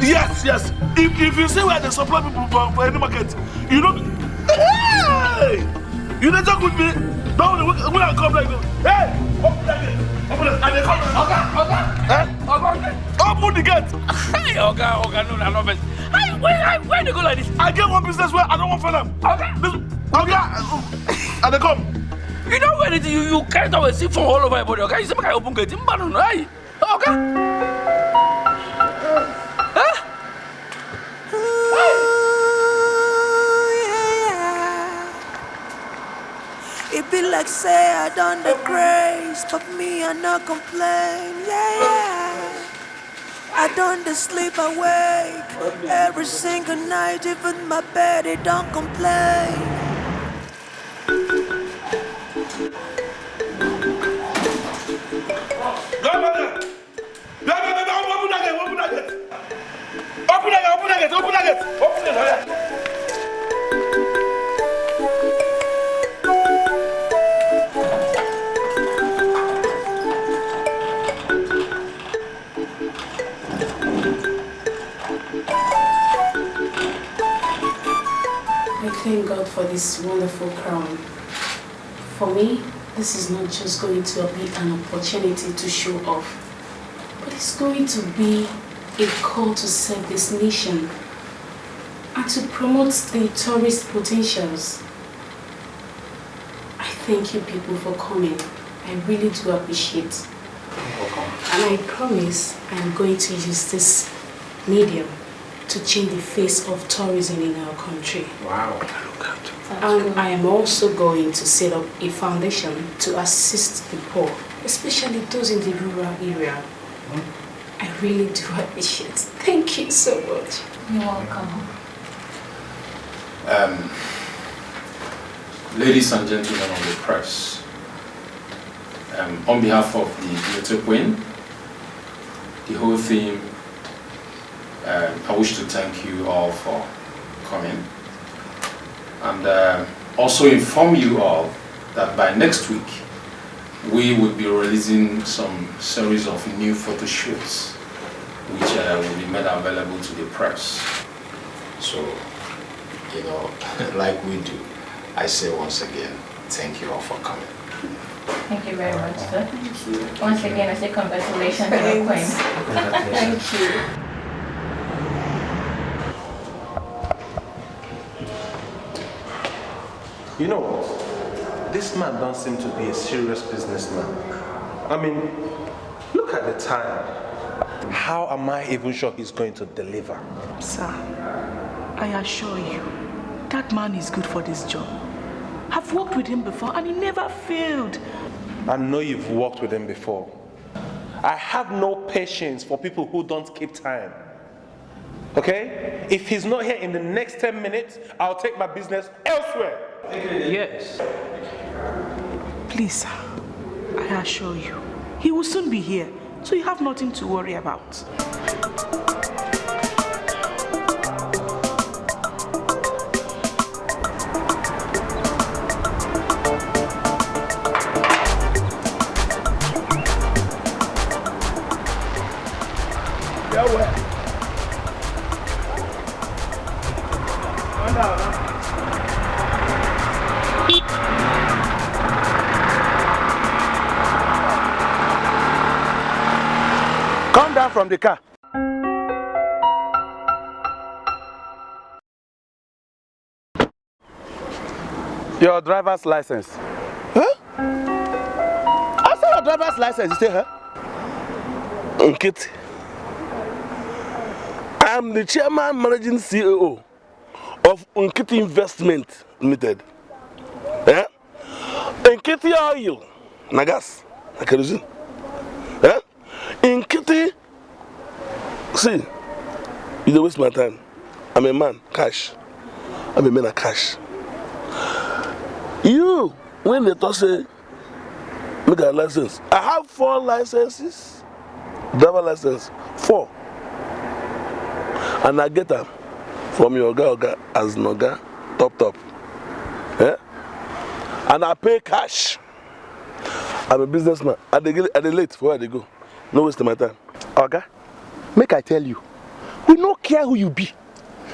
Yes, yes. If you see where they supply people for any market, you know. Hey! You don't talk with me. Don't when I come like this. Hey! Open that gate. Open it. And they come. Okay. Open the gate. Hey, okay, no, I love it. Where do you go like this? I get one business where I don't want for them. Okay. Okay. And they come. You know when you carry out a sick from all over your body, okay? You say, I open gate. Okay. It be like say I done the grace, but me I not complain, yeah. I done the sleep awake every single night, even my bed it don't complain. Open that gate. I thank God for this wonderful crown. For me, this is not just going to be an opportunity to show off, but it's going to be a call to serve this nation and to promote the tourist potentials. I thank you people for coming. I really do appreciate. Welcome. And I promise I am going to use this medium to change the face of tourism in our country. Wow. And I am also going to set up a foundation to assist the poor, especially those in the rural area. I really do appreciate it. Thank you so much. You're welcome. Ladies and gentlemen of the press, on behalf of the Beauty Queen, the whole team, I wish to thank you all for coming, and also inform you all that by next week we will be releasing some series of new photo shoots which will be made available to the press. So, you know, like we do, I say once again, thank you all for coming. Thank you very much, sir. Once again, I say congratulations to the Queen. Thank you. You know what? This man don't seem to be a serious businessman. I mean, look at the time. How am I even sure he's going to deliver? Sir, I assure you, that man is good for this job. I've worked with him before and he never failed. I know you've worked with him before. I have no patience for people who don't keep time. Okay? If he's not here in the next 10 minutes, I'll take my business elsewhere. Yes. Please, sir, I assure you, he will soon be here, so you have nothing to worry about. Come down from the car. Your driver's license. Huh? I saw your driver's license. You say, huh? Nkiti. I'm the chairman managing CEO of Nkiti Investment Limited. Yeah? Nkiti Oil. Nagas. Kerosene. Yeah? Nkiti. See, you don't waste my time. I'm a man, cash. I'm a man of cash. You, when they talk say, make a license. I have 4 licenses, driver license, 4. And I get them from your Oga as Noga, top. Yeah? And I pay cash. I'm a businessman. Are they late for where they go? No waste my time. Oga, make I tell you, who We don't care who you be.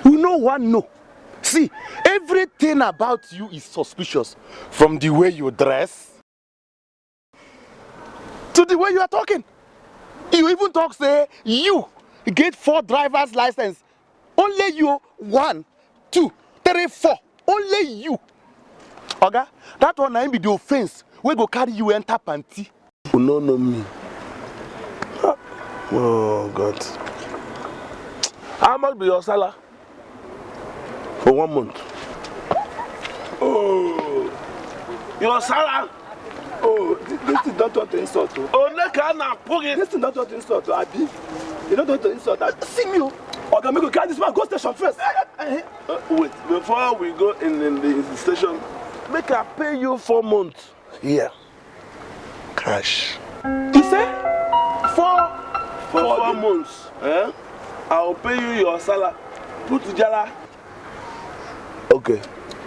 We no one know. See, everything about you is suspicious. From the way you dress to the way you are talking. You even talk say you get 4 driver's license. Only you 1, 2, 3, 4. Only you. Oga, that one ain't be the offense. We go carry you enter panty. You no know me. Oh God. How much be your salary? For 1 month. Oh, your salary? Oh, this is not what to insult. Oh, this is not what to insult, Abi. You don't want to insult. See me. Okay, I'm going to carry this man. Go station first. Wait, before we go in the station, make I pay you 4 months. Here. Cash. You say? For 4 months. Eh? I'll pay you your salary. Put to Jala. Okay.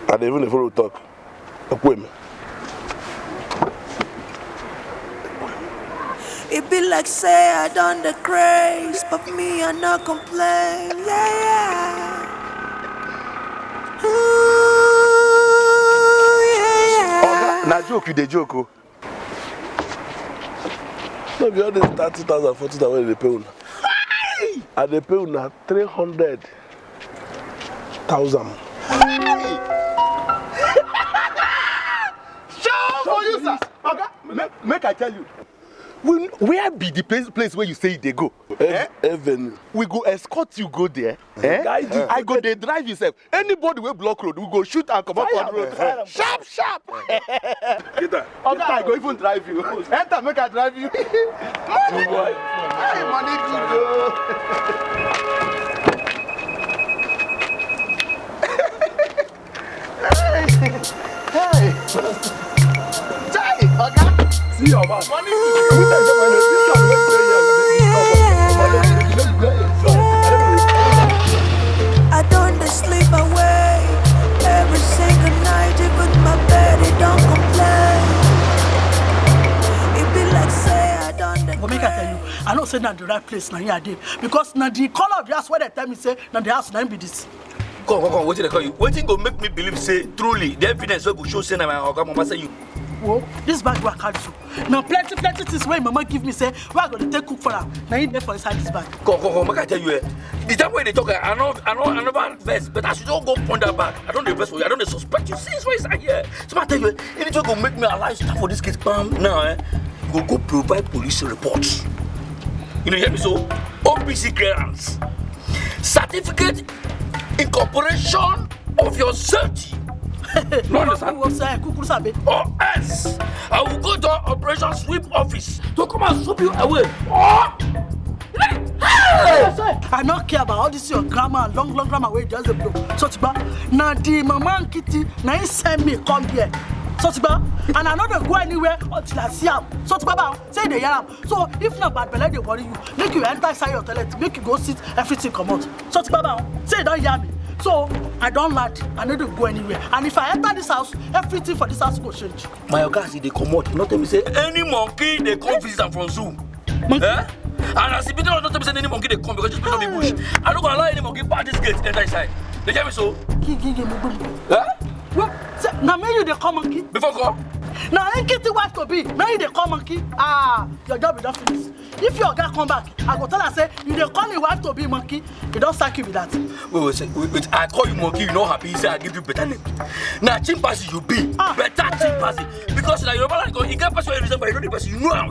I don't even follow talk. Appointment. It be like say I done the craze, but me I not complain, yeah. Ooh, yeah. Na joke you dey joke. No be all this 30,000, 40,000 when they pay una. And they pay una 300,000. Show for you, sir. Okay, make I tell you. Where be the place where you say they go? Avenue. We go escort you go there. Guide you. I go they drive yourself. Anybody will block road, we go shoot and come up on road. Sharp. Get that. Okay, I go even drive you. Enter, make I drive you. Money, boy. Hey, money good. Hey. Jai, okay. See your man. Money I don't sleep away every single night, even my bed it don't complain. It be like say I don't But make I tell you, I know say not the right place now here dey because now the color of the house where they tell me say now the house now be this. Come, wait till they call you. Waiting go make me believe say truly the evidence will show say na my oga mama say you. Whoa, this bag will carry you. Now plenty things where mama give me say we are going to take cook for her. Now you there for inside this bag. Come, make I tell you, the time when they talk, I know verse, but I should don't go point that back. I don't invest for you. I don't suspect you. See, why is I here? So I tell you, anything go make me alive for this case. Now, you go provide police reports. You know, hear me so? OPC clearance, certificate, incorporation of your safety. No understand? Or else, I will go to Operation Sweep Office to come and sweep you away. I don't care about all this your grammar, long grammar where just the blow. So now the mama and Kitty now he send me come here. So and I don't go anywhere until I see him. So say they hear him. So if not bad belly they worry you, make you enter inside your toilet, make you go sit, everything come out. So say don't hear me. So I don't like, I need to go anywhere. And if I enter this house, everything for this house will change. My oga see they come out, not tell me say any monkey they come visit them from zoo. Eh? And as if they don't tell me say any monkey they come because just put on the bush. I don't gonna allow any monkey pass this gate enter inside. They hear me so? Eh? Well, now maybe they come monkey. Before come? Now ain't Kitty wife to be. Maybe they come monkey. Ah, your job is not finished. If your guy come back, I go tell her say you they call your wife to be monkey. You don't sack you with that. Wait. I call you monkey, you not happy. You say I give you better name. Now chimpanzee you be better chimpanzee because now your man go. You get person reason, but you know the person. You know. I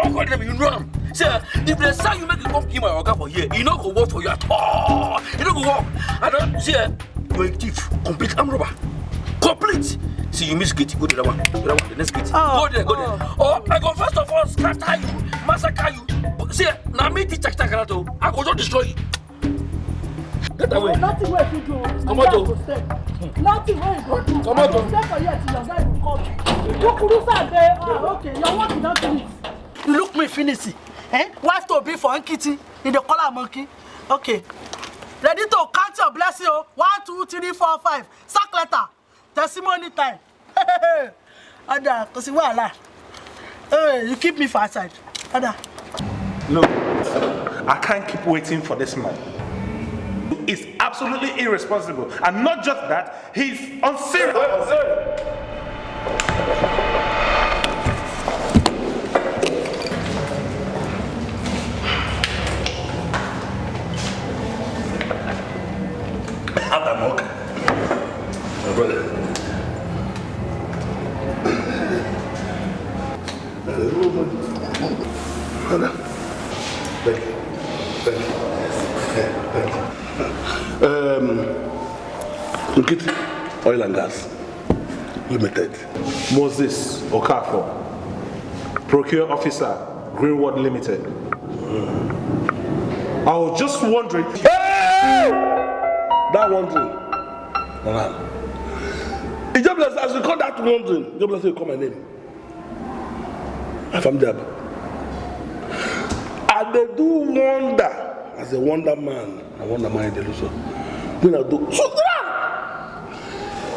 don't call them. You know. Say if they say you make you come kill my oga for here, you not go work for you at all. You don't go work. I don't see. You're a thief, complete arm robber. Complete. See, you miss gate, go to the one, the next gate. Go there. Oh, I go first of all scatter you, massacre you. See, now me teach Takarato, I go just destroy you. Get away. Nothing where you do. Come on, nothing where you go do. Come on, stay for here till your guy will come. You could do that. Okay, your work is not finished. You look me finish. Wife to be for Kitty in the color monkey. Okay. Ready to count your blessing. 1, 2, 3, 4, 5. Sack letter. Testimony time. Ada, because you are you keep me for outside. Ada. Look, I can't keep waiting for this man. Is absolutely irresponsible. And not just that, he's unserious. Adamok, my brother. Thank you. Nkiti Oil and Gas Limited. Moses Okafor, Procure Officer, Greenwood Limited. I was just wondering. Hey! That wondering. It's just as you call that wondering, just you call my name. I'm there. And they do wonder as a wonder man. I wonder man in the illusion. When I do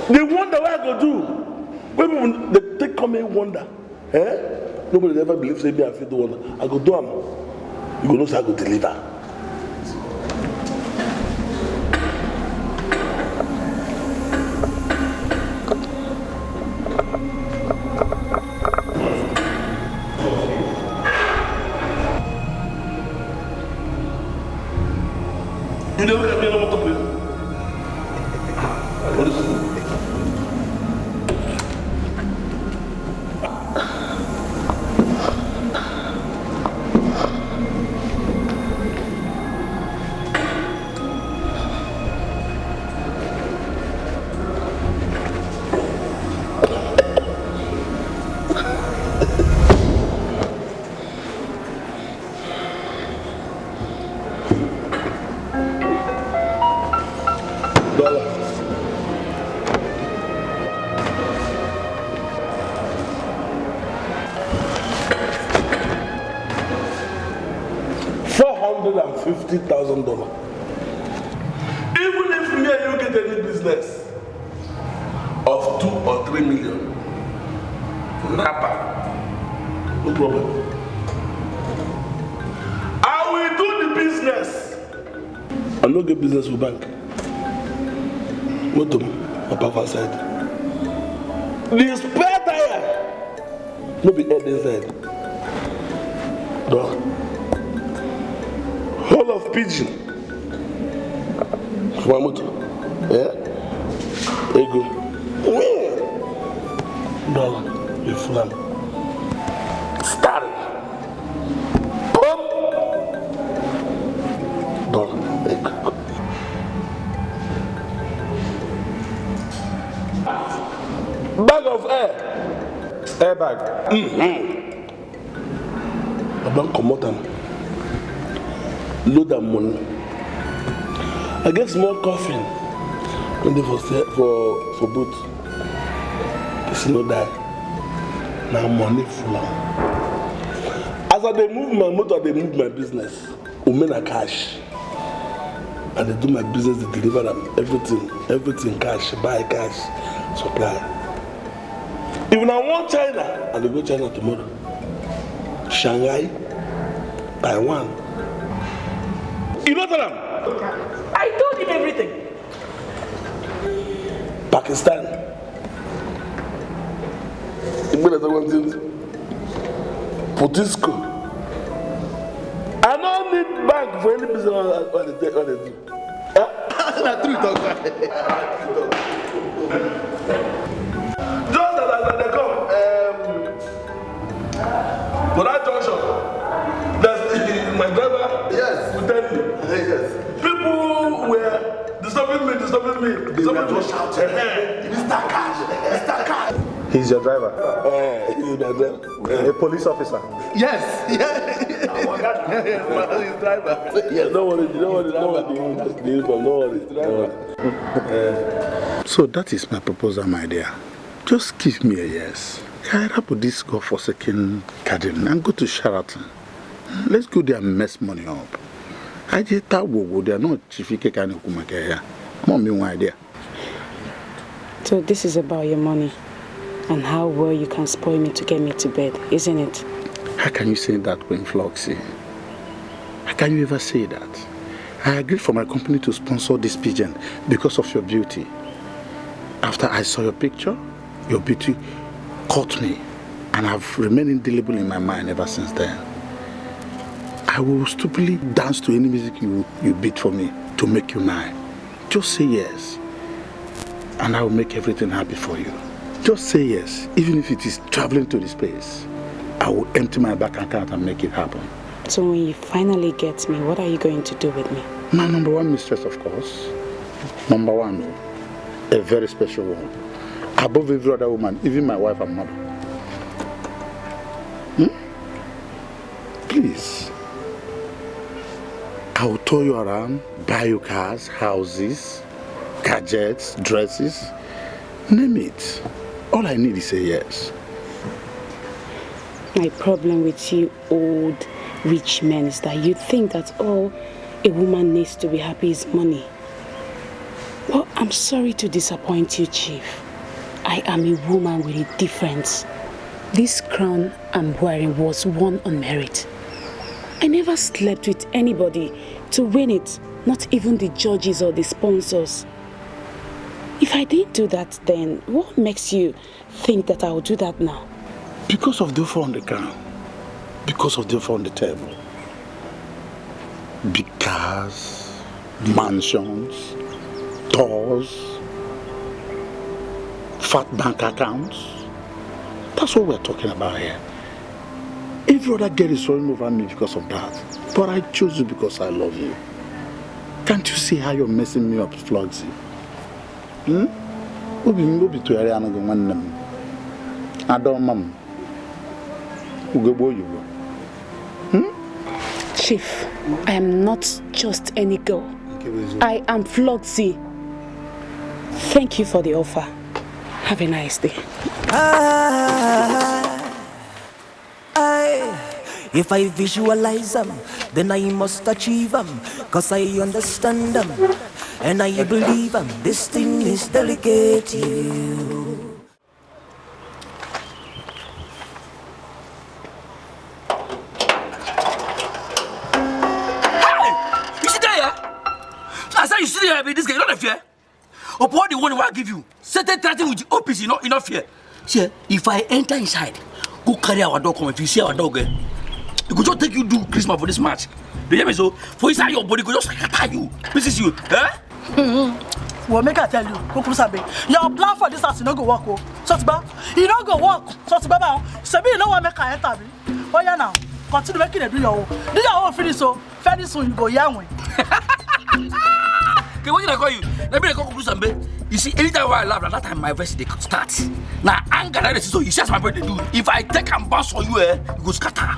they wonder what I go do. When they take come and wonder. Nobody ever believes me I feel the wonder. I go do them. You go know say I go deliver. You don't look at me no more to play. What is it? $50,000. Even if me and you get any business of 2 or 3 million, Napa, no problem. I will do the business. I no get business with bank. What do my papa said? The spare tire, no be head inside. No. Whole of pigeon. Kumamoto. Yeah? Ego. Dollar. You flam. Star. Pump. Dollar. Ego. Bag of air. Airbag. I don't come out. Load of money. I get small coffin when they for boot. It's no die. Now money full on. As I move my motor, they move my business. Umena cash. And they do my business, they deliver them everything cash, buy cash, supply. Even I want China, and they go China tomorrow. Shanghai, Taiwan. You know that I told him everything. Pakistan. Potisco. I don't need bank for any business on the do. That's true, doctor. Just as they come, for that junction, that's my driver. Yes. Will tell you. Yes. People were disturbing me. They were just shouting. Mr. Cash. He's your driver. He's my driver. A police officer. Yes. His driver. Yeah, don't worry. So that is my proposal, my dear. Just give me a yes. Get up with this godforsaken garden and go to Sheraton. Let's go there and mess money up. I just thought they are not chifike kind of kumake here. Mommy, one idea. So this is about your money and how well you can spoil me to get me to bed, isn't it? How can you say that, Queen Floxy? How can you ever say that? I agreed for my company to sponsor this pageant because of your beauty. After I saw your picture, your beauty caught me, and I've remained indelible in my mind ever since then. I will stupidly dance to any music you beat for me to make you mine. Just say yes, and I will make everything happy for you. Just say yes, even if it is traveling to this place. I will empty my bank account and make it happen. So when you finally get me, what are you going to do with me? My number one mistress, of course. Number one, a very special one. Above every other woman, even my wife and mother. Please. I will tow you around, buy you cars, houses, gadgets, dresses. Name it. All I need is a yes. My problem with you old rich men is that you think that all a woman needs to be happy is money. Well, I'm sorry to disappoint you, Chief. I am a woman with a difference. This crown I'm wearing was won on merit. I never slept with anybody to win it, not even the judges or the sponsors. If I didn't do that then, what makes you think that I will do that now? Because of the offer on the crown. Because of the offer on the table. Big cars, mansions, tours, fat bank accounts. That's what we're talking about here. Every other girl is running over me because of that. But I chose you because I love you. Can't you see how you're messing me up, Flogsy? Obi to Ariana go one name. I don't mum. Chief, I am not just any girl. I am Flogsy. Thank you for the offer. Have a nice day. If I visualize them, then I must achieve them, cause I understand them, and I believe them. This thing is delicate, you. You see there, this guy, you don't fear. Upon the one who I give you, certain thing with the OPC, enough fear. See, if I enter inside, go carry our dog home. If you see our dog, it could just take you do Christmas for this match. Do you hear me? So, for inside your body, could just attack you. This is you, eh? Well, make I tell you, your plan for this house, you don't go walk. So, you don't go walk. So, you know what make I enter me. Oh, yeah, now, continue making it do your own. Do your own finish so, very soon you go young way. Okay, what did I call you? Let me go some bit. You see, anytime I laugh, at that time my verse they start. Now, anger that is so you see my brother do. If I take and bounce on you, you go scatter.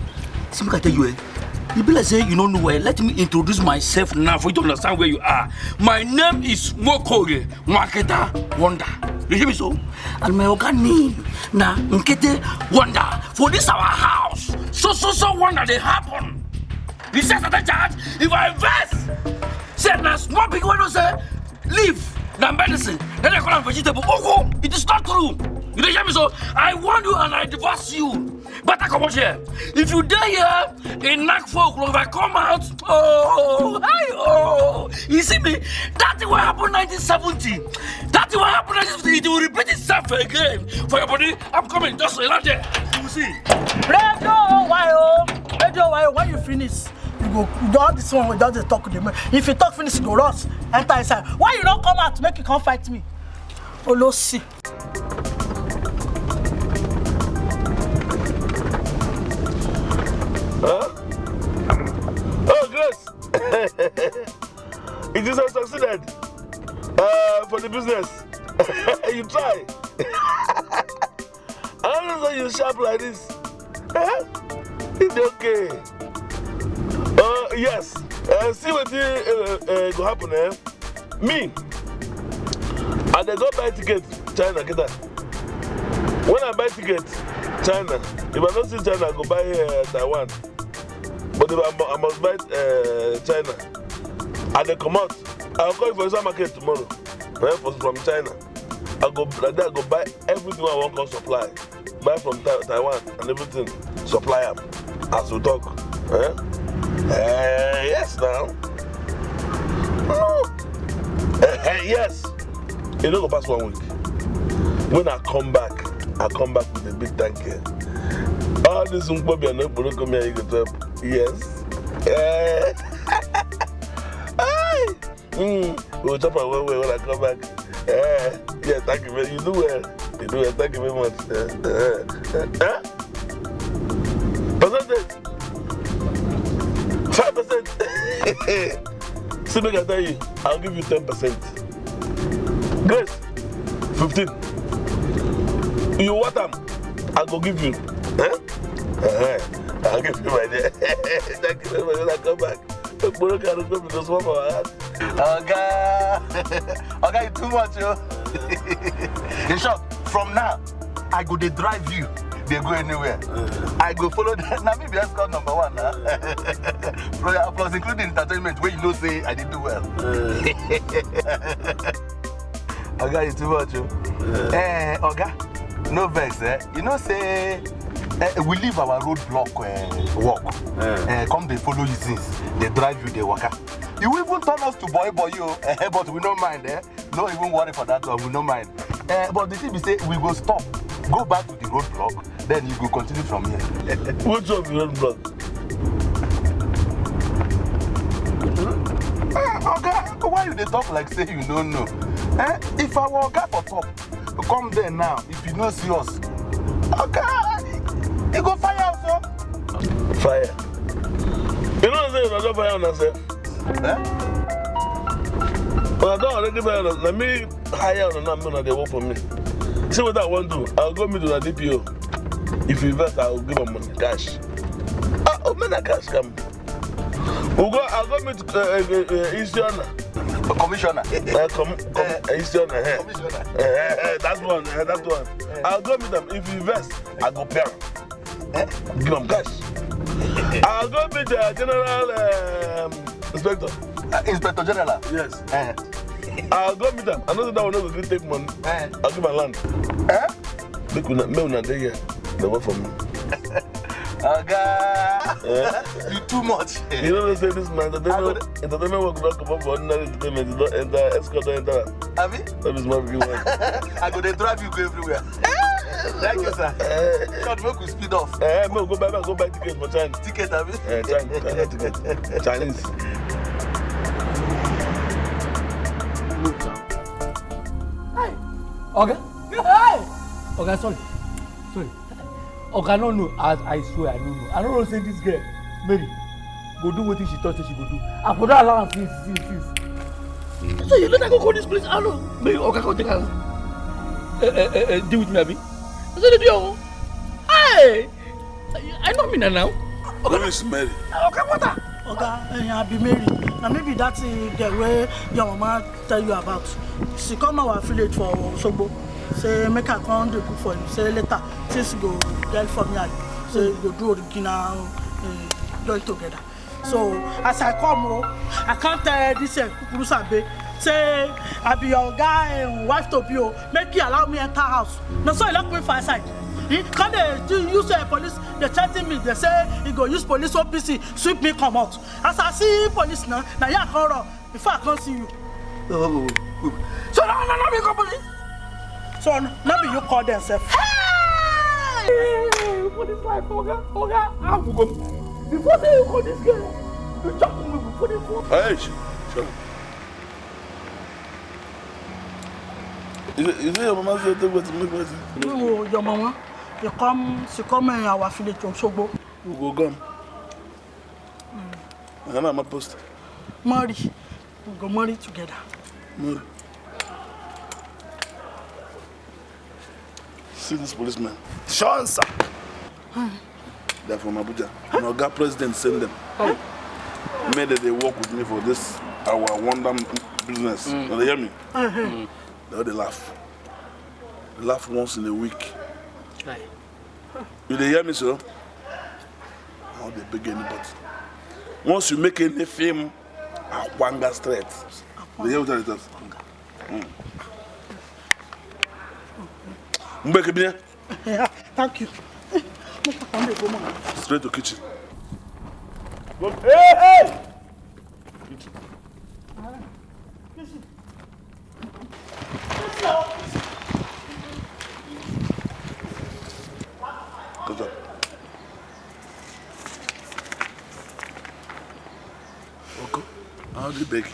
See me I tell you, you be like say you don't know where. Let me introduce myself now for you to understand where you are. My name is Mokoge Marketer Wonder. You hear me so? And my organ name na Nkete Wonder. For this our house. So wonder they happen. He says at the church, if I verse. Say now small people when you say leave the medicine, then they call them vegetable. Oh, it is not true. You don't hear me so? I warn you and I divorce you. But I come out here. If you dare here in Knack folk, if I come out, you see me? That thing will happen 1970. That thing will happen 1970. It will repeat itself again. For your body, I'm coming. Just right there. You will see. Radio, when you finish. You go do all this one without the talk with them. If you talk finish, you go rust. Enter inside. Why you don't come out to make you come fight me? Oh, let's see. Huh? Oh, Grace! It is succeeded for the business. You try. I don't know you sharp like this. It's okay. Yes. See what go happen, eh? Me. And they go buy ticket, China, get that. When I buy ticket, China. If I don't see China, I go buy Taiwan. But if I must buy China. And they come out. I'll call you for some market tomorrow. Right? From China. I go buy everything I want to supply. Buy from Taiwan and everything. Supply them. As we talk. Eh? Yes now. No. Yes. You don't go past 1 week. When I come back with a big tank here. All this Unkbobi and Nobody come here, you get up. Yes. We'll chop away when I come back. Yeah, thank you very much. You do well. Thank you very much. Percentage? 5%. See, make I tell you, I'll give you 10%. Grace, 15. You want them? I'll go give you. I'll give you my dear. Thank you very much when I come back. Okay, you too much, yo. In short, from now, I go to drive you. They go anywhere. I go follow that. Now maybe escort number 1 now. Plus including entertainment where you know say I did do well. Oga, you too much, yo. Oga, no vex, You know say we leave our roadblock walk. Come they follow you since they drive you, they walk. You even turn us to boy, yo. But we don't mind, No even worry for that one, we don't mind. But the thing we say we go stop, go back to the roadblock, then you go continue from here. What's up, roadblock? Oga, why you they talk like say you don't know? If I walk up for top, come there now. If you don't see us, okay, you go fire also. Fire. You know what I'm saying? I don't fire on myself. But I don't already fire on. Let me hire on and they work for me. See what I want to do? I'll go meet to the DPO. If you invest, I'll give them money, cash. Oh, man, cash come. I'll go meet Isiona. Commissioner. Isiona. Commissioner. That's one. I'll go meet them. If you invest, I'll go pay them. Give them cash. I'll go meet the General Inspector. Inspector General? Yes. I'll go meet them. I know that one will take money. I'll give my land. They work for me. You too much. You know they say this man, entertainment work not come up for ordinary entertainment. It's not enter, escort don't enter. Have you? That is my big one. I go to drive you go everywhere. Thank you, sir. God, make we speed off. Go buy tickets for China. Ticket, have you? China ticket. Chinese. Hi. Okay. Hi. Okay, sorry. Okay, no, I swear, I don't know. I don't know say this girl, Mary, go do what she thought she go do. I put her along since. So you let her go call this place? I don't know. Mary, okay, go take her. Deal with me, Abby. I said, deal. Hey, I know me now. Okay, Miss Mary. Okay, what? Okay, I be Mary. Now maybe that's the way your mama tell you about. She come our village for Osogbo. Say make her come do cook for you. Say later, since go get from here, say go do original join together. So as I come, I can't tell this Kukurusabe. Say I be your guy and wife to be. Make you allow me enter house. Now so you lock me for side. Can they use police? They chatting me. They say he go use police OPC sweep me come out. As I see police now you come run before I come see you. So no me go police. So maybe you call themselves. Hey! For this life, Oga, I'm going. Before you call this girl, you talk to me before they fall. Hey, sure. Is it your mama said to make what? No, your mama. She come in our village from Sogbo. You go come. And I'm a post. Marry. We go marry together. Marry. See this policeman. Chance. They're from Abuja. Now God president send them. Made that they work with me for this our wonder business. Now they hear me? Now they laugh. They laugh once in a week. You they hear me, sir? How they beg anybody. Once you make any film, Akwanga straight. They hear what it is? Yeah, thank you. Straight to kitchen. Hey! Kitchen. I'll get back.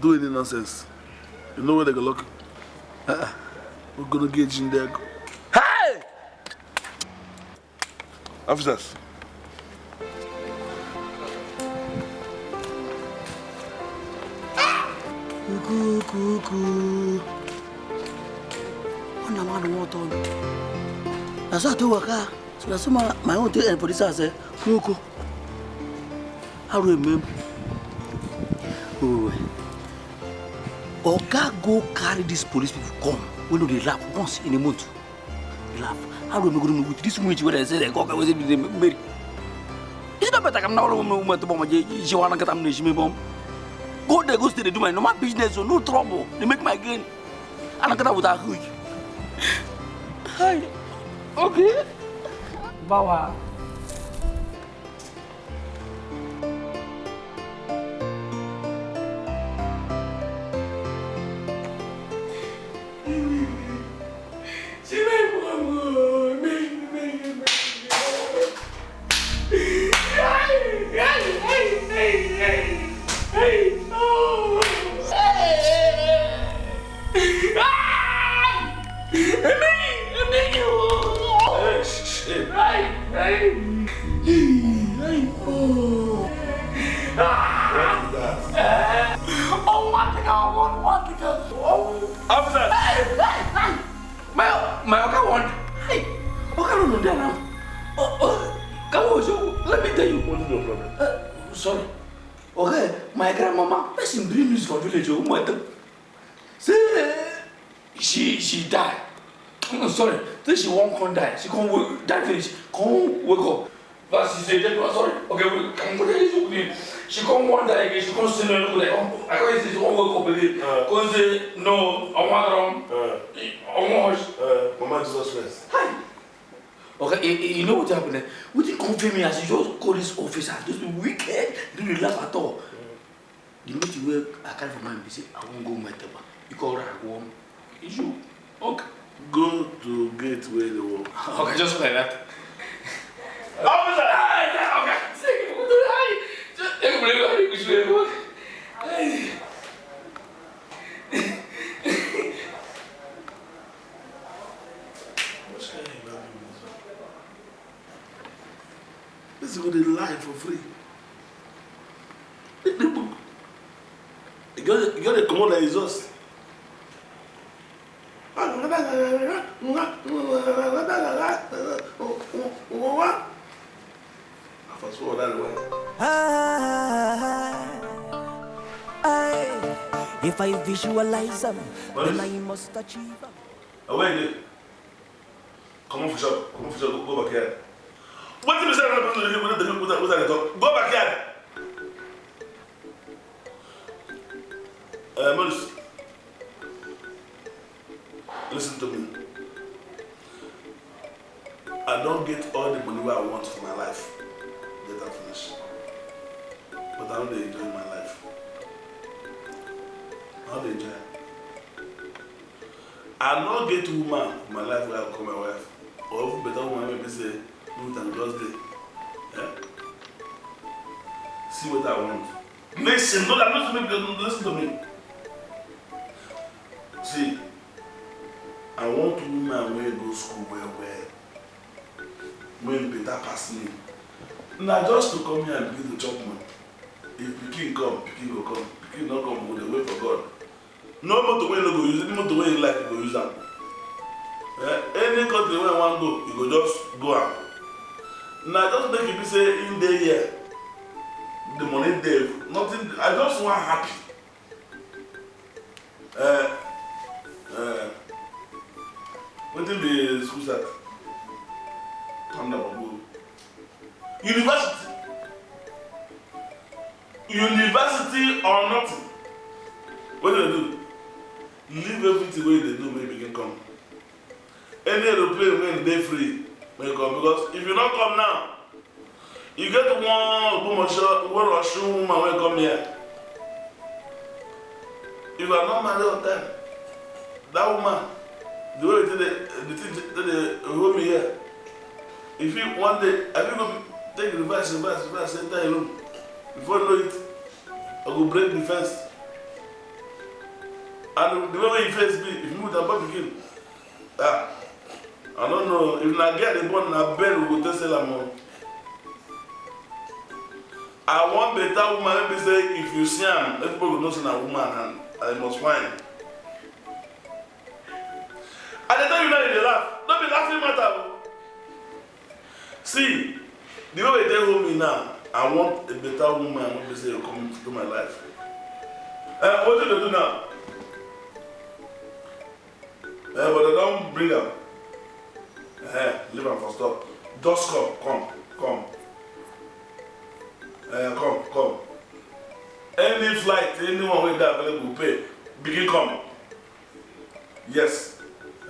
Do any nonsense. You know where they go look? We're gonna get you in there. Hey! Officers. Cuckoo. On a man water. That's what I do. So that's my own thing. And police say, cuckoo. I remember. Oh. Oga go carry these police people come. When they laugh once in a month. They laugh. I remember going with this witch where they say they go with Mary. It's not better. I'm not going to bomb. She want to get ammunition. Go there, go stay. They do my normal business, so no trouble. They make my gain. I'm not going to without who. Hi. Okay. Bawa. Let me tell you. What's your problem? Sorry. Okay, my grandmama, person bring news from village. Say she died. Sorry, say she won't come die. She can't die finish. Can't wake up. But she said, sorry. Okay, we can go there. She can't want die again. She can't say no. I can't say she won't wake up again. Because no, I want Mama Jesus Christ. Hi. Okay, you know what happened? We didn't confirm me as you just call this officer. Just be wicked. They didn't laugh at all. The meeting where I carry for mine, they say, I won't go my table. You call her, I go home. It's you. Okay. Go to gate where they walk. Okay, just like that. Officer! Okay. This is what they lie for free. You got to come on the exhaust. I fast forward that way. If I visualize them, then I must achieve them. Wait, come on for sure. Go back here. What did you say? Go back here. Maurice, listen to me. I don't get all the money I want for my life. Let that finish. But I don't enjoy my life. I don't enjoy it. I don't get woman for my life where I call my wife. Or even better woman maybe say, Thursday. Yeah? See what I want. Listen, no, I'm not listen to me. See, I want woman where go school where when better pass me. Now just to come here and be the chop man. If Pikin come, Pikin go come. Pikin not come, we dey wait for God. No matter where you go use, any matter where you like, you go use them. Any country where you want go, you go just go out. Now just make it be say in the year, the money there, nothing. I just want happy. What did the school start? University or nothing. What do they do? Leave everything where they do, maybe you can come. Any aeroplane when they free, when you come. Because if you don't come now, you get one Russian woman when you come here. If you are not married all the time, that woman, the way they hold me here. If you one day, I will go take reverse, enter your room. Before you know it, I will break the fence. And the way you face me, if you move the back again, I don't know. If I get the bone, I bet we will test it. I want better woman. Let me say, if you see him, everybody will know it's a woman, and I must find. At the time you know they laugh, don't be laughing matter. See, the way they tell me now, I want a better woman. I want to say, come into my life. What do they do now? But they don't bring them. Leave them for stop. Just come. Come. Any flight, anyone with that available pay, begin come. Yes.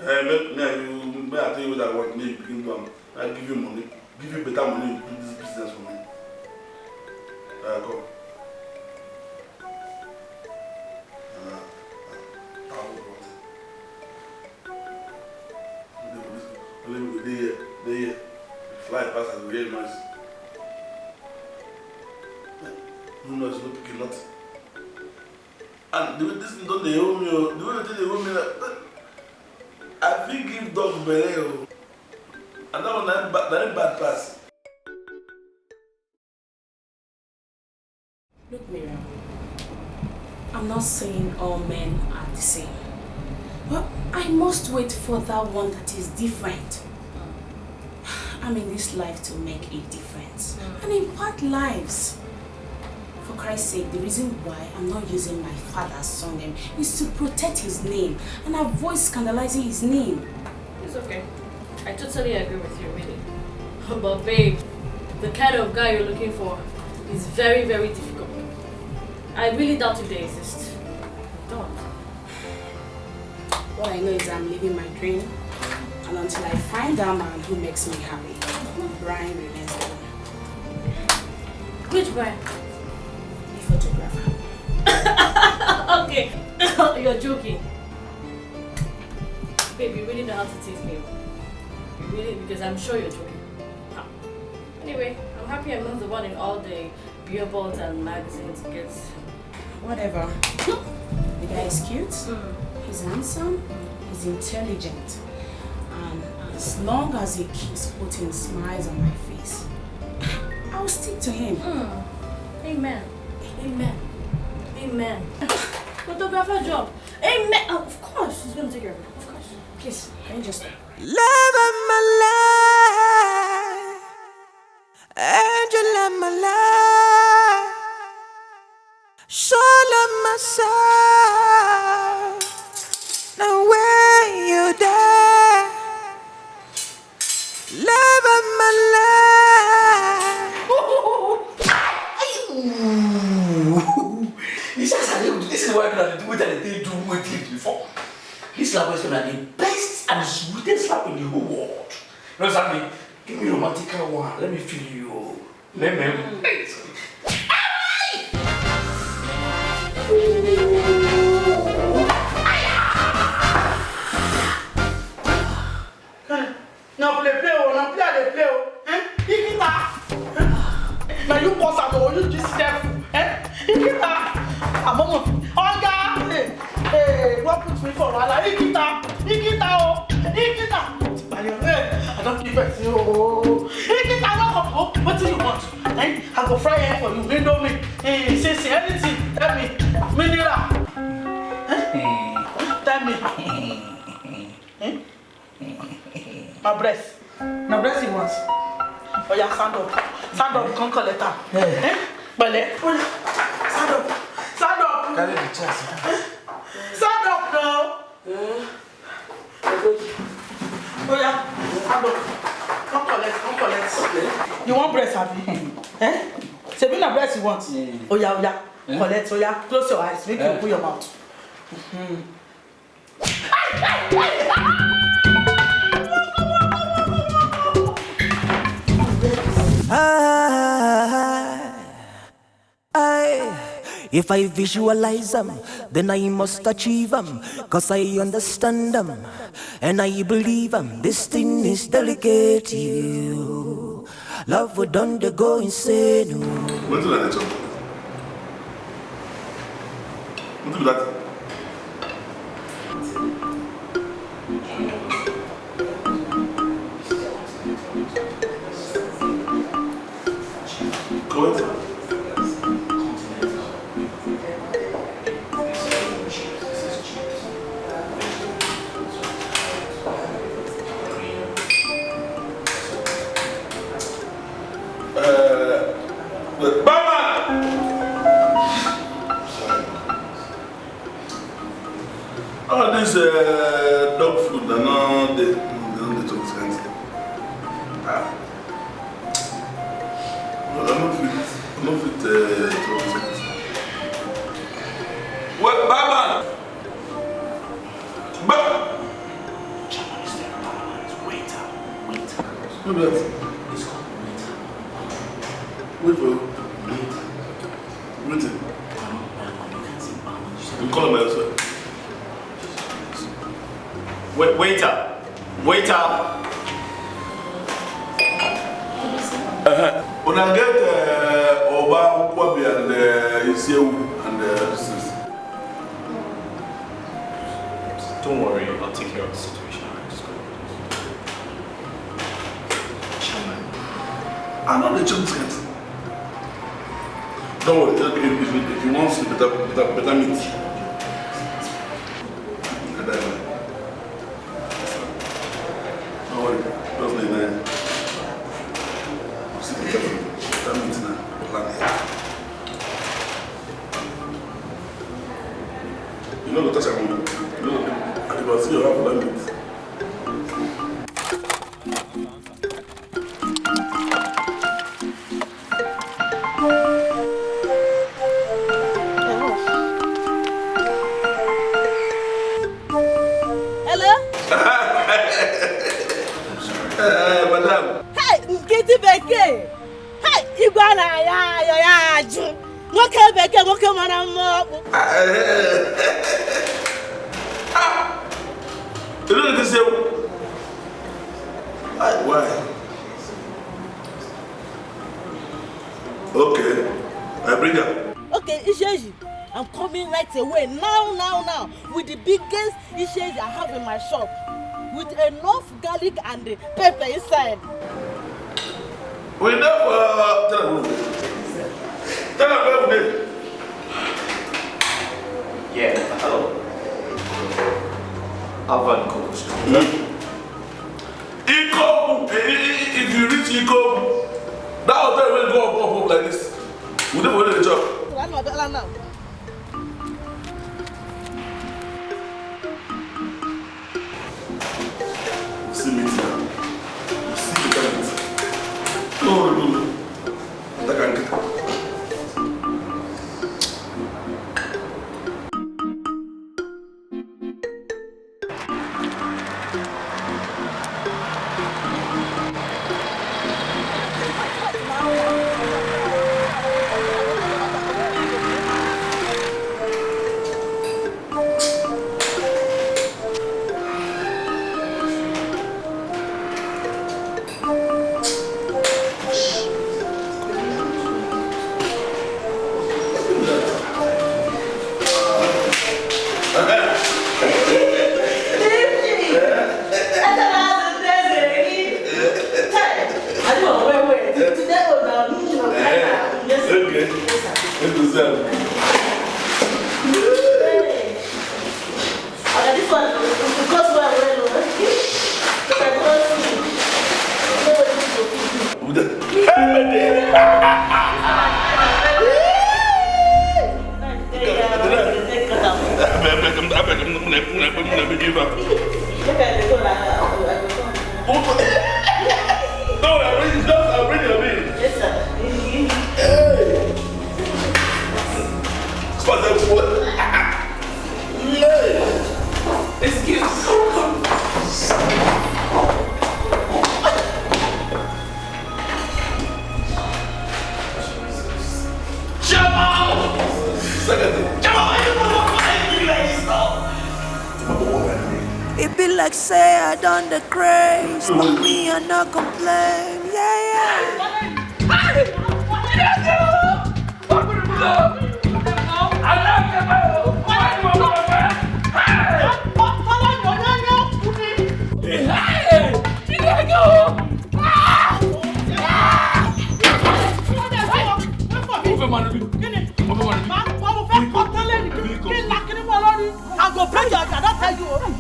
I tell you what I want, me begin come. I give you money, give you better money to do this business for me. Come. They fly past and real noise. No noise, no picking nothing. And the way this don't they hold me, the way they hold me, I think give dog belly. And that one that bad pass. Look, Miriam, I'm not saying all men are the same. But I must wait for that one that is different. I'm in this life to make a difference and impart lives. For Christ's sake, the reason why I'm not using my father's surname is to protect his name and avoid scandalizing his name. It's okay. I totally agree with you, really. But babe, the kind of guy you're looking for is very, very difficult. I really doubt if they exist. I don't. All I know is I'm living my dream, and until I find that man who makes me happy, Brian remains the one. Which Brian? The photographer. Okay, you're joking. Babe, you really know how to tease me. You really, because I'm sure you're joking. Anyway, I'm happy I'm not the one in all the billboards and magazines because... Whatever. The guy is cute. He's handsome, he's intelligent, and as long as he keeps putting smiles on my face, I'll stick to him. Amen. Photographer job. Amen. Oh, of course, he's gonna take care of it. Of course. Please, can you just... Love of my life, angel of my life, soul of my soul. Now where you there, love of my life. This is why I do it and they do it before. This slap is gonna be the best and sweetest slap in the whole world. You know what I mean? Give me a romantic one. Let me feel you. Let me. Now play, eh? Now you cause I'm you just step, eh? I'm on Olga, hey, what puts me for? I like Ikita, I don't give it, Ikita, what do you want? Eh? I go fry hair for you, you know me. Hey, say anything, tell me, mineral. Tell me. My breast he wants. Oh yeah, stand up, come collect her. Bale, stand up. Carry the chest. Stand up now. Oh yeah, stand up. Come collect. Okay. You want breast, have you? Say me na breast you want. Oh yeah. Collect. Oh yeah, close your eyes. Make you open your mouth. If I visualize them, then I must achieve them, cause I understand them, and I believe them. This thing is delicate, you. Love would undergo insane. What did I do? What do that? Go ahead. Mama! All this dog food, they don't talk sense. I'm not fit talk sense. What, Baba? Baba! Waiter. Wait for wait. You call him by yourself. Waiter. When I get Oba, Kwabi, and Iseu, and this is. Don't worry, I'll take care of the situation. I'm not the chance yet. Don't worry, if you want to better meat. Don't worry, just like that. Better meat now, plan here. You know the touch I'm on. You know, if I see you have that meat. Madam. Hey, Kitty Becky. Hey, you gonna what can Becky? What can man? You know this is why? Okay, I bring her. Okay, Isheji, I'm coming right away now with the biggest Isheji I have in my shop. With enough garlic and pepper inside. We never tell her where we live. Yeah, hello. Alvan Coach. Iko, if you reach Iko, that hotel will go up like this. We never win the job. Now. See me now. See the talent. No. That can get. It be like say I done the craze, but me I not complain. Yeah.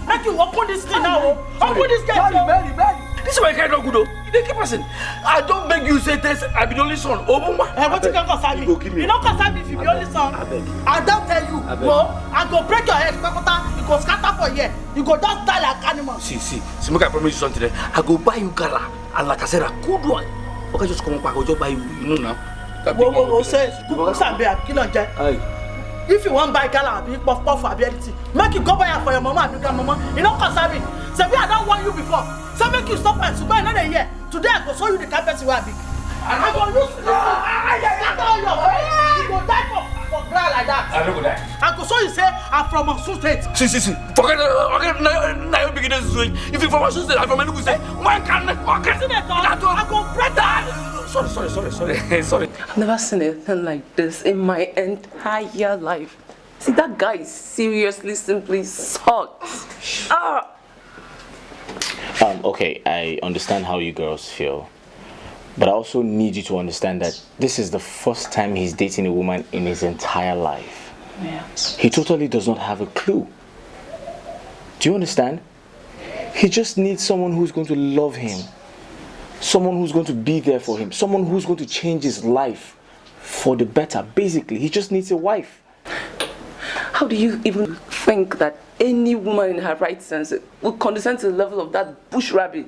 Make you open this thing now. Open this gate. Mary. This is my kind of good. You keep person. I don't beg you say this. I be the only son. Oh, mama. What you can concern me? You don't concern me if you be only son. I don't tell you. Well, I go break your head. You go scatter for here. You go just die like animal. See. Make I promise you something. I go buy you gala. And like I said, a good one. Okay, just come back. I'll just buy you. You know now. Whoa, say. If you want buy gala, big puff for ability. Make you go buy it for your mama and your grandmama. You don't concern me. Say I don't want you before. So make you stop and buy another year. Today I go show you the carpet you are big. I go lose this. You go die for ground like that. I don't go die. I go show you say I'm from Osun State. See. Forget now you begin to swing. If you from Osun State, I'm from Enugu State. Why can't I go break that? Sorry. I've never seen anything like this in my entire life. See, that guy seriously simply sucks. Okay, I understand how you girls feel. But I also need you to understand that this is the first time he's dating a woman in his entire life. Yeah. He totally does not have a clue. Do you understand? He just needs someone who's going to love him. Someone who's going to be there for him. Someone who's going to change his life for the better. Basically, he just needs a wife. How do you even think that any woman in her right sense would condescend to the level of that bush rabbit?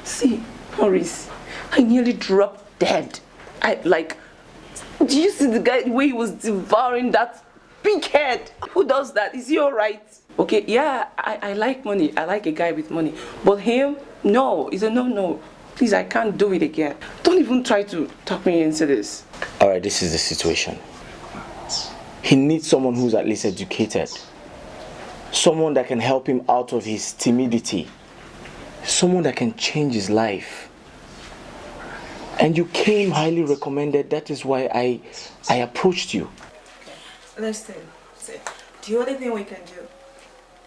See, Maurice, I nearly dropped dead. Do you see the guy, the way he was devouring that big head? Who does that? Is he alright? Okay, yeah, I like money. I like a guy with money. But him, no. He's a no. Please, I can't do it again. Don't even try to talk me into this. Alright, this is the situation. He needs someone who's at least educated. Someone that can help him out of his timidity. Someone that can change his life. And you came highly recommended. That is why I approached you. Listen, the only thing we can do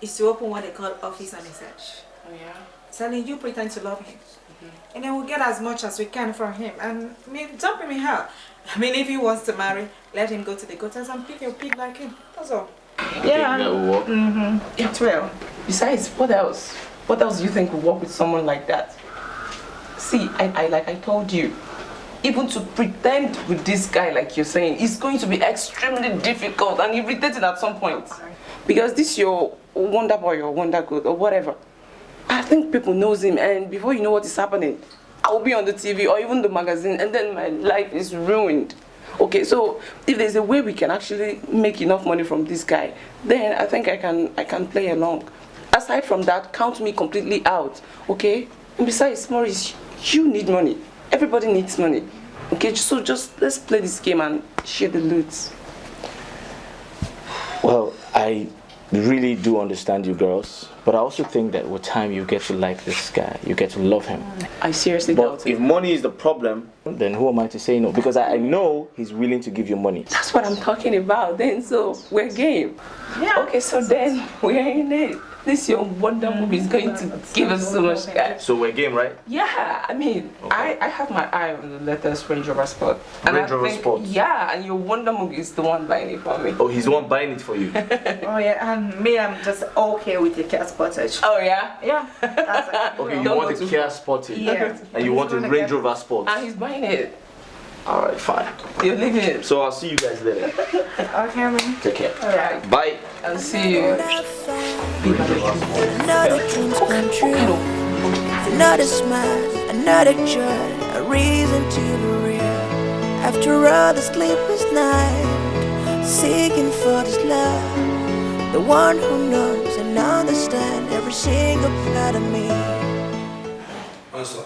is to open what they call office and research. Oh yeah? Telling you pretend to love him. And then we'll get as much as we can from him. And dump him in hell. If he wants to marry, let him go to the gutters and pick a pig like him. That's all. Yeah. That will work. It will. Besides, what else? What else do you think will work with someone like that? See, like I told you, even to pretend with this guy like you're saying, it's going to be extremely difficult and irritating at some point. Because this your wonder boy or wonder girl or whatever. I think people knows him, and before you know what is happening, I will be on the TV or even the magazine, and then my life is ruined. Okay, so if there's a way we can actually make enough money from this guy, then I think I can play along. Aside from that, count me completely out. Okay? And besides, Maurice, you need money. Everybody needs money. Okay, so just let's play this game and share the loot. Well, I really do understand you girls, but I also think that with time you get to like this guy, you get to love him. I seriously doubt it. If money is the problem, then who am I to say no? Because I know he's willing to give you money. That's what I'm talking about then, so we're game. Yeah. Okay, so then we're in it. This your wonder movie is going to give us so much cash. So we're game, right? Yeah, okay. I have my eye on the latest Range Rover Sport. Range Rover Sport? Yeah, and your wonder movie is the one buying it for me. Oh, he's the one buying it for you? Oh yeah, and me, I'm just okay with the Kia Sportage. Oh yeah? Yeah. Okay, you want a Kia Sportage? Yeah. And you want a Range Rover Sport? And he's buying it. Alright, fine. You're leaving it. So I'll see you guys later. Okay, man. Take care. Alright. Bye. I'll see you. Another dream's come true. Another smile, another joy, a reason to be real. After all the sleepless night, seeking for this love, the one who knows and understands every single part of me. Answer.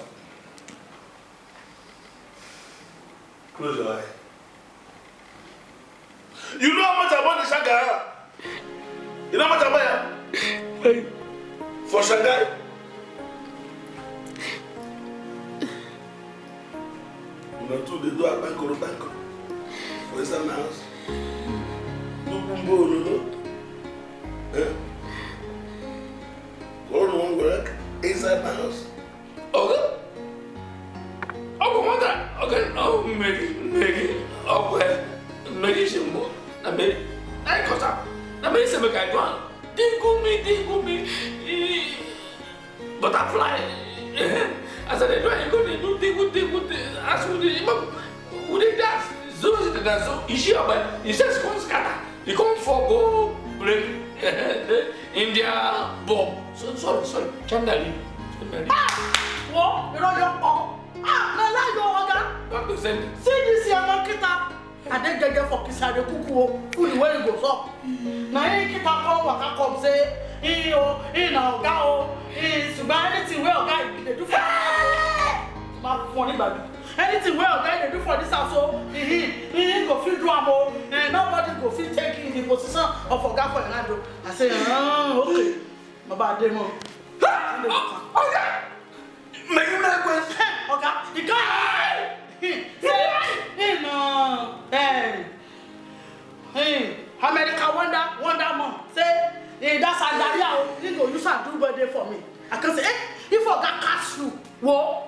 Close your eye. You know how much I want the Shanghai? You know how much I buy? Hey. For Shanghai? You know, too, they do a bank. For inside my house. No. Eh? Go on one work inside my house. Okay. Okay, oh, Maggie, oh, well, Maggie, she more. I mean, I got up. I mean, some guy gone. Dingo me. butterfly. I said, they do good. As would they dance? So is the dance. So is she about? He says, come scatter. He come for go break India bomb. So sorry. Chandali. What? You know your see this young man, I didn't get for Kisade Kuku, who way goes up. Now, he come say, he gao, he's anything well, guy, they do for my funny baby. Anything well, guy, they do for this house, he go feel drama, and nobody go feel taking the position of a guy for another. I say, okay, my bad demo. Okay, make him like this. Okay, you got hey, America wonder man. Say, that's Andaria. He go use and do birthday for me. I can say, he forgot catch you. Whoa,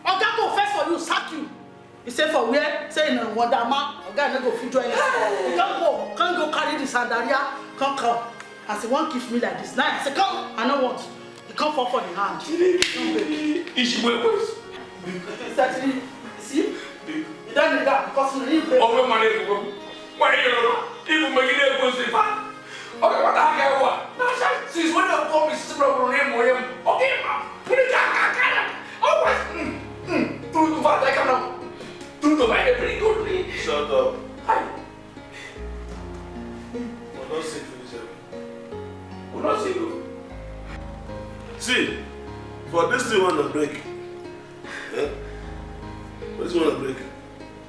I got to confess for you, sack you. He say for where? Say no wonder man. I got to go feed you. You can't go carry this Andaria. Come. I say, one give me like this. Now I say, come. I know what. You come for the hand. Is she worse? Exactly. See? You don't need that because you live there. Oh, my name. Why you make it a good okay, what the heck? What? Since when you call me Sibra name, okay, put it down. Oh, do what I can do the way pretty good. Shut up. Hi. We're not sick for each other. We're not single. See, for this thing on the break. Yeah? For this one on the break.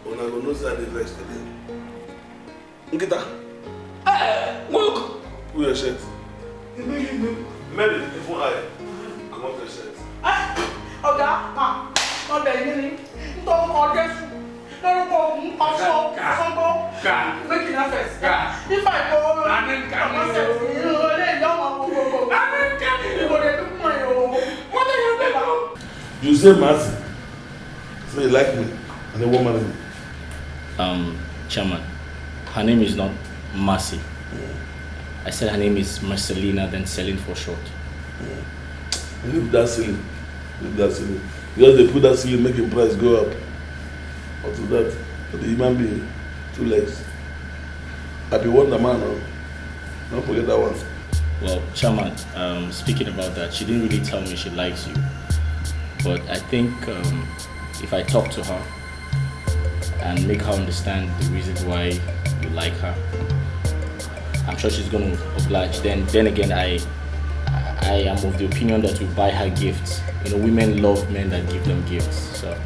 When I go no side the next day. Nkita. Walk. Who your shirt? Mary, if you eye. Come on, your shirt. Not the don't order. Don't go. Making a face. If I go, what are you doing? You say Mercy. So you like me and a woman. Chairman, her name is not Mercy. I said her name is Marcelina, then Celine for short. Leave that silly. Because they put that silly, make the price go up. Or to that, for the human being, 2 legs. I be Wonder Man now. Don't forget that one. Well, Chairman, speaking about that, she didn't really tell me she likes you. But I think if I talk to her and make her understand the reasons why you like her, I'm sure she's going to oblige. Then again, I am of the opinion that we buy her gifts. You know, women love men that give them gifts. So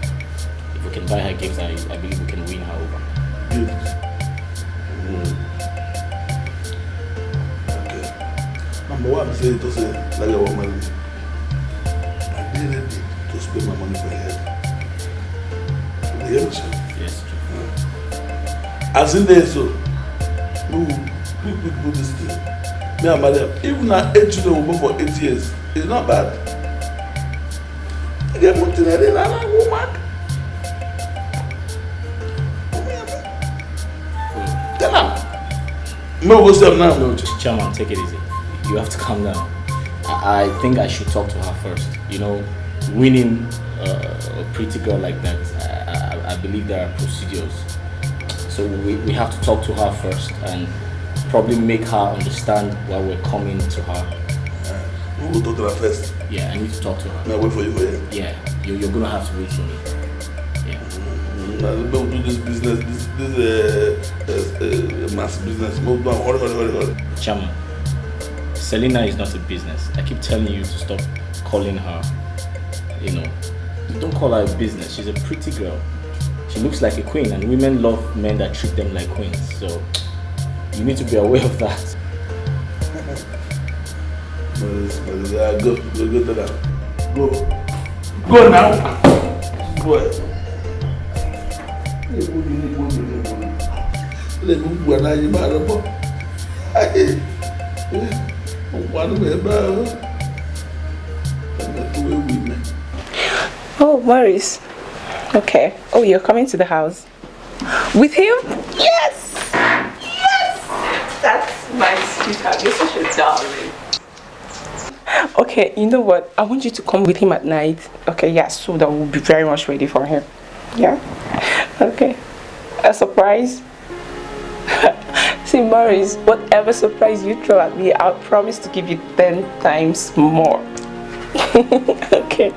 if we can buy her gifts, I believe we can win her over. Gifts? Okay. Number one, say to say, like a woman, I be ready to spend my money for your head. You hear me, sir? Yes, true. As in there, so, we put this thing. Me and Madam, even our 8 children will go for 8 years. It's not bad. I get money, I didn't have a woman. Tell her. No, go step now. No, Chairman, take it easy. You have to calm down. I think I should talk to her first. You know, winning a pretty girl like that, I believe there are procedures. So we have to talk to her first and probably make her understand why we're coming to her. We'll talk to her first. Yeah, I need to talk to her. I'll wait for you for here. Yeah, you're gonna have to wait for me. Yeah. We'll do this business, this mass business. Move down, hurry. Chairman, Selena is not a business. I keep telling you to stop calling her, you know, don't call her a business. She's a pretty girl. She looks like a queen, and women love men that treat them like queens. So you need to be aware of that. Go to that. Go now. Boy. Oh, Maurice. Okay. Oh, you're coming to the house. With him? Yes! Yes! That's my sweetheart. You're such a darling. Okay, you know what? I want you to come with him at night. Okay, yeah, so that we'll be very much ready for him. Yeah? Okay. A surprise? See, Maurice, whatever surprise you throw at me, I'll promise to give you 10 times more. Okay.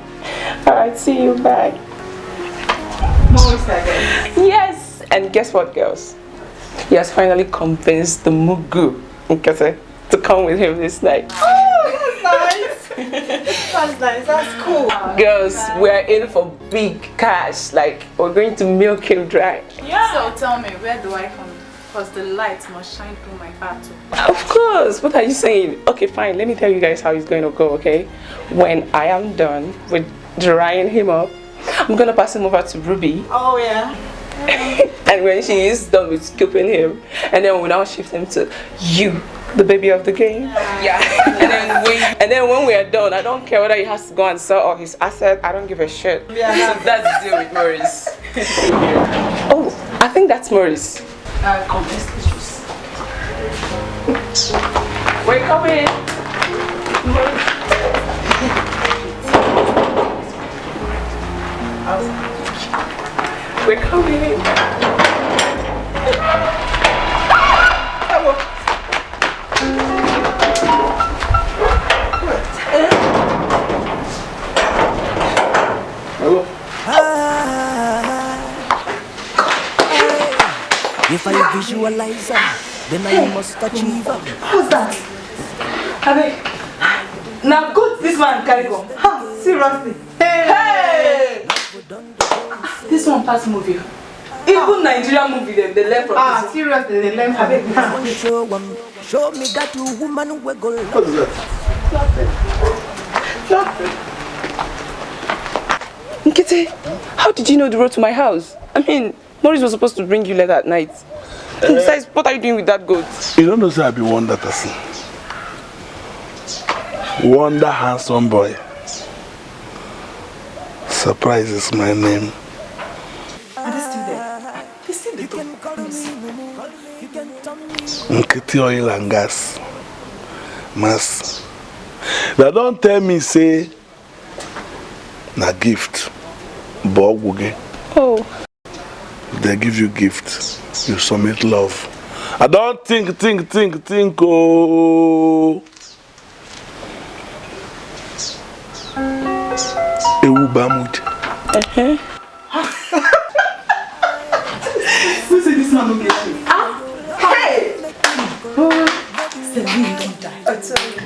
Alright, see you. Bye. Maurice again? Yes! And guess what, girls? He has finally convinced the Mugu Nkete to come with him this night. Oh, that's nice. That's nice. That's cool. Girls, we're in for big cash. Like, we're going to milk him dry. Yeah. So tell me, where do I come in? Because the light must shine through my heart too. Of course. What are you saying? Okay, fine. Let me tell you guys how it's going to go, okay? When I am done with drying him up, I'm going to pass him over to Ruby. Oh, yeah. And when she is done with scooping him, and then we'll now shift him to you, the baby of the game. Yeah. And then when we are done, I don't care whether he has to go and sell all his assets. I don't give a shit. Yeah. So that's the deal with Maurice. Oh, I think that's Maurice. Come, let's juice. We're coming. We're coming. Hello. If I visualize then I must achieve. Who's that? Hey, now good this man carry go. Ha, seriously. Hey! This one pass movie. Even Nigerian movie, they learn from this. Seriously, they learn from it. Show me that you woman wiggle. What is that? Nkete, how did you know the road to my house? I mean, Maurice was supposed to bring you letter at night. And besides, what are you doing with that goat? You don't know, say I be wonder person. Wonder handsome boy. Surprise is my name. Are they still there? They still there. Nkete oil and gas. Mass. Now don't tell me say na gift. Boguge. Oh. They give you gift. You submit love. I don't think. Oh. Ewu bamut. Who said this man don't get you? Hey! Celine don't die. I tell you.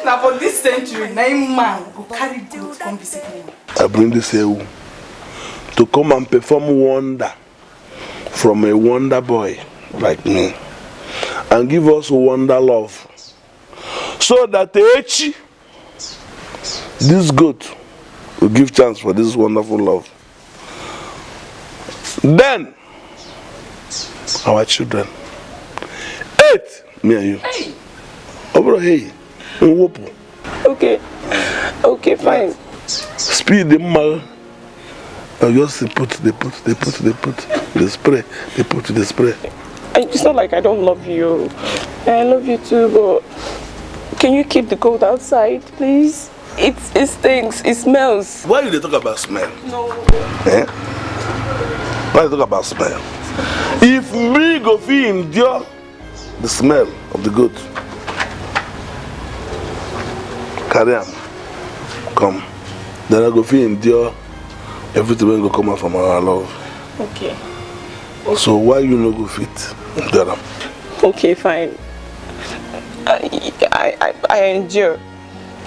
Now for this century, 9 man go carry goat come visit me. I bring this Ewu to come and perform wonder from a wonder boy like me and give us wonder love. So that Echi, this goat, will give chance for this wonderful love. Then, our children, 8, me and you. Hey. Over here, okay, fine. Speed the mal. I just they put the spray. They put the spray. It's not like I don't love you. I love you too, but can you keep the goat outside, please? It stinks. It smells. Why do they talk about smell? No. Eh? Why do they talk about smell? If me go feel endure the smell of the goat, carry on. Come. Then I go feel endure everything will go come out from our love. Okay. So why you no go fit endure them? Okay, fine. I endure.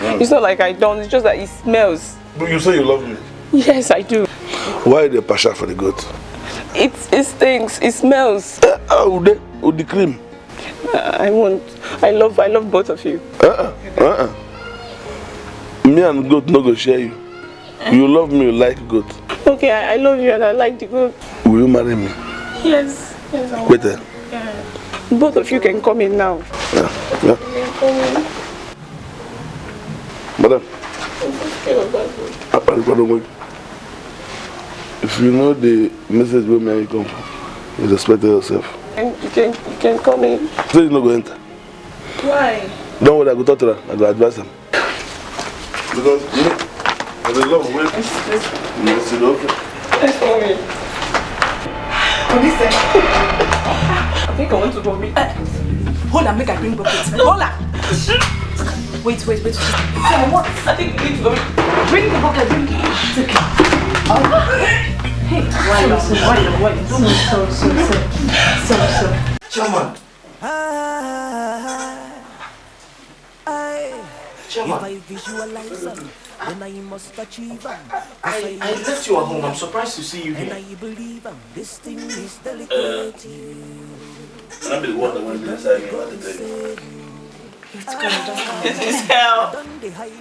It's not like I don't, it's just that it smells. But you say you love me? Yes, I do. Why the passion for the goat? It stinks, it smells. With the cream? I won't. I love both of you. Me and goat no go share you. You love me, you like goat. Okay, I love you and I like the goat. Will you marry me? Yes. Yes, I will. Wait there. Yeah. Both of you can come in now. Yeah. Madam. If you know the message where may you come, you respect yourself. And you can come in. Say you no go enter. Why? Don't worry, I go talk to her. I go advise him. Because, you know, there's a lot of work. Yes, it's okay. Let's go in. Listen. I think I want to vomit. Hold on, make I bring buckets. Hold on. Wait. What? I think we need to vomit. Bring the bucket, bring it. It's okay. Hey, why? So. Chairman. If I visualize them, then I must achieve them. I left you at home. I'm surprised to see you And here. I believe them. This thing is delicate. Can I be the one that went inside you at the time? It is hell.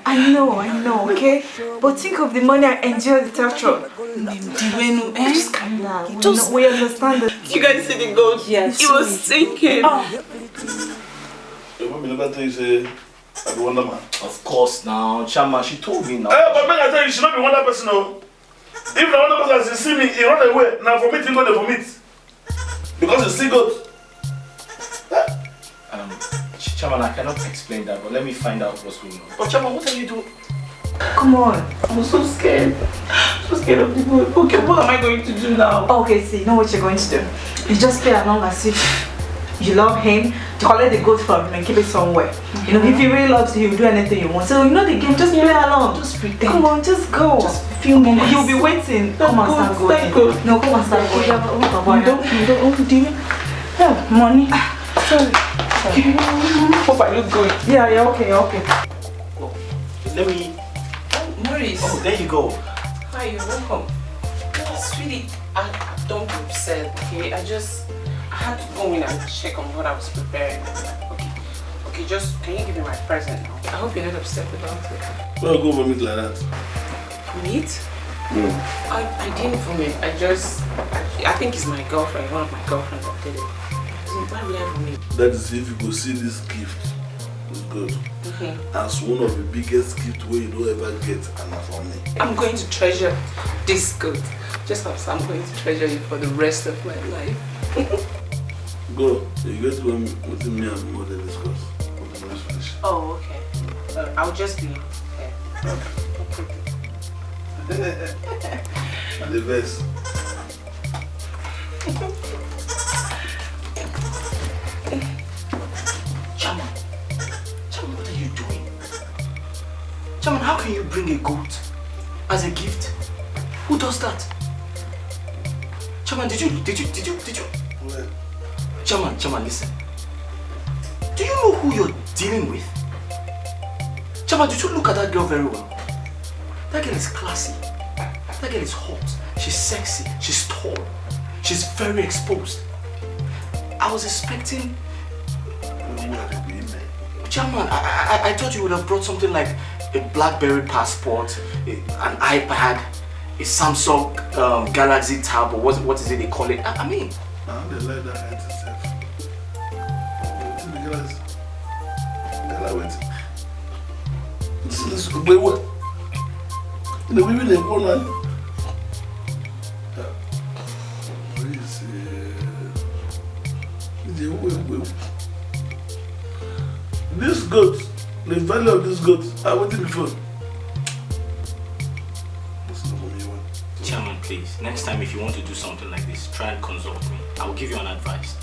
I know, okay? But think of the money I enjoy the theatre. Just calm down. We understand that. You guys see the goat? Yes. It was sinking. Your mom never tell you, say, I be Wonder Man. Of course now, Chama, she told me now. But man, I tell you, you should not be Wonder Person, no. If the Wonder Person see me, he run away. Now for me, he go there for me. Because he still good. Chairman, I cannot explain that, but let me find out what's going on. But Chairman, what are you doing? Come on. I'm so scared. So scared of the boy. Okay, what am I going to do now? Okay, see, you know what you're going to do? You just play along as if you love him, to collect the goat from him and keep it somewhere. You know, if he really loves you, he'll do anything you want. So you know the game, just play along. Just pretend. Come on, just go. Just a few minutes. He'll be waiting. Come on, start going. No, come on, start going. You don't do it. Yeah, money. Sorry. Hope I look good. Yeah, okay. Let me... Maurice. Oh, there you go. Hi, you're welcome. Sweetie, don't be upset, okay? I had to go in and check on what I was preparing. Okay, just, can you give me my present now? I hope you're not upset about it. Don't go vomit like that. Meat? I didn't vomit. I think it's my girlfriend, one of my girlfriends that did it. Why would I vomit? That is if you go see this gift. It's good. As one of the biggest gifts where you don't ever get enough from me. I'm going to treasure this good. Just as I'm going to treasure you for the rest of my life. Go. You get to go with me and mother discuss. Let's finish. Oh, okay. I'll just be here. The best. Chairman, what are you doing? Chairman, how can you bring a goat as a gift? Who does that? Chairman, did you? What? Chairman, listen. Do you know who you're dealing with? Chairman, did you look at that girl very well? That girl is classy. That girl is hot. She's sexy. She's tall. She's very exposed. I was expecting... Chairman, I thought you would have brought something like a BlackBerry passport, an iPad, a Samsung Galaxy Tab, or what is it they call it? I mean... They like that kind of stuff. This is what? The women they want one. This goat, the value of this goat, I waited before. Chairman, please, next time if you want to do something like this, try and consult me. I will give you an advice.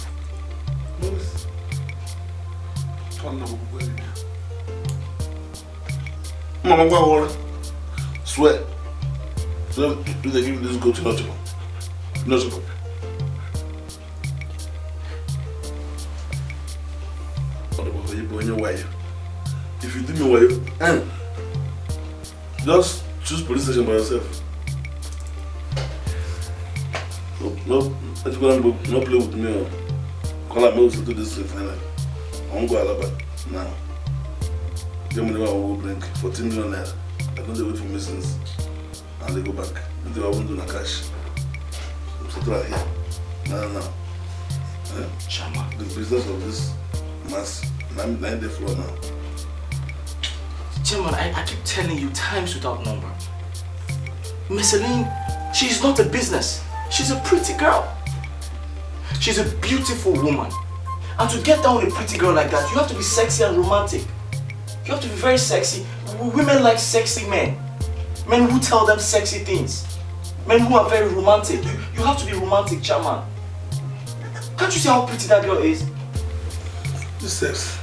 Mama, swear. So if they give you this goat, not to go. Not to go. If you do me well, just choose police station by yourself. No play with me or call me to do this thing. I won't go Alaba now. Give me the one I will bring 14 million naira. I don't wait for me since and they go back. Until I won't do no cash. I'm settled out here. No. Chama. The business of this mass, I'm the floor now. Chairman, I keep telling you times without number. Miss Celine, she's not a business. She's a pretty girl. She's a beautiful woman. And to get down with a pretty girl like that, you have to be sexy and romantic. You have to be very sexy. Women like sexy men. Men who tell them sexy things. Men who are very romantic. You have to be romantic, Chairman. Can't you see how pretty that girl is? The sex.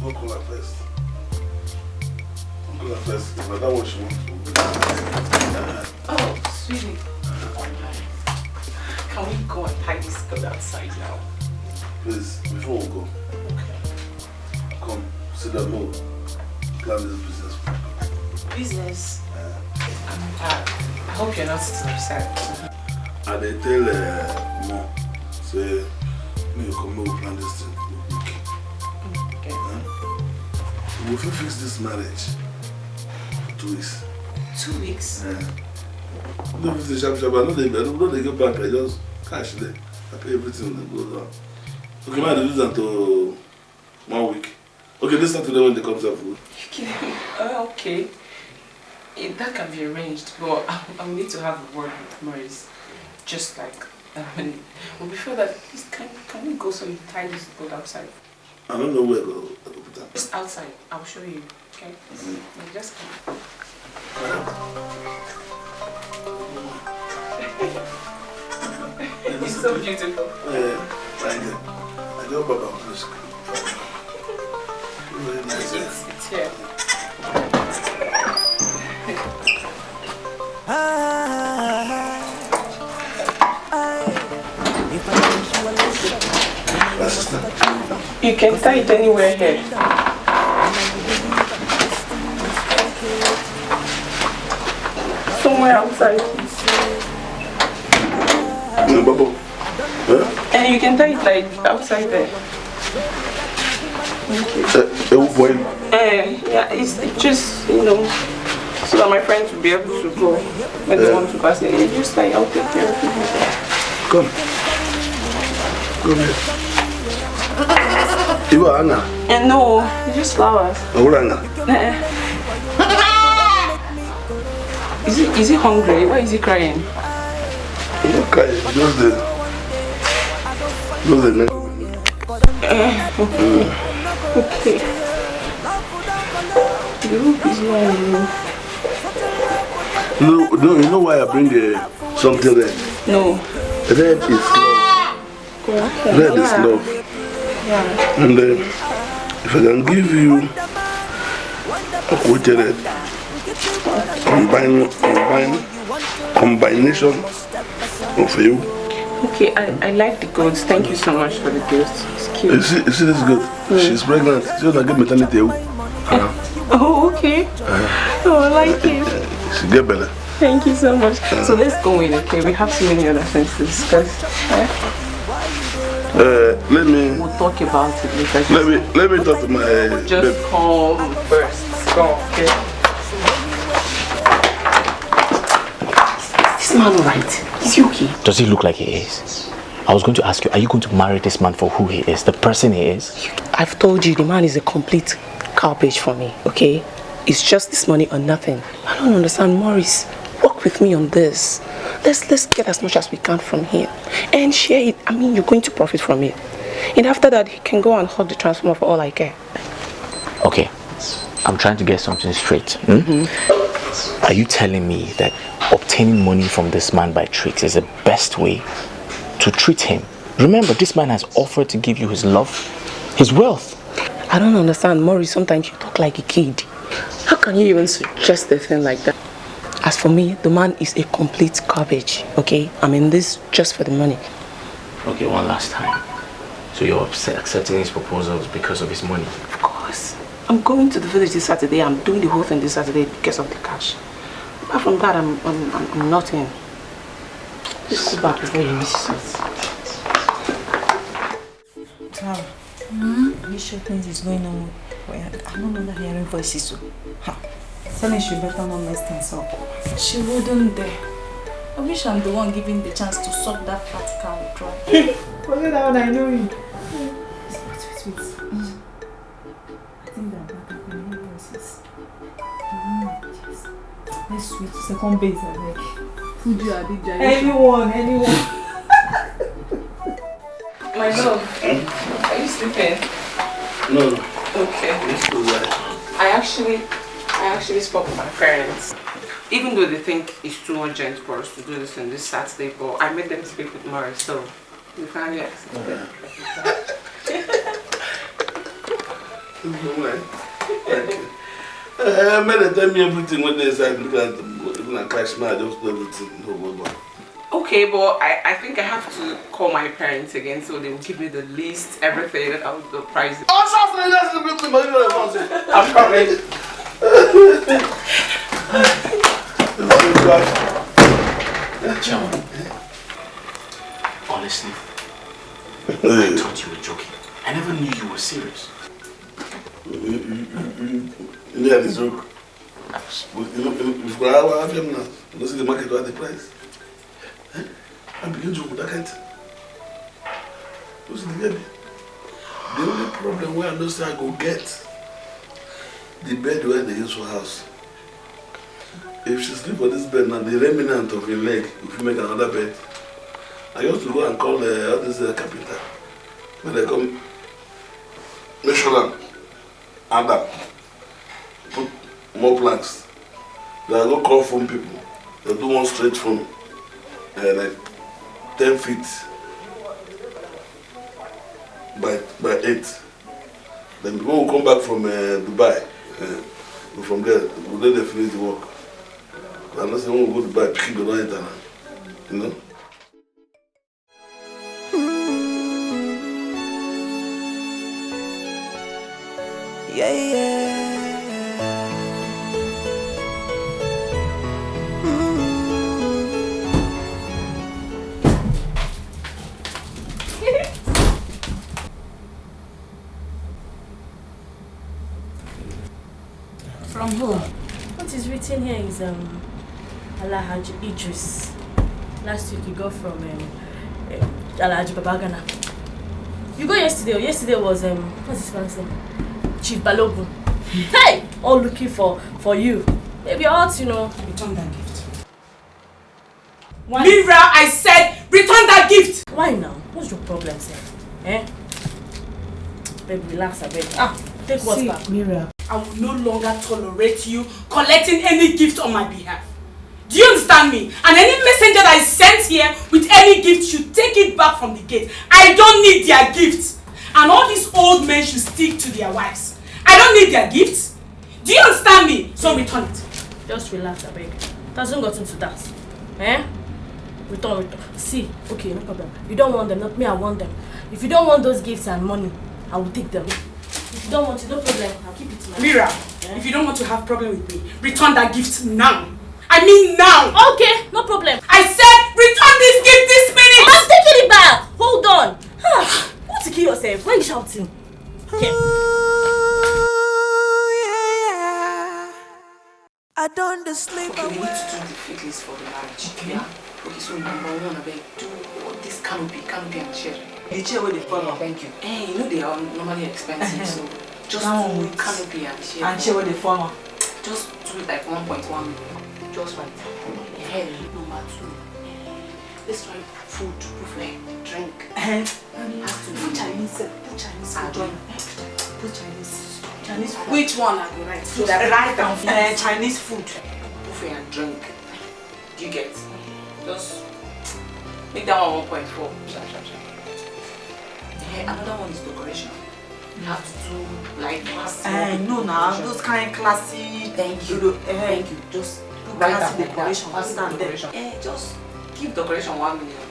Don't call her first. Don't call her first. If that's what she wants to. Oh, sweetie. Can we go and tie this girl outside now? Please, before we go. Okay. Come, sit down, no. Plan this business. Business? I hope you're not upset. And they tell Mo, say, me come over plan this thing. Okay. We will fix this marriage for 2 weeks. 2 weeks? No, fix the sharp. I know they get back. I just cash there. I pay everything that goes on. Okay, man, they do that to 1 week. Okay, this Saturday when they come to food. Okay. That can be arranged, but I will need to have a word with Maurice. Just like, but before that, please, can we go so you tie this boat outside? I don't know where I go put that. Just outside. I'll show you, okay? Yeah, just come. It's so beautiful. I know about this. Very nice. It's here. You can tie it anywhere here. Somewhere outside. No, Babo. And you can tie it like outside there. Yeah, it's just, you know, so that my friends will be able to go when they want to pass it. It's just like, I'll take care of it. Come. Come here. You are Anna? No, it's just flowers. Oh, Anna. Is he hungry? Why is he crying? He's not crying, just the neck. Okay. You look busy on you. No, you know why I bring something red? No. Red is love. Okay. Red is love. Yeah. And if I can give you a quoted combination of you. Okay, I like the goods. Thank you so much for the gifts. It's cute. You see this good? She's pregnant. She's gonna get maternity. Oh, okay. Oh, I like it. She get better. Thank you so much. So let's go in, okay? We have so many other things to discuss. Let me. We'll talk about it later. Let me talk to my. Just babe. come first. Go, okay? Is this man alright? Is he okay? Does he look like he is? I was going to ask you, are you going to marry this man for who he is, the person he is? I've told you, the man is a complete garbage for me, okay? It's just this money or nothing. I don't understand, Maurice. Work with me on this. Let's get as much as we can from him and share it. I mean, you're going to profit from it. And after that, he can go and hug the transformer for all I care. Okay, I'm trying to get something straight. Are you telling me that obtaining money from this man by tricks is the best way to treat him? Remember, this man has offered to give you his love, his wealth. I don't understand, Maurice. Sometimes you talk like a kid. How can you even suggest a thing like that? As for me, the man is a complete garbage, okay? I'm in this just for the money. Okay, one last time. So you're accepting his proposals because of his money? Of course. I'm going to the village this Saturday. I'm doing the whole thing this Saturday because of the cash. Apart from that, I'm not in. Let's go back before you miss it. Clara, are you sure things is going on? I'm no longer hearing voices. Selling she better not mess things up. She wouldn't dare. I wish I'm the one giving the chance to suck that fat cow dry. Forget that one, I know you. Wait. I think that I'm hearing voices. Yes. Let's switch second base, I beg. Fuji or big Anyone. My love, are you sleeping? No. Okay. I actually spoke with my parents. Even though they think it's too urgent for us to do this on this Saturday, but I made them speak with Mara, so we finally accepted. I made them tell me everything when they said, look at when I catch my, I just do everything. No. Okay, but I think I have to call my parents again so they will give me the list, everything, and the prices. I'm coming. Chairman, honestly, I thought you were joking. I never knew you were serious. Yeah, the joke. If I have him now, let's see the market at the price. I begin to joke with that kind. What's the baby? The only problem where I know say I go get the bed where they use for house. If she sleep on this bed now, the remnant of her leg, if you make another bed, I used to go and call this carpenter. When they come, measure them, add up, put more planks. They go call from people. They do one straight from like 10 feet by 8. Then people will come back from Dubai. From there, we'll let them finish the work. Unless they want to go to Dubai, pick the right now. You know? Yeah. From whom? What is written here is Alhaji Idris. Last week you got from Alhaji Babagana. You go yesterday. Yesterday was what's his man's name? Chief Balogun. Hey! All looking for you. Maybe out, you know. Return that gift. Mira, I said return that gift! Why now? What's your problem, sir? Baby, relax a bit. Take what's back. Mira, I will no longer tolerate you collecting any gift on my behalf. Do you understand me? And any messenger that is sent here with any gift should take it back from the gate. I don't need their gifts. And all these old men should stick to their wives. I don't need their gifts. Do you understand me? So return it. Just relax, I beg. It hasn't gotten to that. Return. See, okay, no problem. You don't want them, not me, I want them. If you don't want those gifts and money, I will take them. If you don't want it, no problem. I'll keep it to myself. Mira, if you don't want to have problem with me, return that gift now. I mean now. Okay, no problem. I said return this gift this minute. I'm taking it back. Hold on. You want to kill yourself? Why are you shouting? Okay. I don't sleep Okay, we need to do the fit list for the marriage. Yeah. Okay, so number 1, I beg, do this canopy and chair. The chair with the follow. Thank you. You know they are normally expensive, so just do canopy and chair. And chair with the follow. Just do it like 1.1. Just right. Number 2. Let's try food, buffet, drink. Put Chinese. Put Chinese. Which one are you right? So that right down. Chinese food. Buffet and drink. Do you get? Just make that one 1.4. Another one is decoration. You have to do like classy. No, now those kind of classy. Thank you. Thank you. Just write down decoration. Just give decoration 1 million.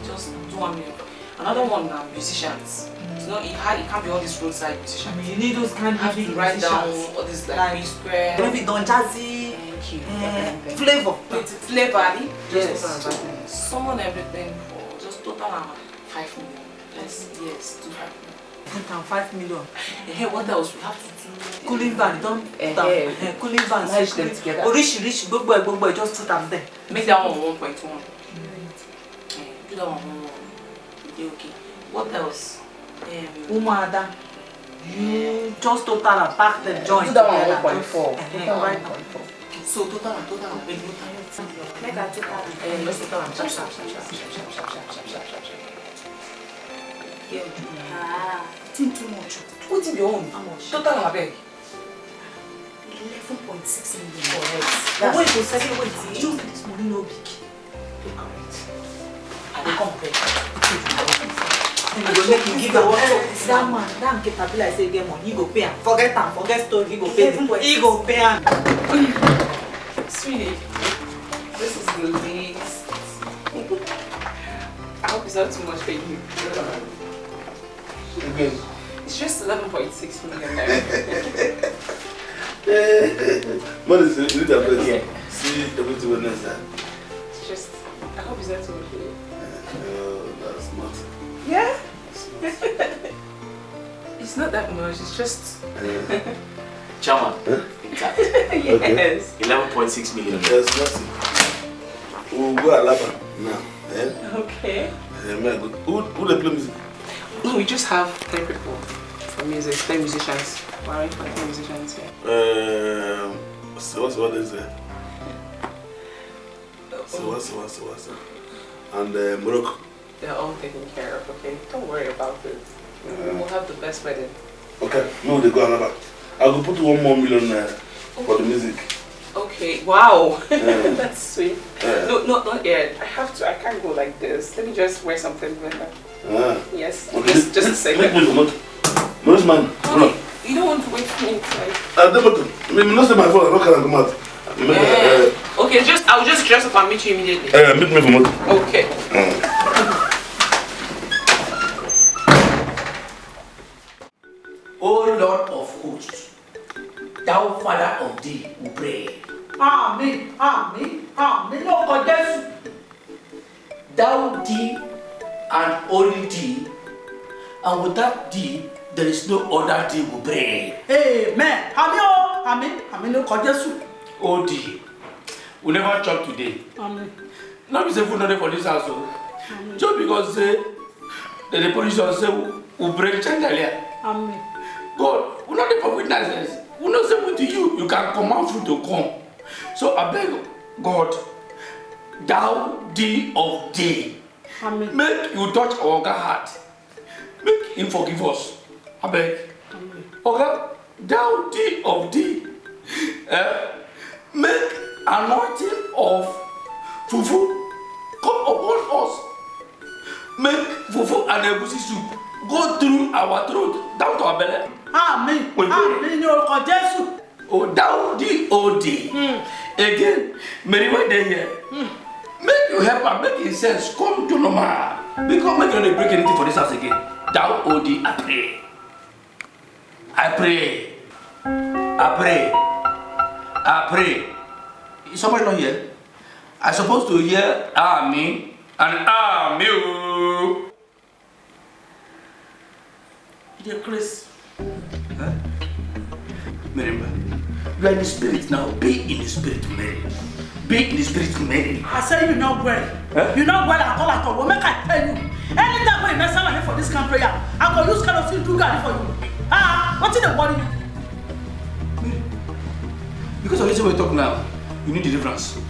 Just do 1 million. Another one now, musicians. It's not, it can't be all these roadside musicians. You need those kind of musicians. Write down all these like square. Maybe Don Jazzy. Thank you. Flavor. Flavor. Yes. Summon everything for just total 5 million. Yes, 2 5 million. 5 million. What else we have to do? Cooling van, don't cooling van. Merge them together. Rich, just put them there. Make that one 1.1. Do that one 1. Okay. What else? Umada. You just total and pack the joint. Do that one 1.4. So total. Make a total. Let's total. Sharp. Ah, think too much. What is your own? How much? Total, I beg. 11.6 million. Correct. But wait, just this money no big. Correct. I will come back. Give the water. That man, that capable I say get money, he go pay. Forget story, he go pay. He go pay. Sweetie, this is the least. I hope it's not too much for you. Again. It's just 11.6 million. What is it? Read that place. See everything when that's that. It's just, I hope it's not too much for you. That's not. Yeah? It's not that much, it's just... Chairman, Yes. Okay. 11.6 million. There's nothing. We'll go at Lapa now. Okay. Who they play music? We just have 10 people for music, 10 musicians. Why 10 musicians here? So what is it? So what's and Morocco. They're all taken care of, okay? Don't worry about it. We'll have the best wedding. Okay, no, they go another. I will put 1 more million for the music. Okay, wow. That's sweet. No, not yet. I can't go like this. Let me just wear something better. Yes, okay. just a second. Make me the Where's man? Okay. You don't want to wait for me inside. Not say my phone, I'm not gonna come out. Okay, I'll just dress up and meet you immediately. Meet me for motor. Okay. O Lord of hosts, thou Father of thee, we pray. Amen. No God Jesus. Thou thee and only thee, and without thee there is no other thee, we pray. Amen. Amen. No God Jesus. O thee, we never chop today. Amen. Now we say food not there for this house, just because the politicians say we break chandelier. Amen. God, we not there for witnesses. We not say to you, you can command food to come. So I beg God, thou thee of thee, Amen. make you touch our God heart. Make him forgive us. I beg. Amen. Okay, thou thee of thee, make anointing of fufu come upon us. Make fufu and egusi soup go through our throat down to our belly. Amen. Amen. No God Jesus. Oh, thou thee, oh thee. Again, Mary, wait there here. Make you help and make his sense come to normal. Because make you not break anything for this house again. Thou, oh thee, I pray. I pray. I pray. I pray. Is somebody not here? I'm supposed to hear Amen and Amen. Dear Chris. Huh? Remember, you are in the spirit now. Be in the spirit, Mary. Be in the spirit, Mary. I say you're not well. Huh? You're not well at all. What make I tell you? Anytime when you mess up for this kind of prayer, I'm going to use kind of thing to do for you. What's in the body? Mary, because of this we talk now, you need deliverance. You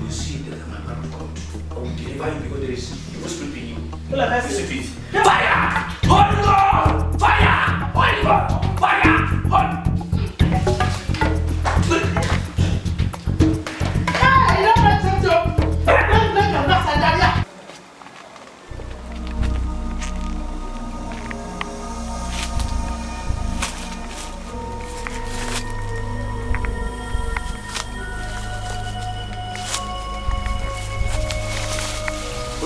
will see that the man of God. I will deliver you because there is evil spirit in you. Receive it. Fire! Holy God! Fire! Holy God! Fire! Holy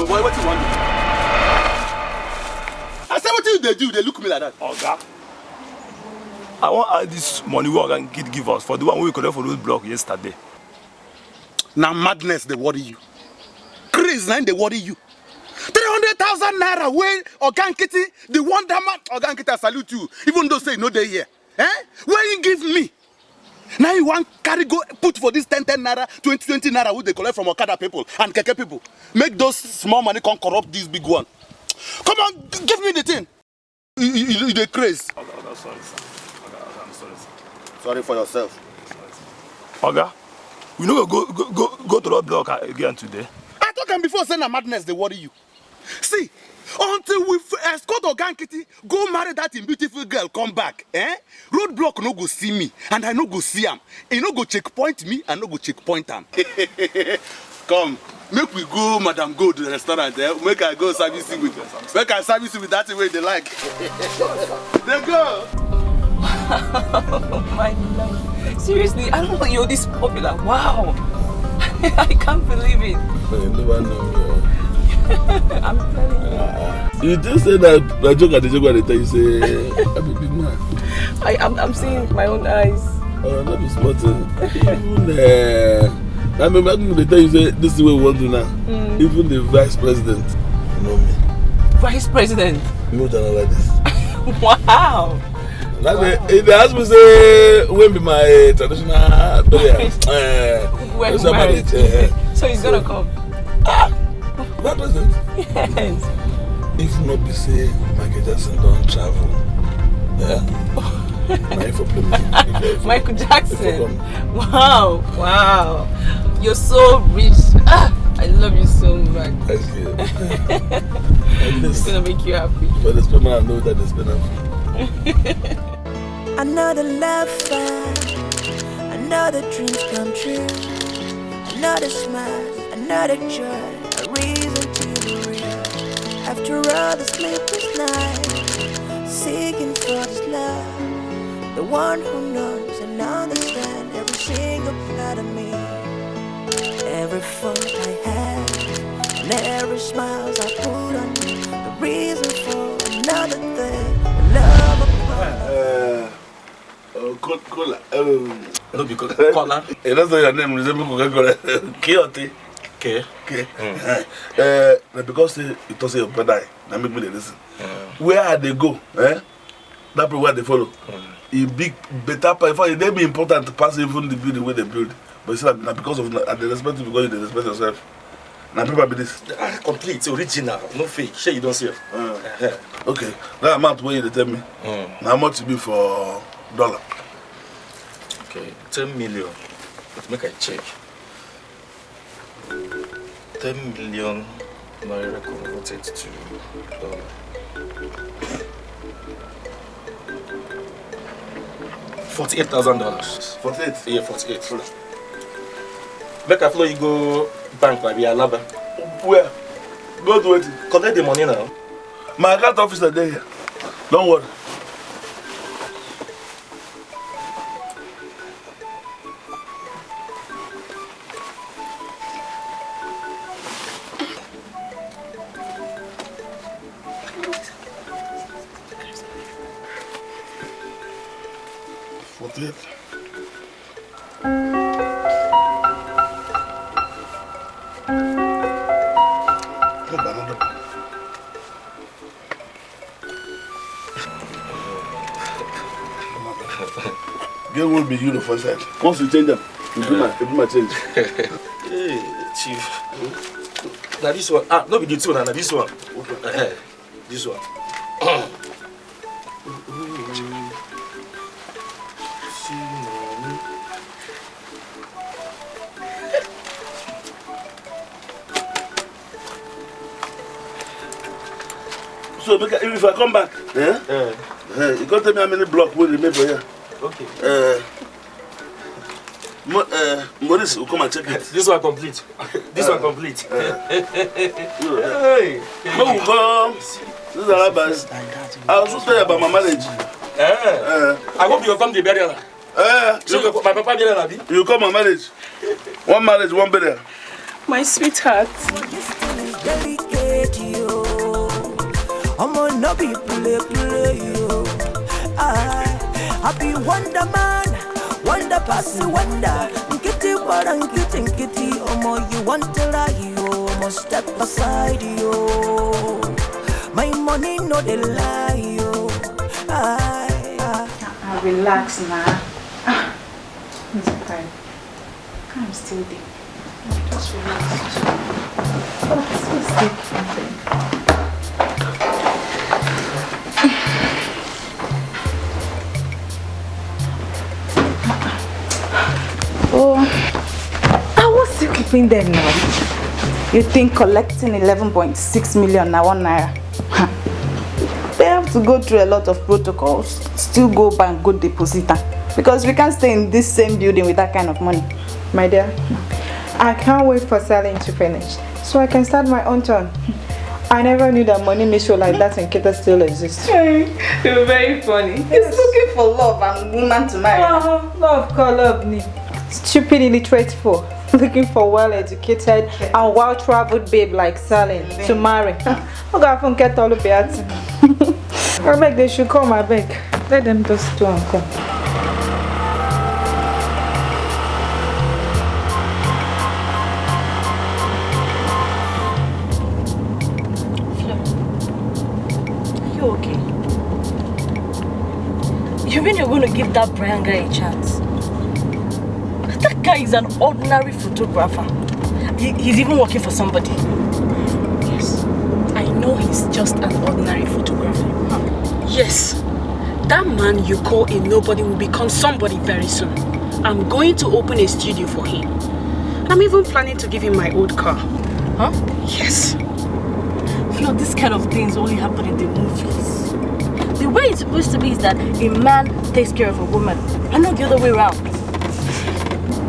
Boy, what you want? I said, what do they do? They look at me like that. Oga, I want this money we are give us for the one we collect for those block yesterday. Now madness they worry you. Crazy now they worry you. 300,000 naira way Ogan Kitty, the wonder man Ogan Kitty, I salute you. Even though say no they here. Where you give me? Now you want carry go put for this 10 naira, 20 naira who they collect from Okada people and Keke people. Make those small money come corrupt this big one. Come on, give me the thing. You the craze. Oga, sorry, sir. Oga, I'm sorry, sir. Sorry for yourself. Oga, We no go to the block again today. I talk am before saying na madness they worry you. See, until we escort Oga Nkiti go marry that beautiful girl, come back. Roadblock no go see me, and I no go see am. He no go checkpoint me, and no go checkpoint am. Come, make we go, Madam, go to the restaurant. Make I go service you with. Make I service you with that way they like. They go. Oh my love. Seriously, I don't know you're this popular. Wow. I can't believe it. I'm telling you. You just say that I joke at the joke and you say I'm a big man. I'm seeing with my own eyes. Oh, let me spot it. I remember they tell you say this is what we want to do now. Even the vice president, you know me. Vice president? You know channel like this. Wow. If they ask me say when be my traditional burial, so he's gonna come. That president? Yes. If not be say Michael Jackson don't travel, Michael Jackson. Wow. You're so rich. I love you so much. Thank you. It's gonna make you happy. But the spend I know that the spend Another laughter, another dreams come true, another smile, another joy, a reason to be real. After all the sleepless nights, seeking for this love, the one who knows and understands every single part of me, every fault I have, and every smile I put on you, the reason for another thing, love upon Cola. No, because Cola. That's not your name. Resemble Coca-Cola. Kiote. K. Because it was your brother. That make me listen. Where they go? That people where they follow. A big better part. They be important to pass even the building where they build. But it's not because of the respect because you respect yourself. Now people be this. Complete, original, no fake. Sure you don't see it. Okay. That amount where you tell me. How much it be for dollar? Okay, 10 million. Let's make a check. 10 million naira converted to dollar. $48,000. 48? Yeah, 48. Make a flow, you go bank, maybe Alaba. Where? Go to it. Collect the money now. My account officer there here. Don't worry. Get will be you the first side. Once you change them, you do my change. Hey, Chief. Now this one. No be the two now. This one. This one. So if I come back, you can't tell me how many blocks will remain for here. Okay. Maurice will come and check it. This one complete. This one complete. Hey. No, we come. This is Arabas. I also tell you about my marriage. I hope you come to the burial. So my papa burial. You come my marriage. One marriage, one burial. My sweetheart. I'm gonna be play you. I be Wonder Man, Wonder Person, Wonder. Kitty, what kitty, more you want to lie, you must step aside, you. My money, no they lie, you. I'll relax now. It's okay. I'm still deep. Just relax. Oh, it's deep. between them now. You think collecting 11.6 million now 1 naira? They have to go through a lot of protocols, still go bank, go depositor. Because we can't stay in this same building with that kind of money. My dear, I can't wait for selling to finish, so I can start my own turn. I never knew that money mission like that in Kita still exists. You're very funny. He's looking for love and woman to marry. Oh, love, call love me. Stupid, illiterate fool. Looking for well-educated and well-traveled babe like Sally to marry. I beg they should come, I beg. Let them just do and come. Are you okay? You mean you're going to give that Brian guy a chance? That guy is an ordinary photographer. He's even working for somebody. Yes, I know he's just an ordinary photographer. Yes, that man you call a nobody will become somebody very soon. I'm going to open a studio for him. I'm even planning to give him my old car. Huh? Yes. You know, this kind of things only happen in the movies. The way it's supposed to be is that a man takes care of a woman, and not the other way around.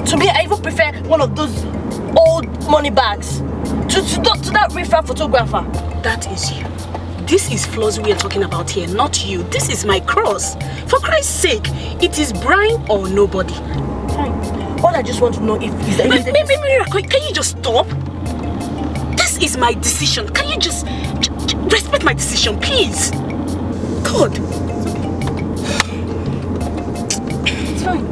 To me, I even prefer one of those old money bags to that riffraff photographer. That is you. This is Flossy we are talking about here, not you. This is my cross. For Christ's sake, it is Brian or nobody. All I just want to know is that... Can you just stop? This is my decision. Can you just respect my decision, please? God. It's fine.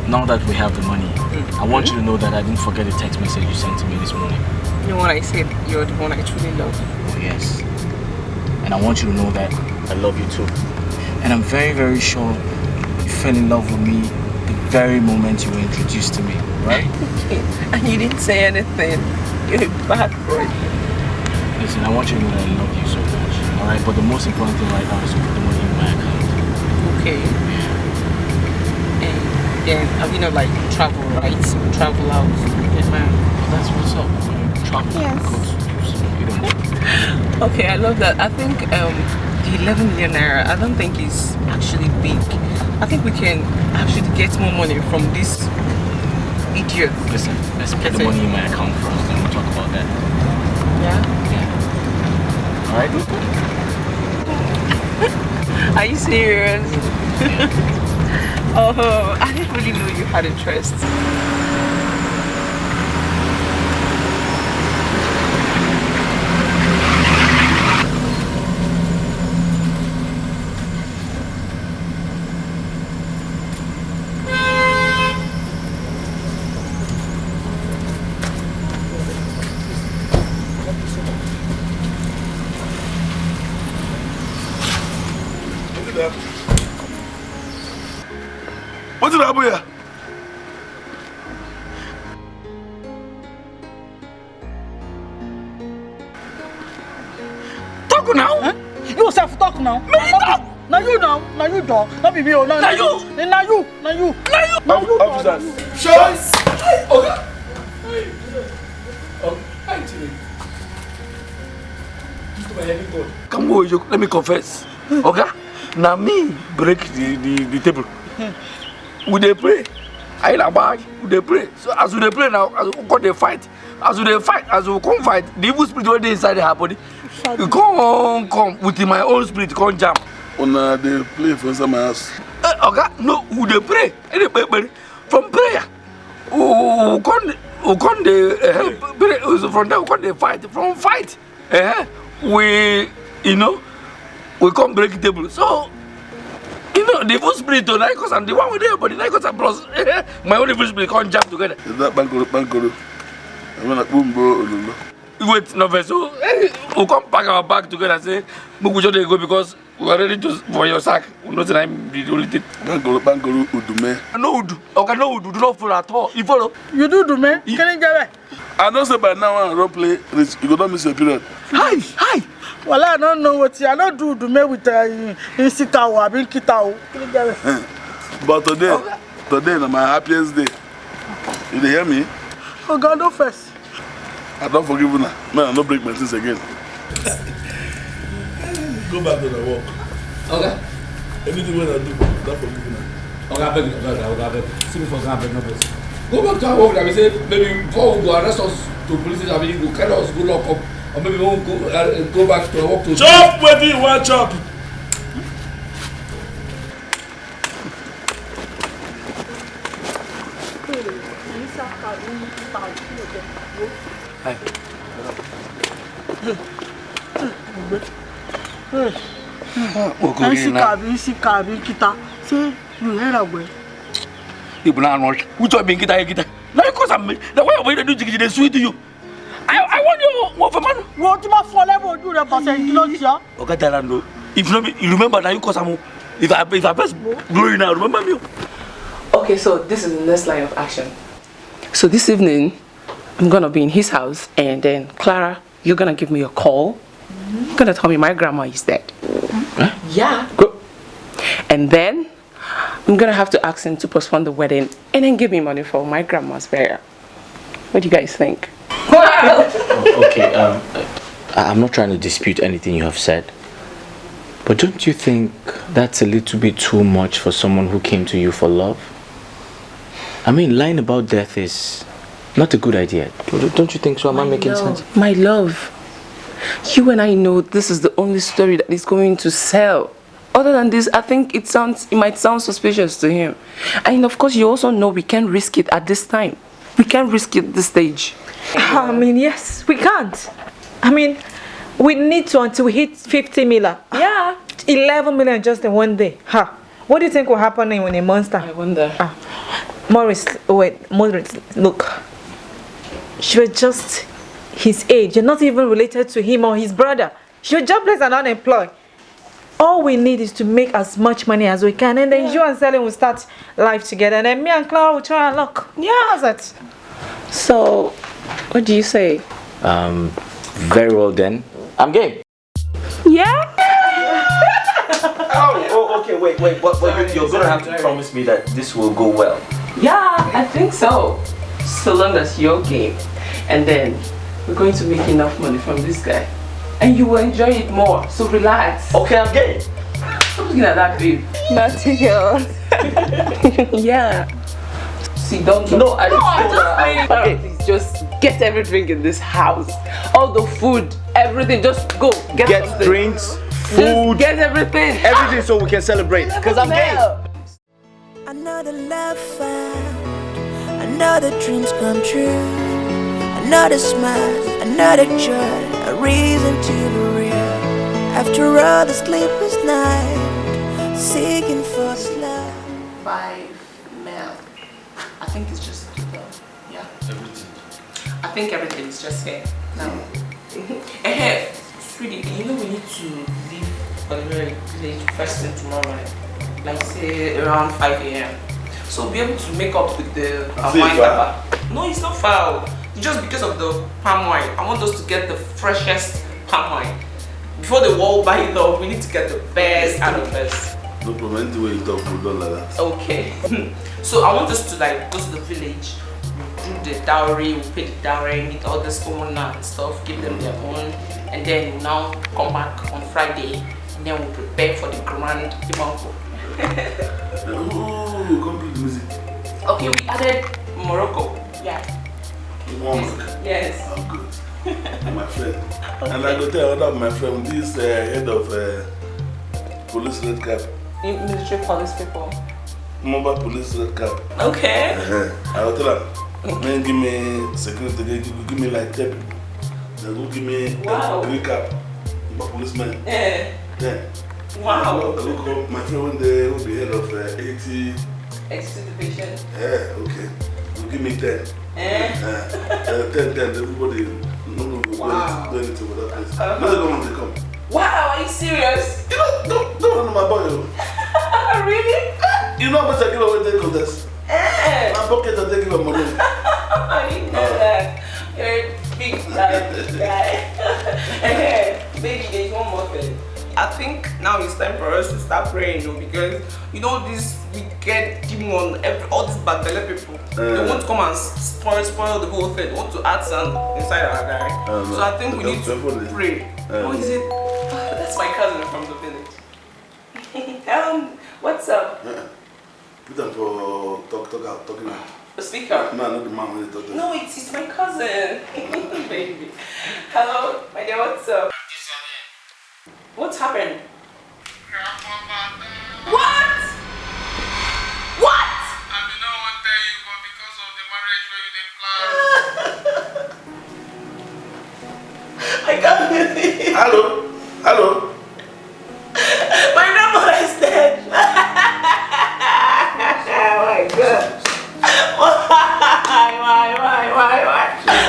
Now that we have the money, I want you to know that I didn't forget the text message you sent to me this morning. You know what I said? You're the one I truly love. Oh, yes. And I want you to know that I love you too. And I'm very, very sure you fell in love with me the very moment you were introduced to me, right? Okay. And you didn't say anything. You're a bad boy. Listen, I want you to know that I love you so much. Alright, but the most important thing right now is to put the money in my account. Okay. And have you know, like, travel, right? Travel out. Yeah, man. That's what's up. Travel. Yes. You don't know. Okay, I love that. I think the 11 million naira, I don't think is actually big. I think we can actually get more money from this idiot. Listen, let's get the money in my account first, then we'll talk about that. Yeah? Yeah. Alright? Are you serious? Yeah. Oh, I didn't really know you had interest. What did happen here? Talk now. Huh? You self talk now. Now you don't. Not be me. Now you. Officers. Shots. Okay. Come on, let me confess. Okay? Now me break the table. We dey pray. I na bag. We dey pray. So as we dey pray now, as we come dey fight, as we come fight, the evil spirit wey dey inside her body, you come with my own spirit, come jam. Una dey play for inside my house. Okay, no, we dey pray. From prayer, we come dey from there we come dey fight. From fight, we come break the table. So. The evil spirit tonight, because I'm the one with there, but the night because I'm plus my own evil spirit can't jam together. Is that bankoro? I mean, like boom, bro. Wait, no, so we'll come pack our bag together and say, we just go because We are ready for your sack. We know that I'm the only thing. Bangolo Udume. No Udu. Okay, no Udu. Do not follow at all. You follow? You do Udume? Can you get it? I don't say by now I don't play. You go don't miss your period. Hi. Well, I don't know what I don't do Udume with Insika or Abin Kitao. Can you get it? But today is my happiest day. You hear me? Oh God, no first. I don't forgive you now. Man, I don't break my things again. Go back to the work. Okay. Anything when I do, don't forgive you now. Okay, I beg. See me for example, no person. Go back to our work. Like we say, maybe before we go arrest us to police station, maybe go carry us, go lock up, or maybe we won't go back to our work to. Chop! Where do you want chop? Hi. Isi kabi kita. Say you hear that way. People are not. Which one being kita? Now because I'm the way I'm going to do jiggy, they sweet to you. I want you what for man. What you must follow do the person kilo. Okay, Talando. If you remember now, you cause I'm. If I best blowing now, remember me. Okay, so this is the next line of action. So this evening, I'm gonna be in his house, and then Clara, you're gonna give me a call. You're gonna tell me my grandma is dead. Huh? Yeah. Go. And then I'm gonna have to ask him to postpone the wedding and then give me money for my grandma's burial. What do you guys think? Okay, I'm not trying to dispute anything you have said, but don't you think that's a little bit too much for someone who came to you for love? I mean, lying about death is not a good idea. Don't you think so? Am I making sense? My love, you and I know this is the only story that is going to sell. Other than this, I think it might sound suspicious to him. And of course, you also know we can't risk it at this time. We can't risk it at this stage. I mean, yes, we can't. I mean, we need to until we hit 50 million. Yeah. 11 million just in one day. What do you think will happen when a monster? I wonder. Maurice, look. She was just his age. You're not even related to him or his brother. You're jobless and unemployed. All we need is to make as much money as we can, and then you and Sally will start life together, and then me and Clara will try our luck. Yeah, how's it? So, what do you say? Very well then. I'm game. Yeah? Okay, wait. But you're gonna have to promise me that this will go well. Yeah, I think so. So long as you're game. And then we're going to make enough money from this guy. And you will enjoy it more. So relax. Okay, I'm game. Stop looking at that, babe. Nothing else. Yeah. See, don't. No, I please just get everything in this house. All the food, everything. Just go. Get something. Drinks, food. Just get everything. Everything so we can celebrate. Because I'm game. Another love found, another dreams come true, another smile, another joy, a reason to be real. After all the sleepless night, seeking for this love. 5 mil. I think it's just yeah. Everything. I think everything is just here now. Sweetie, you know we need to leave for the village first thing tomorrow morning. Like say around 5 a.m. So we'll be able to make up with the palm wine. No, it's not foul. Just because of the palm wine. I want us to get the freshest palm wine. Before the world buy it up, we need to get the best and the best. No problem, any way you talk, we'll do like that. Okay. So I want us to like go to the village, we'll do the dowry, we'll pay the dowry, meet all the owner and stuff, give them their own, and then we'll now come back on Friday, and then we'll prepare for the grand Ibanko. Ooh, complete music. Okay, we added Morocco. Yeah. Morocco? Yes. Oh, good. My friend. Okay. And I go tell another of my friend, this head of police red cap. Military police people. Mobile police red cap. Okay. I will tell them, man, give me security, give me like 10 people. They will give me green cap. Policeman. Yeah. Yeah. Wow. I will call my friend when they will be head of 80. Exhibition. Yeah, okay. You give me 10. 10, everybody no do anything with that place. No, they don't want to come. Wow, are you serious? You know, Don't run my boy. Really? You know how much I give away the contest? My pocket I take away money. I didn't know that. You're a big time guy. Baby, there's one more thing. I think now it's time for us to start praying, because you know this wicked demon, all these bad belly people. They want to come and spoil the whole thing. They want to add sand inside our guy. So I think we need to pray. What is it? That's my cousin from the village. What's up? Put them for talking now. The speaker? No, not the man when they talk. No, it's my cousin. Baby. Hello, my dear, what's up? What's happened? What? What? I mean, no one tell you, but because of the marriage where you I didn't plan. can't believe it. Hello? Hello? My grandmother is dead. Oh my God.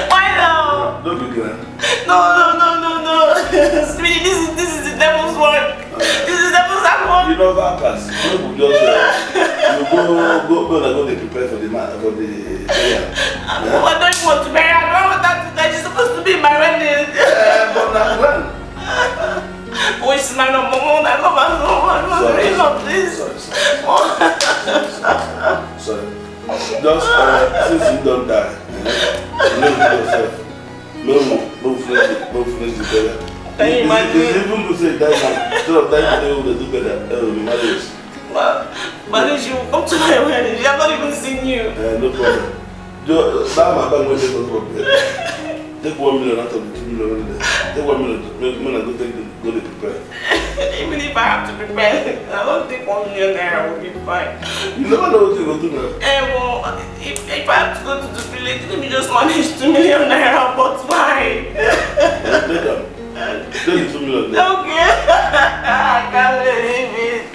Why now? Don't be glad. No. Sweetie, this is the devil's work. This is the devil's work. You know about us. You just go to prepare for the prayer. I don't even want to marry. I don't want that to die. She's supposed to be my wedding. But now when? Oh, she's my number one. I love her so much. Sorry. Just since you don't die, yourself. No finish the better. Can you imagine? It's even to say that instead of dying today, we will do better. Marriage. But then she will come to my wedding. She has not even seen you. No problem. That my bank will take us from there. Take 1 million out of the 2 million. Take 1 million. When I go to prepare. Even if I have to prepare, I don't think 1 million naira will be fine. You never know what you're going to do now. Well, if I have to go to the village, let me just manage 2 million naira, but why? Take the 2 million naira. Okay. I can't believe it.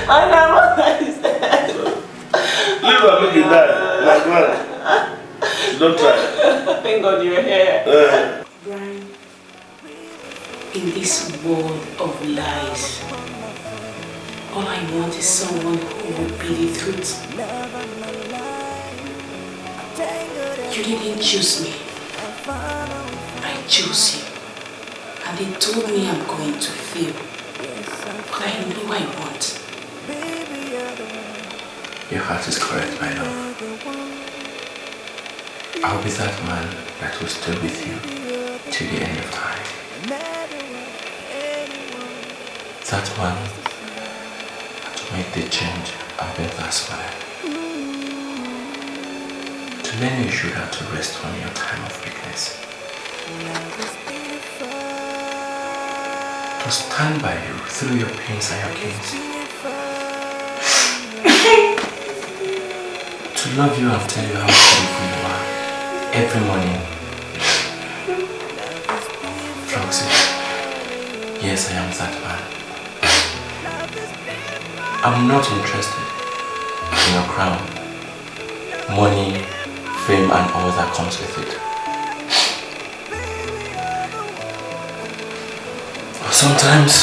My grandmother is dead. Leave her, make it die. Like man. Don't try. Thank God you're here. Brian, in this world of lies, all I want is someone who will be the truth. You didn't choose me. I chose you. And they told me I'm going to fail. But I know I want. Your heart is correct, my love. I'll be that man that will stay with you till the end of time. That one to make the change I've been asked for. To many you should have to rest on your time of weakness. To stand by you through your pains and your gains. To love you and tell you how beautiful you are every morning. Floxy, yes, I am that man. I'm not interested in your crown, money, fame and all that comes with it. But sometimes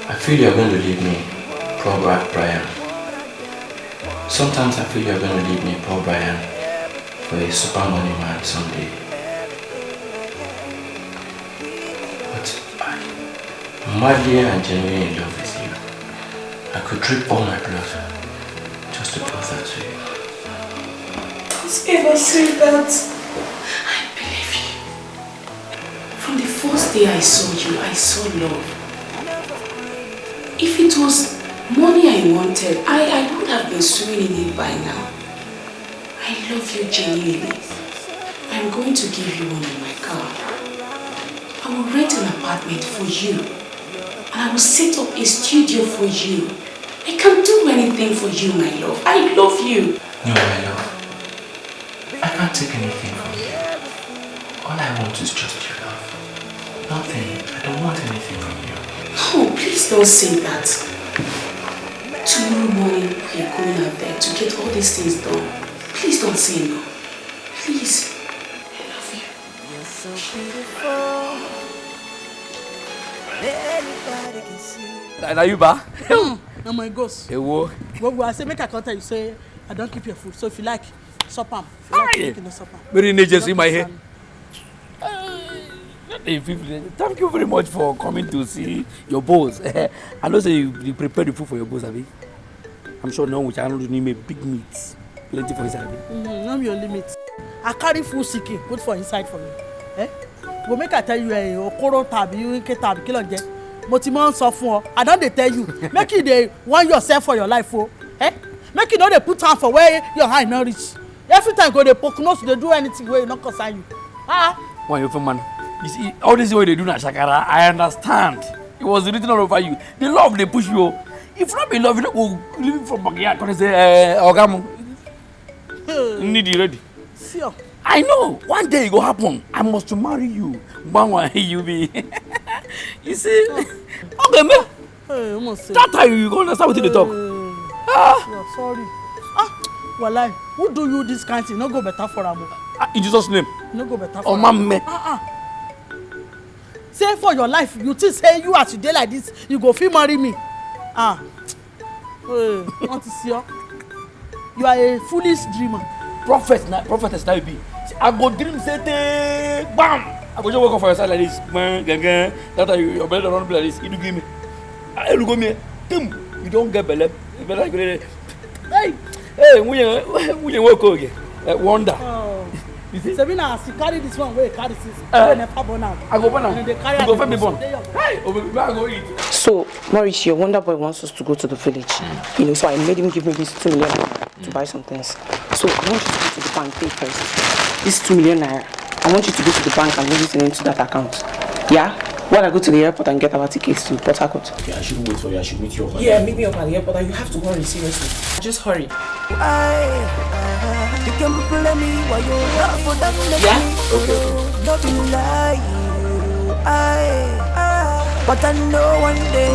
I feel you're going to leave me, poor Brian. Sometimes I feel you're going to leave me, poor Brian, for a super money man someday. But I'm madly and genuinely in love with you. I could drip all my blood just to prove that to you. Don't ever say that. I believe you. From the first day I saw you, I saw love. If it was money I wanted, I would have been swimming in it by now. I love you genuinely. I'm going to give you one in my car. I will rent an apartment for you. And I will set up a studio for you. I can do anything for you, my love. I love you. No, my love. I can't take anything from you. All I want is just your love. Nothing. I don't want anything from you. No, please don't say that. Tomorrow morning, we are going out there to get all these things done. Please don't say no. Please. I love you. so beautiful. Anybody can see. Now you ba? No my ghost. Hey, wo. Well, I say make a contact. You say I don't keep your food. So if you like, sup am. If you like, you can sup am. Very nice in my head. Thank you very much for coming to see your boss. I know say you prepare the food for your boss, abi. I'm sure no one will need me big meat, plenty for inside. No your limit. I carry full seeking, put for inside for you. Eh? Go make I tell you okoro tab, you ke tab, kill on je. Motimon so fun. I don't dey tell you. Make you dey want yourself for your life, oh. Eh? Make you know they put time for where your hand not reach. Every time go they poke nose, they do anything where you not concern you. Ah. Why you man? You see, all this way they do na shakara, I understand. It was written all over you. The love they push you. If not be love, you don't go living from backyard. Can say, Ogamu, need you ready? Sure. I know. One day it go happen. I must to marry you. One you be. You see? Okay, man. That time you go understand what they talk. Yeah, sorry. Walai, who do you this kind of thing? No go better for am. In Jesus' name. No go better for am. Oh, man. Say for your life, you think say you as you dey like this, you go fit marry me. Want to see you? You are a foolish dreamer. Prophetess now be. I go dream say bam. I go just walk off for your side like this. Man, that time your belly don't be like this. You do give me. I look at me. You don't get belly. Hey, we work again. Wonder. Sabina, she carry this one way, carry this. I go burn out. You go for me born. Hey, I go eat. So, Maurice, your wonder boy wants us to go to the village. You know, so I made him give me this 2 million to buy some things. So I want you to go to the bank, pay first. This 2 million naira. I want you to go to the bank and move it into that account. Yeah? While I go to the airport and get our tickets to Port Harcourt. Yeah, I shouldn't wait for you. I should meet you up. Yeah, meet me up at the airport. You have to hurry, seriously. Just hurry. You can play me while you're up for that. Yeah? Okay. Not lie. But I know one day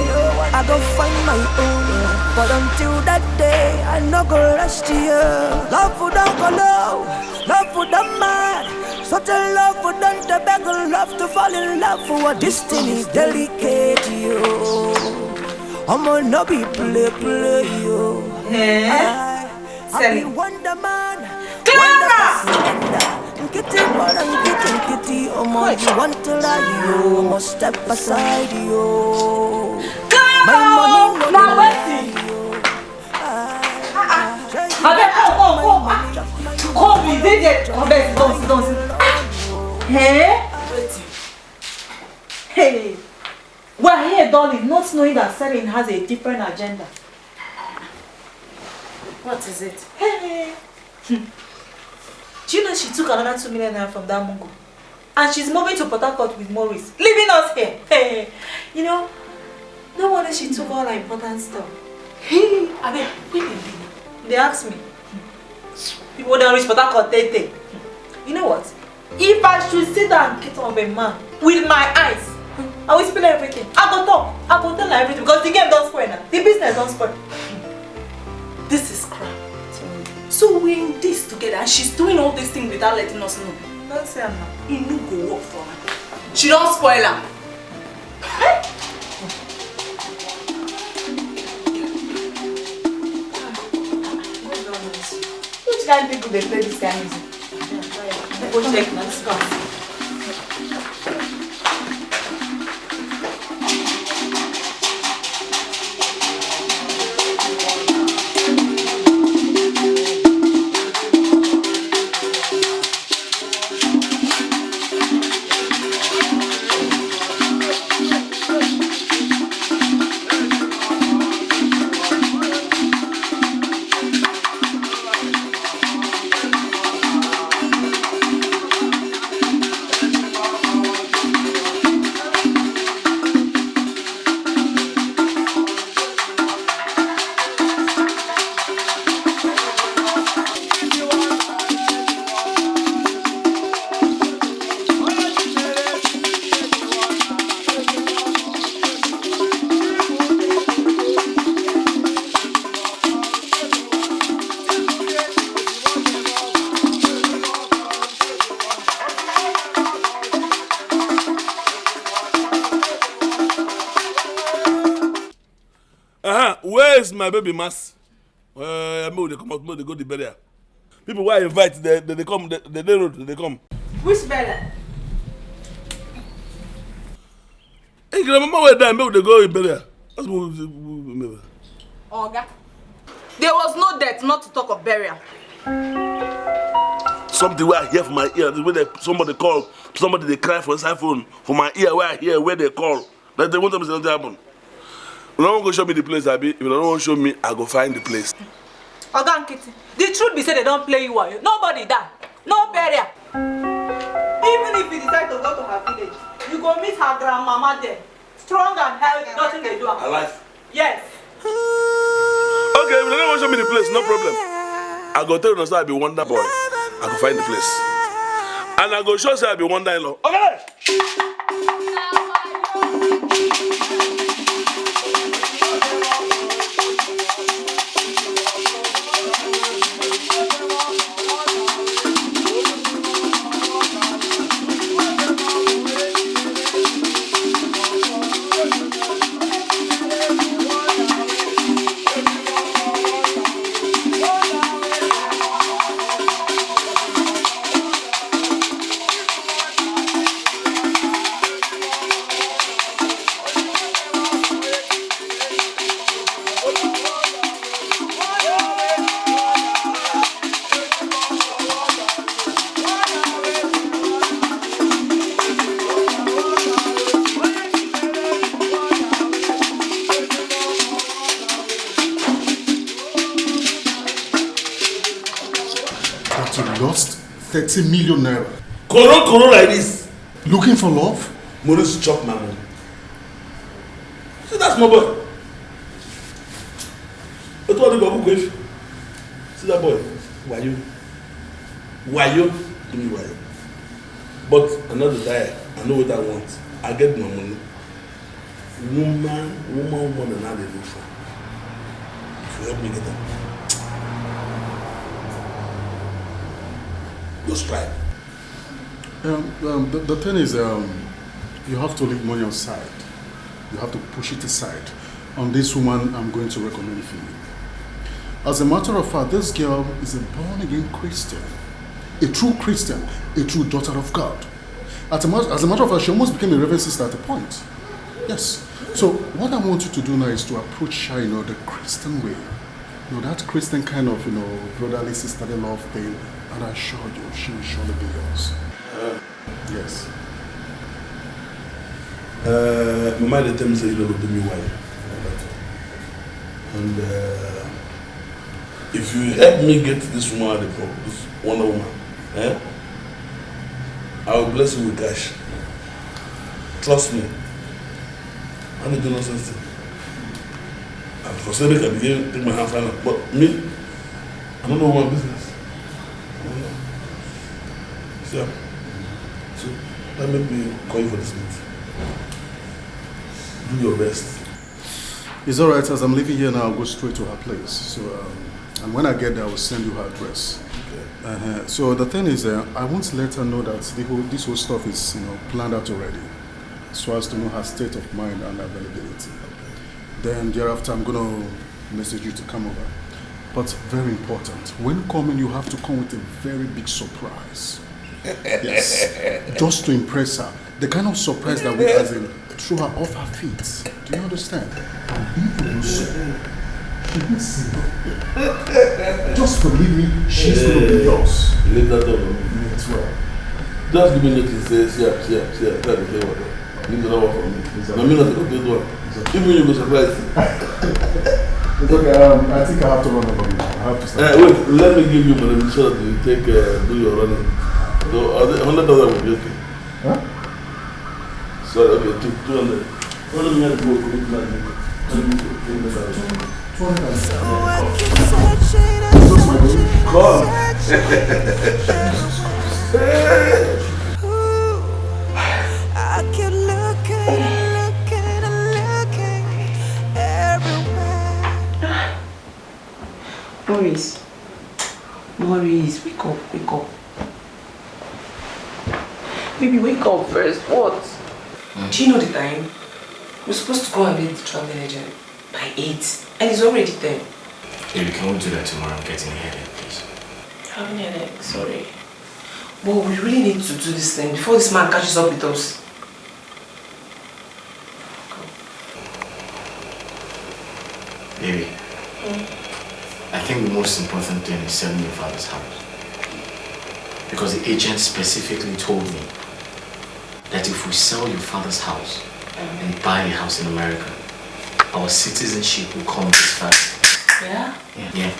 I go find my own. But until that day, I no go rest here. Love for them go low, love for them mad. Such a love for them to beg, love to fall in love for a destiny delicate, yo. I'm gonna be play, yo. I be Wonder Man, Clara! Kitty, but I'm kitty, oh my, you want to lie, yo. Must step aside, yo. My money, no money, yo. Come, we did it. Don't. Hey? Hey. We're here, darling, not knowing that Selin has a different agenda. What is it? Hey. Do you know she took another 2 million naira from that Mungo? And she's moving to Port Harcourt with Maurice, leaving us here. Hey. You know, no wonder she took all our important stuff. Hey. I mean, where did they asked me. People don't reach Port Harcourt, they. You know what? If I should sit down and get on a man with my eyes, I will spill everything. I go talk. I go tell her everything because the game don't spoil now. The business don't spoil. This is crap. So we're in this together and she's doing all these things without letting us know. Don't say I'm not. It no go work for her. She don't spoil her. Which kind of people they play this kind of music? Go check now. Let's go. Where is my baby mass? They come out, they go to burial. People who I invite, they come, they come. Which burial? Hey, remember where they go in burial? That's what we remember. Oga. There was no death, not to talk of burial. Something where I hear from my ear, where somebody call, somebody they cry for his iPhone, for my ear where I hear where they call. That they want them to say nothing happen. You don't want to show me the place, Abi. If you don't want to show me, I go find the place. Oga Nkiti, the truth be said they don't play you well. Nobody die. No burial. Even if you decide to go to her village, you go meet her grandmama there. Strong and healthy, nothing they do. Alive? Yes. Okay, if you don't want to show me the place, no problem. I go tell you I be wonder boy. I go find the place. And I go show say I be wonder in law. Okay! Lost 30 million naira. Koro like this. Looking for love? Maurice chop my money. See, that's my boy. What do you go with? See that boy? Wayo. Do me wayo. But I'm not the guy. I know what I want. I get my money. Woman, and I they look for. If you help me get that. Just try. The thing is, you have to leave money aside. You have to push it aside. On this woman, I'm going to recommend for you. As a matter of fact, this girl is a born-again Christian. A true Christian, a true daughter of God. As a matter of fact, she almost became a reverend sister at a point. Yes. So what I want you to do now is to approach her, the Christian way. That Christian kind of, brotherly, sisterly love thing. And I assure you, she will surely be yours. Yes. My mother tells me you don't do me well. And if you help me get this woman, this Wonder Woman, I will bless you with cash. Trust me. I don't do nonsense. And for Cedric, I begin to take my hand final. But me, I don't know my business. So that made me call you for this meeting. Do your best. It's alright, as I'm leaving here now, I'll go straight to her place. So, and when I get there, I will send you her address. Okay. So the thing is, I want to let her know that this whole stuff is, planned out already, so as to know her state of mind and availability. Okay. Then thereafter, I'm gonna message you to come over. But very important, when coming, you have to come with a very big surprise. Yes, just to impress her. The kind of surprise that we as in throw her off her feet. Do you understand? Just believe me, she's going to be yours. Leave that door. It's well. Just give me notice. Say, see, try to play water. Leave the door for me. I'm not going to do it. Even you go surprise. It's okay, I think I have to run over now. I have to start. Wait, let me give you money so that you take do your running. So, $100 will be okay. Huh? Sorry, okay, 200. What do you have to go? I keep looking everywhere. Maurice, wake up. Baby, wake up first. What? Do you know the time? We're supposed to go and meet the traveling agent by by 8. And it's already 10. Baby, can we do that tomorrow? I'm getting a headache, please. Having a headache, sorry. But we really need to do this thing before this man catches up with us. Baby, I think the most important thing is selling your father's house. Because the agent specifically told me that if we sell your father's house and buy a house in America, our citizenship will come this fast. Yeah? Yeah.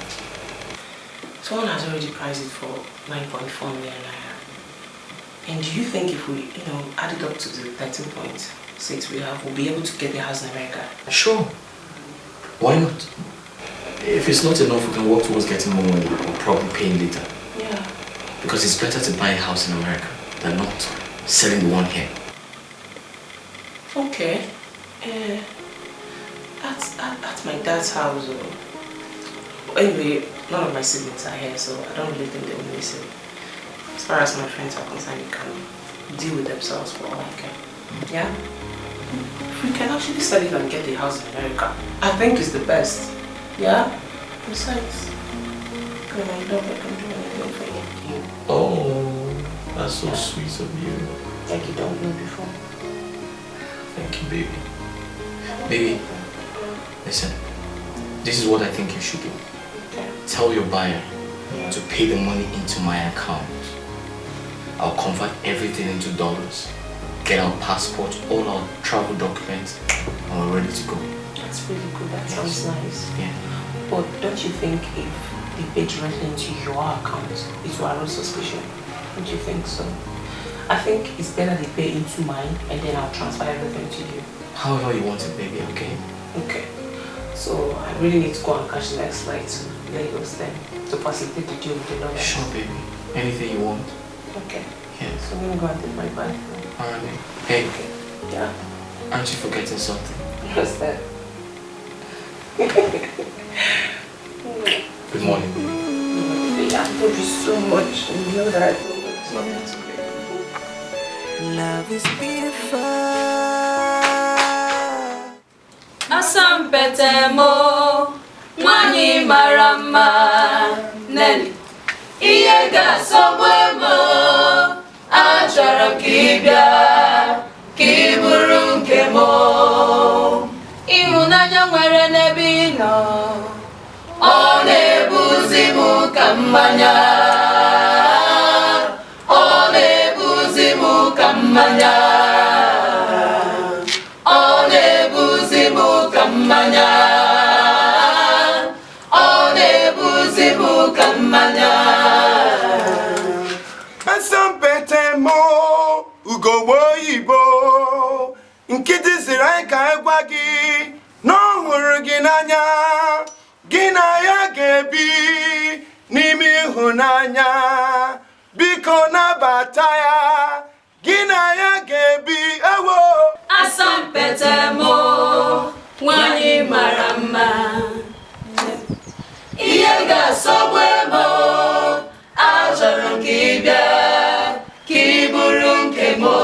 Someone has already priced it for 9.4 million naira. And do you think if we, add it up to the 13.6 we have, we'll be able to get the house in America? Sure. Why not? If it's not enough, we can work towards getting more money or probably paying later. Yeah. Because it's better to buy a house in America than not selling the one here. Okay. That's my dad's house. Anyway, none of my siblings are here, so I don't really think they will miss it. As far as my friends are concerned, they can deal with themselves for all I can. Yeah? If we can actually sell it and get the house in America, I think it's the best. Yeah? Besides, I love I can do anything for you. Oh, that's so sweet of you. Like you don't know before. Thank you, baby. Baby, listen. This is what I think you should do. Tell your buyer to pay the money into my account. I'll convert everything into dollars. Get our passport, all our travel documents, and we're ready to go. That's really good. That sounds nice. Yeah. But don't you think if they pay directly into your account, it will arouse suspicion? Don't you think so? I think it's better they pay into mine and then I'll transfer everything to you. However you want it, baby, okay? Okay. So I really need to go and catch the next flight to Lagos then to facilitate the deal with the lawyer. Sure, baby. Anything you want. Okay. Yeah. So I'm gonna go and take my bag. Alright, baby. Hey. Okay. Yeah. Aren't you forgetting something? What's that? Good morning, baby. I love you so much. You know that. Love you too, baby. Love is beautiful. Asampetemo, Mwani Marama, Nelly. Iyega Sobwemo, Achara Kibia, Kiburunkemo. Ihunanya nwere nebino, Onebuzimu Kamanya. Onebuzimu Kamanya. Onebuzimu Kamanya. Onebuzimu Kamanya. Asampetemo, Ugobo Ibo, Nkiti Siraika Egwagi, no Huruginanya, Ginaya Gebi, Nimi Hunanya, Bikona Bataya, Ginaya Gebi, Ewo. Asampetemo, Mwani Marama, Iyega Sobwemo, Ajaron Kibia, Kiburunkemo.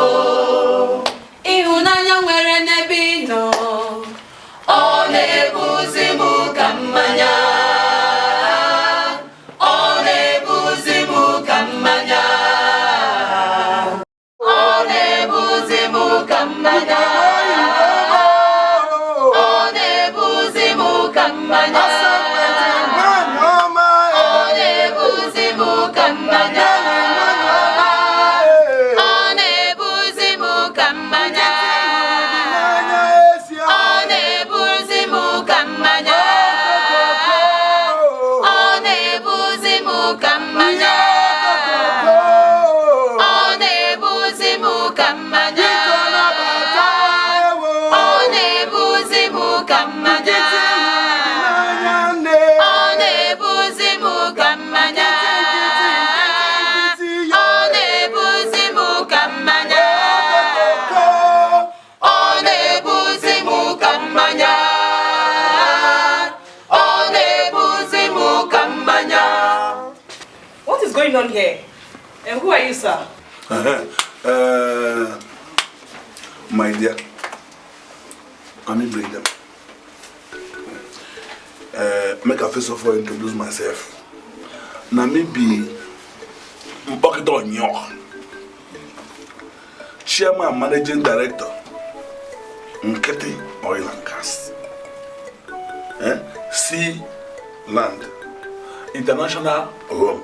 Ihunanya nwere nebino, Onebuzimu Kamanya. Onebuzimu Kamanya. Onebuzimu Kamanya. Onebuzimu Kamanya. Onebuzimu Kamanya. Onebuzimu Kamanya. Onebuzimu Kamanya. Onebuzimu Kamanya. Onebuzimu Kamanya. Onebuzimu Kamanya. Onebuzimu Kamanya. Onebuzimu Kamanya. Onebuzimu Kamanya. Onebuzimu Kamanya. What is going on here? And who are you, sir? My dear, I'm in Breda. make a first of all introduce myself. Now maybe Mbokito Onyo, Chairman Managing Director, Nketi Oil and Gas, Sea, Land, International Home.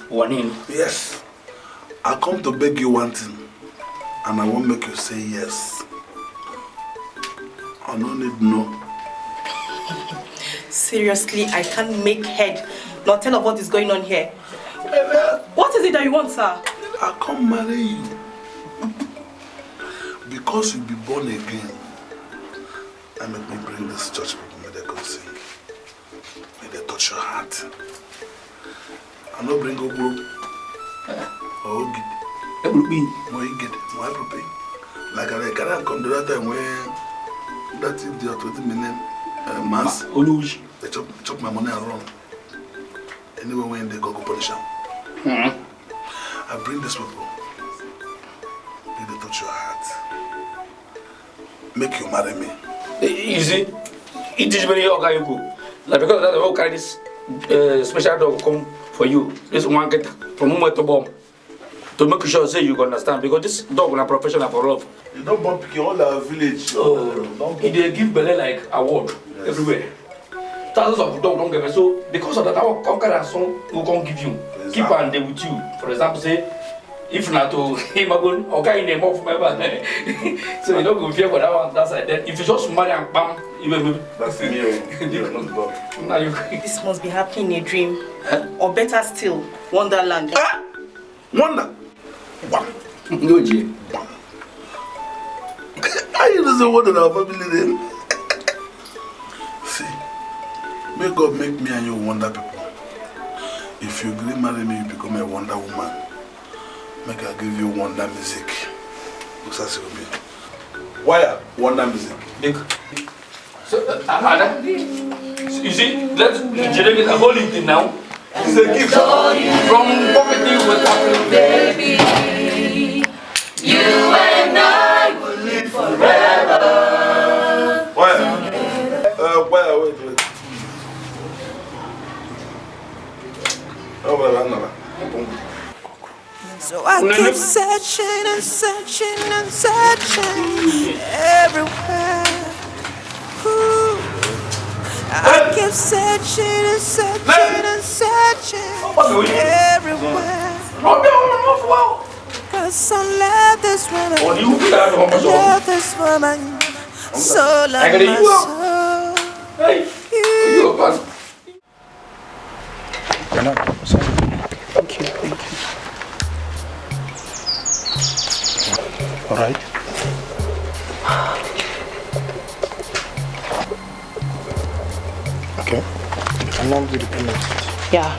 One in. Yes. I come to beg you one thing, and I won't make you say yes. I don't need no. Seriously, I can't make head nor tell of what is going on here. What is it that you want, sir? I come marry you. Because you be born again, I make me bring this church people, may they come sing. May they touch your heart. I no bring a group. Oh, get it. Why get it? Why prepare? Like I can't come to that time when that idiot with me name Mass. They chop my money around. Anyway, when they go punish them. I bring this people. May they touch your heart. Make you marry me. You see, it is very okay. Like because that will carry this special dog come for you. This one get from moment to bomb. To make sure say you understand because this dog is professional for love. You don't bump picking all our village. They give belly like award everywhere. Thousands of dogs don't give it. So because of that, our conquer and son will come give you. Exactly. Keep and they with you. For example, say if not to him again, okay, in the mouth member. So you don't go fear for that one. That's like then if you just marry and bam, you will. That's the new. Now you. This must be happening in a dream, or better still, Wonderland. Wonder. No, G. I doesn't want our family then. See, may God make me and you wonder people. If you agree marry me, you become a wonder woman. Make I give you wonder music. Looks as it will be. Why wonder music? So, Anna, you see, let's generate a whole thing now. It's a gift from poverty with Africa. Baby, you and I will live forever. Wait. Oh, well, so I keep searching and searching and searching everywhere. Ooh. I keep searching and searching and searching everywhere. Cause I love this woman. I love this woman. So love my soul. You. Thank you. All right. Okay. And now do the payment. Yeah.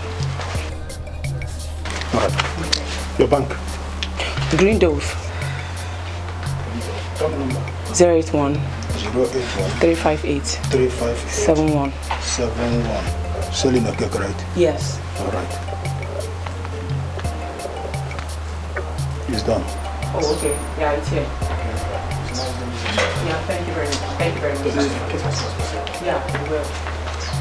All right. Your bank. Green Dove. 081 358 71 Selling a cake, right? Yes. All right. It's done. Oh, okay. Yeah, it's here. Yeah, thank you very much. Thank you very much. Yeah, we will.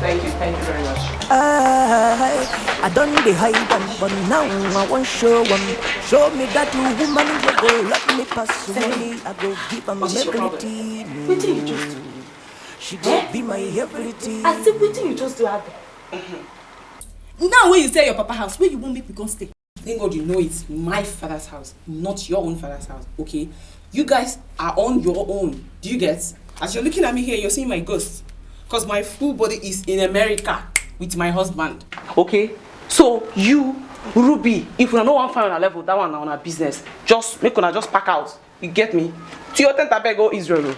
Thank you very much. I don't need to hide them, but now I want to show them. Show me that you woman will go let me pass away. I go give them everything. What did you just do? She go be my everything. I said, what did you just do, Abby? Now when you say your papa house, where you want me to go stay? Thank God you know it's my father's house, not your own father's house, okay? You guys are on your own. Do you get? As you're looking at me here, you're seeing my ghost. Because my full body is in America with my husband. Okay? So you, Ruby, if we are not one fine on our level, that one on our business. Just make una just pack out. You get me? To your tent, I beg go Israel.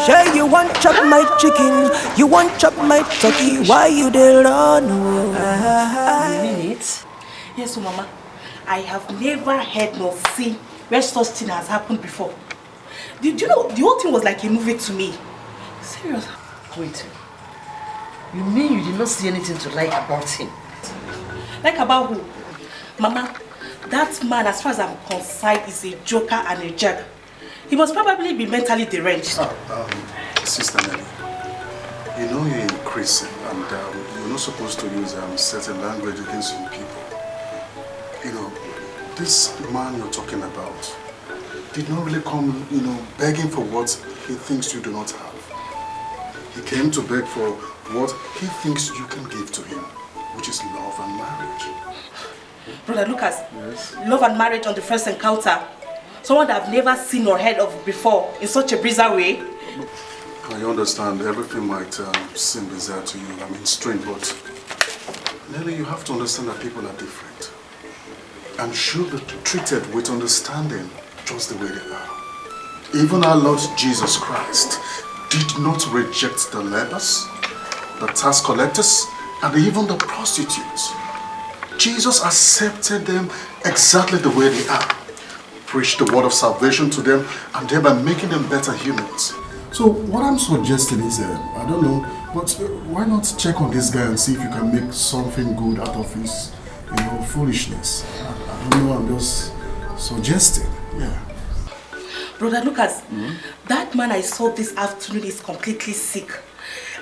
Sure you want chop my chicken, you want chop my turkey. Why you dey run? Minute. Yes, so Mama. I have never heard nor seen where such thing has happened before. Did you know the whole thing was like a movie to me? Serious. Wait. You mean you did not see anything to like about him? Like about who? Mama, that man, as far as I'm concerned, is a joker and a jerk. He must probably be mentally deranged. Sister Nelly, You know you're increasing and you're not supposed to use certain language against some people. You know, this man you're talking about did not really come, begging for what he thinks you do not have. He came to beg for what he thinks you can give to him, which is love and marriage. Brother Lucas, yes. Love and marriage on the first encounter. Someone that I've never seen or heard of before in such a bizarre way. I understand everything might seem bizarre to you, strange, but Nelly, you have to understand that people are different and should be treated with understanding just the way they are. Even our Lord Jesus Christ did not reject the lepers, the tax collectors, and even the prostitutes. Jesus accepted them exactly the way they are, preached the word of salvation to them, and thereby making them better humans. So what I'm suggesting is, I don't know, but why not check on this guy and see if you can make something good out of his, foolishness. I don't know, I'm just suggesting, yeah. Brother Lucas, that man I saw this afternoon is completely sick,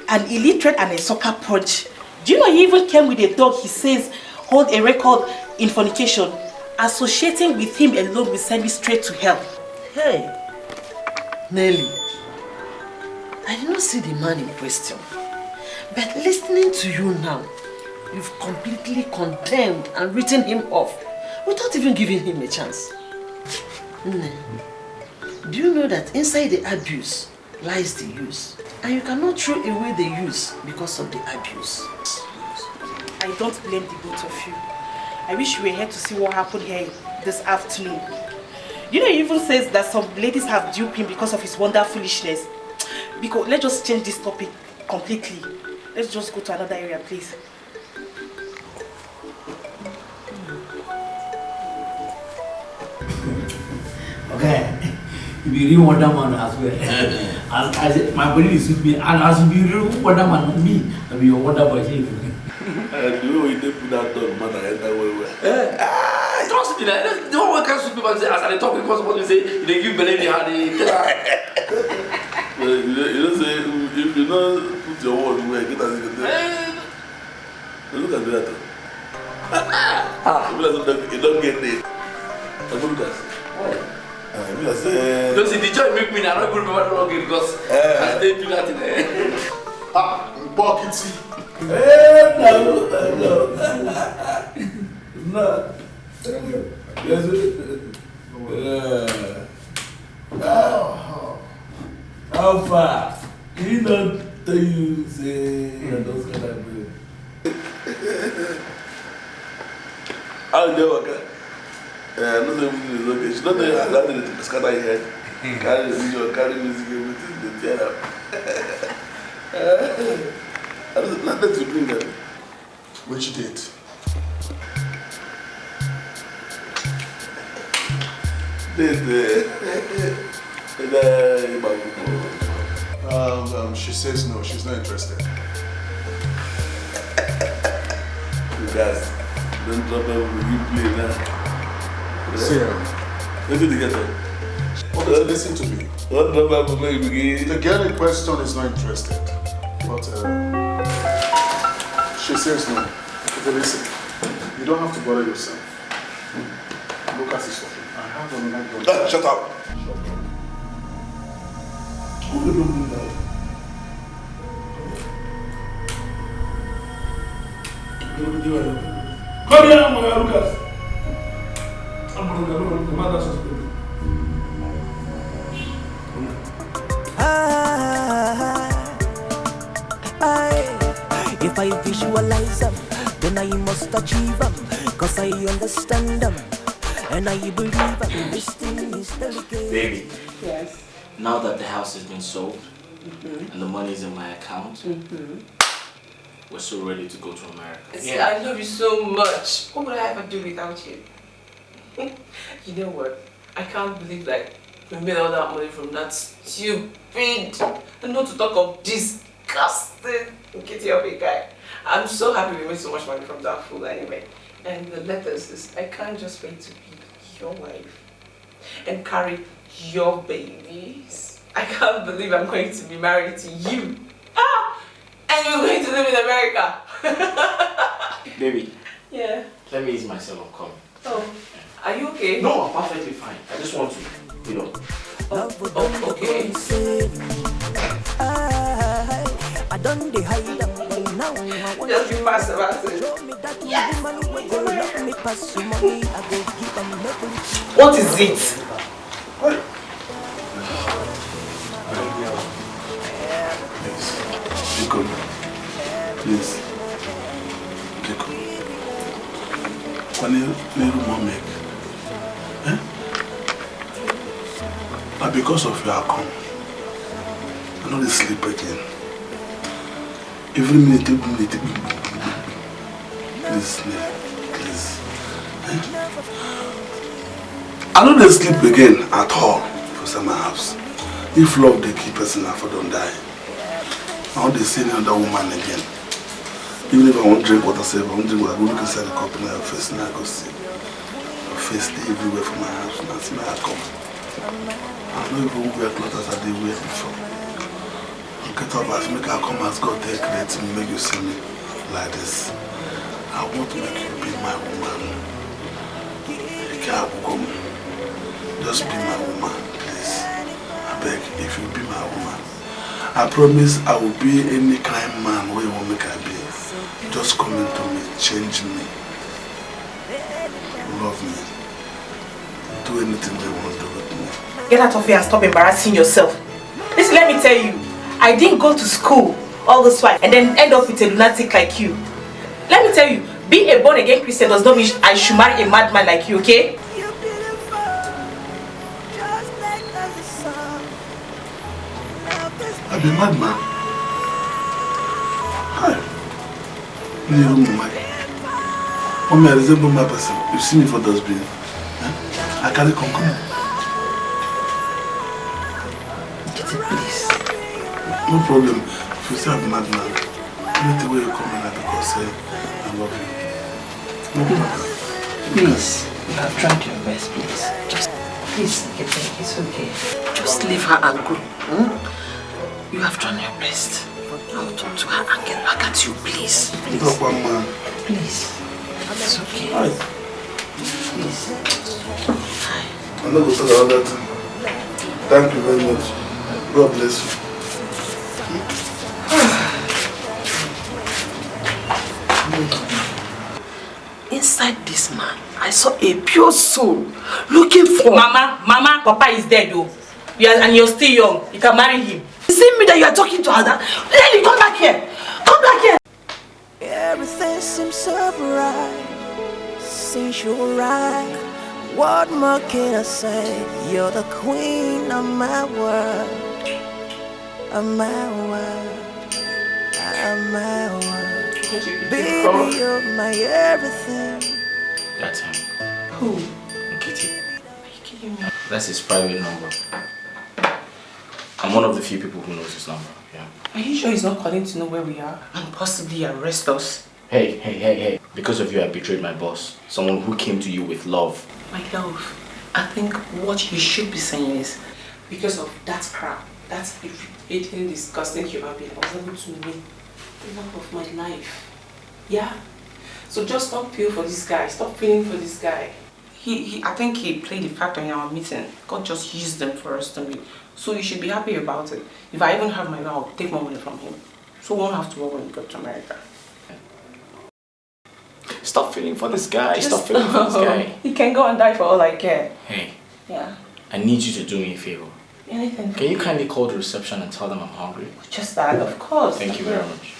an illiterate and a soccer punch. Do you know he even came with a dog he says hold a record in fornication? Associating with him alone will send me straight to hell. Hey, Nelly, I did not see the man in question, but listening to you now, you've completely condemned and written him off without even giving him a chance. Do you know that inside the abuse lies the use, and you cannot throw away the use because of the abuse? I don't blame the both of you. I wish you were here to see what happened here this afternoon. You know, he even says that some ladies have duped him because of his wonderful foolishness. Because let's just change this topic completely. Let's just go to another area, please. Okay, if you real Wonder Man as well, as my body is with me, and as you real Wonder Man with me, I be your Wonder Boy. The way we put that dog, man, I enter well. Trust me, no one can speak people say, as I talk, because what you say, they give believe they had it. You don't say, if you don't put your word where get as you can look at that. You don't get it. Look at Because if the joy make me, I don't even remember the wrong game because I didn't do that in there. Buckety. No. Yes. How far? He don't tell you say those kind of things. How do you work? No, okay. She don't know you are going to scatter your head. Carry music, everything, the tear up. Nothing to bring them. Which date? She says no, she's not interested. You guys, don't drop them when you play now. Sarah. Let me get them. Okay, listen to me. Don't drop them when you begin. The girl in question is not interested. But she says no. Okay, listen. You don't have to bother yourself. Lucas is talking. I have another girl. Shut up. Come here, my Lucas. I'm going to go to the mother's hospital. If I visualize them, then I must achieve them. Cause I understand them, and I believe them. This thing is delicate. Baby. Yes. Now that the house has been sold and the money is in my account, we're so ready to go to America. Yeah, I love you so much. What would I ever do without you? You know what? I can't believe that we made all that money from that stupid, and not to talk of disgusting kitty of a guy. I'm so happy we made so much money from that fool anyway. And the letters is, I can't just wait to be your wife and carry your babies. I can't believe I'm going to be married to you. are you going to live in America? Baby. Yeah. Let me ease myself. I'm coming. Oh, are you okay? No, I'm perfectly fine. I just want to, you know. Oh, okay. I don't hide them now. Just be fast about it. Yes. What is it? Jacob, please. Jacob. When you mom make, but because of your come, I know they sleep again. Every minute, please, please. I know they sleep again at all for some house. If love they keep person, I don't die. I want to see another woman again. Even if I want to drink water, I want to drink water, I go look inside the cup and I face and I go see. My face stay everywhere from my house and I see my come. I don't even wear clothes as I did wear before. I get up as make I come as God take create me, make you see me like this. I want to make you be my woman. You can't come. Just be my woman, please. I beg, if you be my woman. I promise I will be any kind of man where you want me to be. Just come into me, change me, love me, do anything you want to do with me. Get out of here and stop embarrassing yourself. Listen, let me tell you, I didn't go to school all this while and then end up with a lunatic like you. Let me tell you, being a born again Christian does not mean I should marry a madman like you, okay? I'm a madman. Hi. Mommy, I resemble my person. You see me for dustbin. I can't come. Please. No problem. If you say I'm a madman, anything where you come in, because I love you. No problem. Please, you have tried your best, please. Just, please, it's okay. Just leave her and go. You have done your best. I'll talk to her and get back at you, please. Please. Talk one man. Please. It's okay. Hi. Please. Hi. I'm not going to talk about that. Thank you very much. God bless you. Inside this man, I saw a pure soul looking for... Mama, Papa is dead though. And you're still young. You can marry him. Is it me that you are talking to her? Lily, come back here. Come back here. Everything seems so bright since you're right. What more can I say? You're the queen of my world, of my world, of my world. Baby, you're my everything. That's him. Who? Kitty. That's his private number. I'm one of the few people who knows his number, yeah. Are you sure he's not calling to know where we are and possibly arrest us? Hey. Because of you, I betrayed my boss. Someone who came to you with love. My love, I think what you should be saying is, because of that crap, that irritating, disgusting human being, I was able to meet the love of my life. Yeah? So just stop feeling for this guy. Stop feeling for this guy. I think he played a factor in our meeting. God just used them for us to meet. So you should be happy about it. If I even have my way, I'll take more money from him. So we won't have to work when we go to America. Stop feeling for this guy. Stop feeling for this guy. He can go and die for all I care. Hey. Yeah. I need you to do me a favor. Anything. Can you kindly call the reception and tell them I'm hungry? Just that, of course. Thank you very much.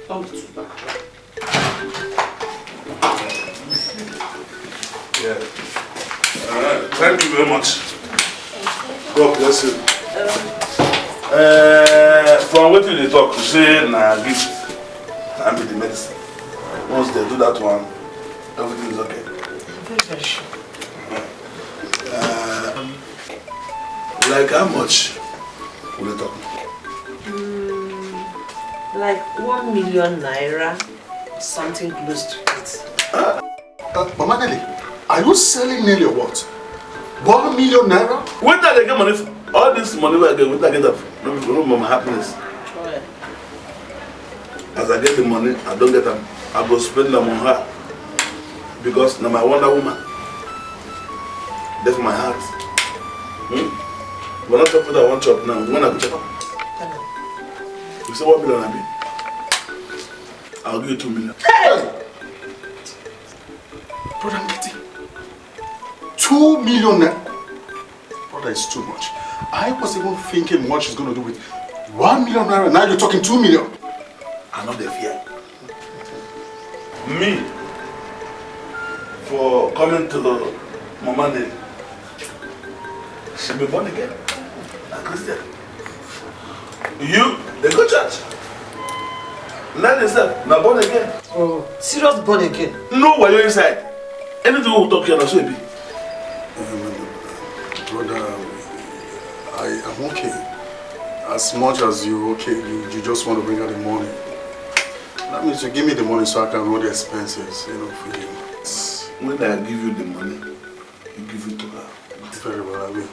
Don't be too bad. Yeah. Thank you very much. God bless you. From what they talk, you say, nah, give and be the medicine. Once they do that one, everything is okay. Very sure. Like how much will they talk? Like 1 million naira, something close to it. Mama Nelly, are you selling Nelly or what? 1 million naira? Where did I get money from? All this money I get, where did I get that from? No, my happiness. as I get the money, I don't get them. I go spend them on her. Because now my Wonder Woman. That's my heart. We're not talking about one chop now. When I go chop up. You say 1 million I be? I'll give you 2 million. Hey! Brother, I'm getting 2 million now. Brother, it's too much. I was even thinking what she's going to do with 1 million naira. Now you're talking 2 million. I'm not the fear. Me, for coming to the Mama Nelly, she be born again. A Christian. You, they go church. Nelly said, now born again. Oh, serious born again? No, while you're inside. Anything we talk here, that's what it be. Brother, I'm okay. As much as you're okay, you just want to bring out the money. That means you give me the money so I can roll the expenses, you know, for you. When I give you the money, you give it to her. Very well, I will.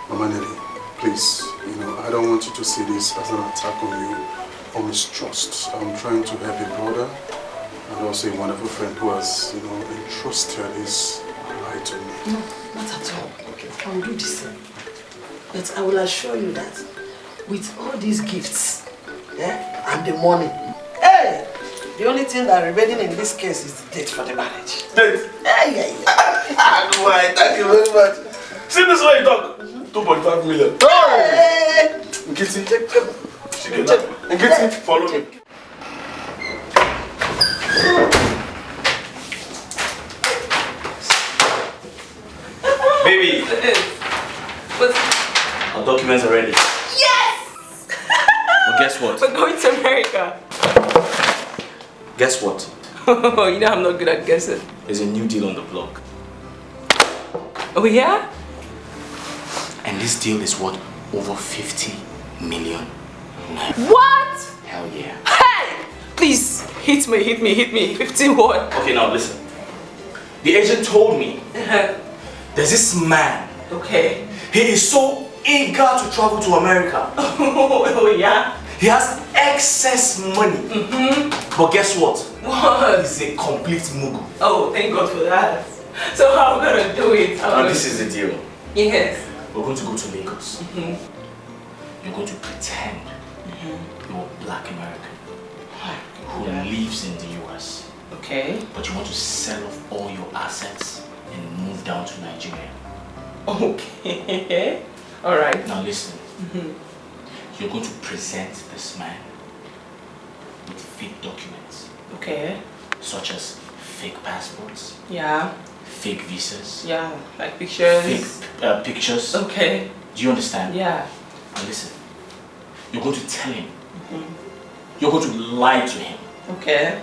Mama Nelly, please, you know, I don't want you to see this as an attack on you or mistrust. I'm trying to help a brother and also a wonderful friend who has, you know, entrusted his life to me. No, not at all. Okay. I will do the same. But I will assure you that with all these gifts, and the money, hey, the only thing that remaining in this case is the date for the marriage. Date? Hey. Thank you very much. See this way you talk? 2.5 million. Hey! Nkiti, Nkiti, follow me. Baby, our documents are ready. Yes! Well, guess what? We're going to America. Guess what? Oh, you know I'm not good at guessing. There's a new deal on the block. Oh, yeah? And this deal is worth over 50 million. What? Hell yeah. Hey! Please, hit me. 15 what? Okay, now listen. The agent told me there's this man. Okay. He is so eager to travel to America. Oh, yeah? He has excess money. But guess what? What? He's a complete mugu. Oh, thank God for that. So how am I gonna do it? And this is the deal. Yes. We're going to go to Lagos. You're going to pretend you're a black American who lives in the US. Okay. But you want to sell off all your assets and move down to Nigeria. Okay. Alright. Now listen. You're going to present this man with fake documents. Okay. Such as fake passports. Yeah. Fake visas. Yeah, like pictures. Fake pictures. Okay. Do you understand? Yeah. Now listen. You're going to tell him. You're going to lie to him. Okay.